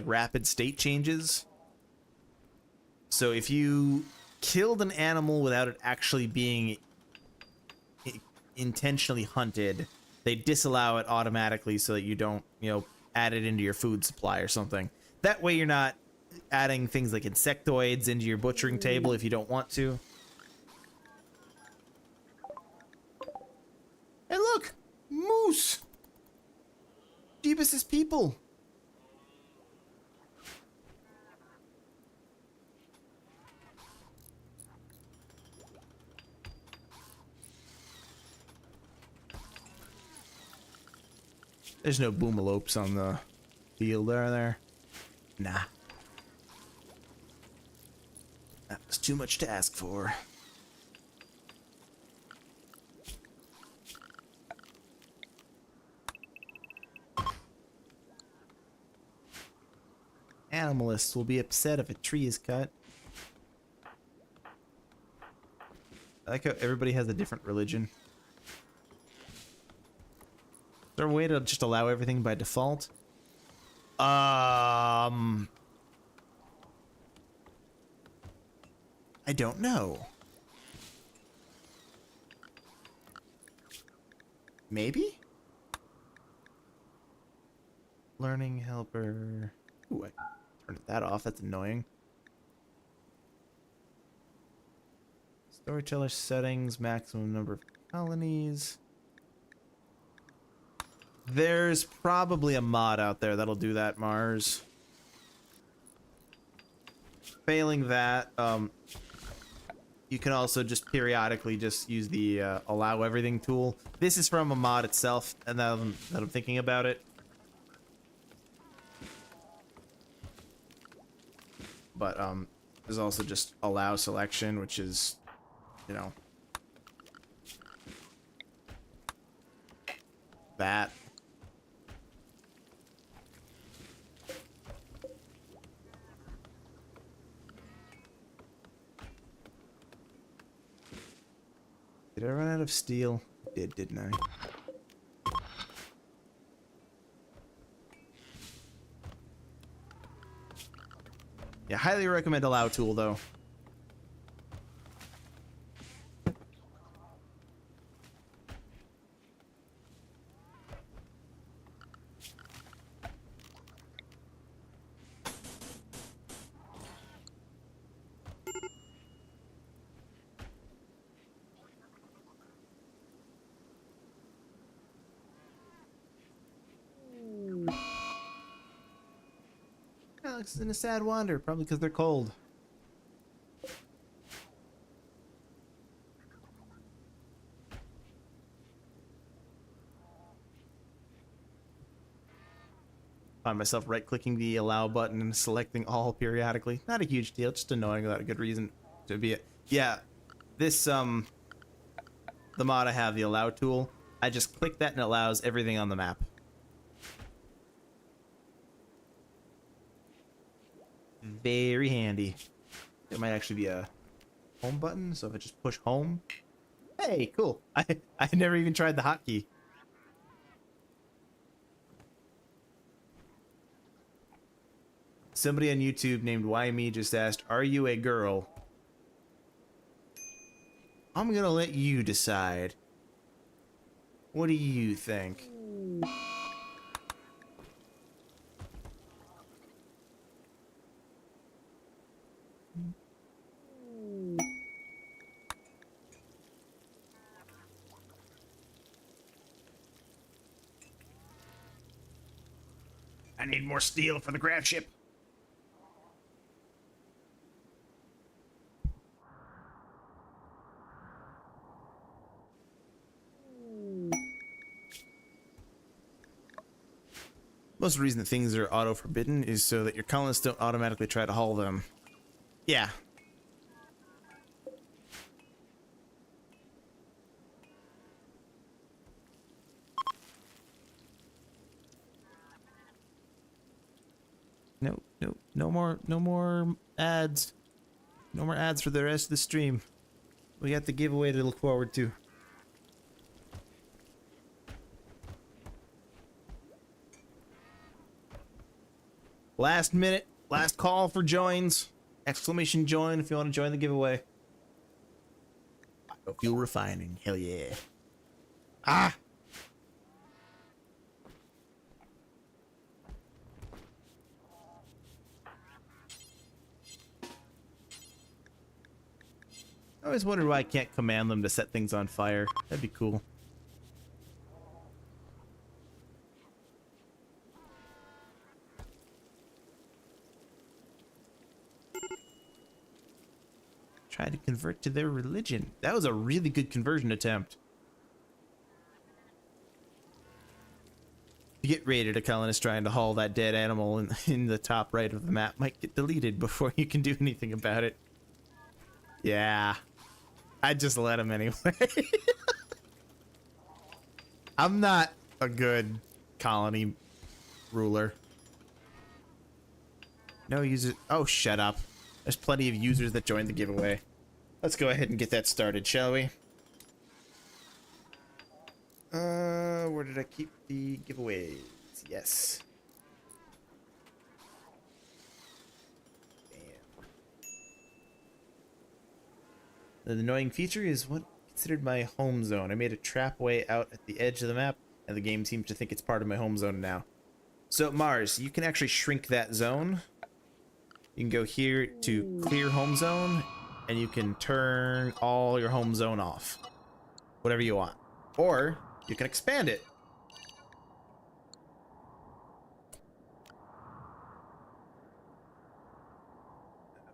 rapid state changes. So if you killed an animal without it actually being intentionally hunted, they disallow it automatically so that you don't, you know, add it into your food supply or something. That way you're not adding things like insectoids into your butchering table if you don't want to. Hey, look! Moose! Jeebus' people! There's no boomalopes on the field, are there? Nah. That was too much to ask for. Animalists will be upset if a tree is cut. I like how everybody has a different religion. Is there a way to just allow everything by default? I don't know. Maybe? Learning helper. Ooh, I turned that off. That's annoying. Storyteller settings, maximum number of colonies. There's probably a mod out there that'll do that, Mars. Failing that, you can also just periodically just use the allow everything tool. This is from a mod itself, and now that I'm thinking about it. But there's also just allow selection, which is, you know, that. Did I run out of steel? I did, didn't I? Yeah, highly recommend allow tool though. Alex is in a sad wander, probably because they're cold. Find myself right-clicking the allow button and selecting all periodically. Not a huge deal, just annoying without a good reason to be it. Yeah, this the mod I have, the allow tool. I just click that and it allows everything on the map. Very handy. It might actually be a home button, so if I just push home. Hey, cool. I never even tried the hotkey. Somebody on YouTube named Why Me just asked, "Are you a girl?" I'm gonna let you decide. What do you think? I need more steel for the grav ship. Most of the reason that things are auto forbidden is so that your colonists don't automatically try to haul them. Yeah. No more ads. No more ads for the rest of the stream. We got the giveaway to look forward to. Last minute, last call for joins. Exclamation join if you want to join the giveaway. Biofuel refining, hell yeah. Ah! I always wondered why I can't command them to set things on fire. That'd be cool. Try to convert to their religion. That was a really good conversion attempt. You get raided, a colonist trying to haul that dead animal in the top right of the map might get deleted before you can do anything about it. Yeah. I'd just let him anyway. I'm not a good colony ruler. No users. Oh, shut up. There's plenty of users that joined the giveaway. Let's go ahead and get that started, shall we? Where did I keep the giveaways? Yes. The annoying feature is what considered my home zone. I made a trap way out at the edge of the map, and the game seems to think it's part of my home zone now. So, Mars, you can actually shrink that zone. You can go here to clear home zone, and you can turn all your home zone off. Whatever you want. Or, you can expand it.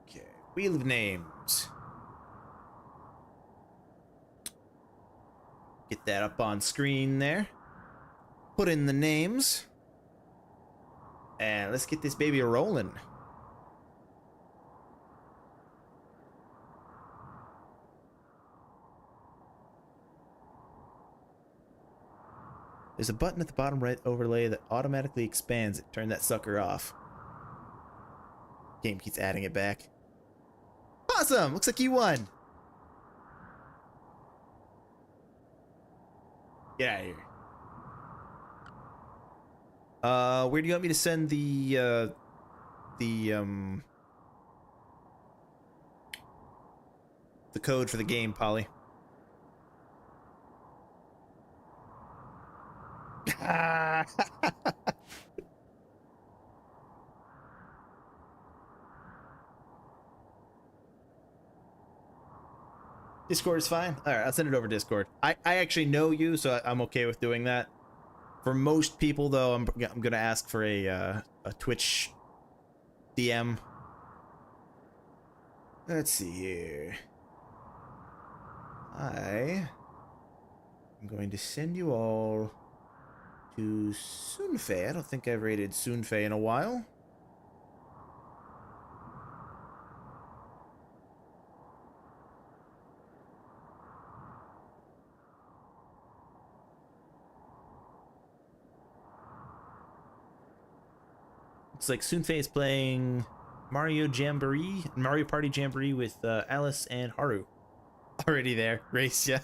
Okay, Wheel of Names. Get that up on screen there. Put in the names. And let's get this baby rolling. There's a button at the bottom right overlay that automatically expands it. Turn that sucker off. Game keeps adding it back. Awesome! Looks like you won! Get out of here. Where do you want me to send the code for the game, Polly? Discord is fine. All right, I'll send it over Discord. I actually know you, so I'm okay with doing that. For most people, though, I'm gonna ask for a Twitch DM. Let's see here. I'm going to send you all to Sunfei. I don't think I've raided Sunfei in a while. Looks like Sunfei is playing Mario Party Jamboree with Alice and Haru. Already there, race ya.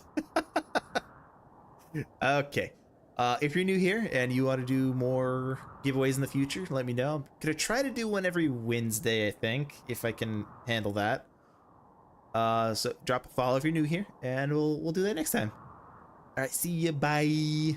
Okay. If you're new here and you want to do more giveaways in the future, let me know. I'm gonna try to do one every Wednesday, I think, if I can handle that. So drop a follow if you're new here, and we'll do that next time. All right, see ya, bye.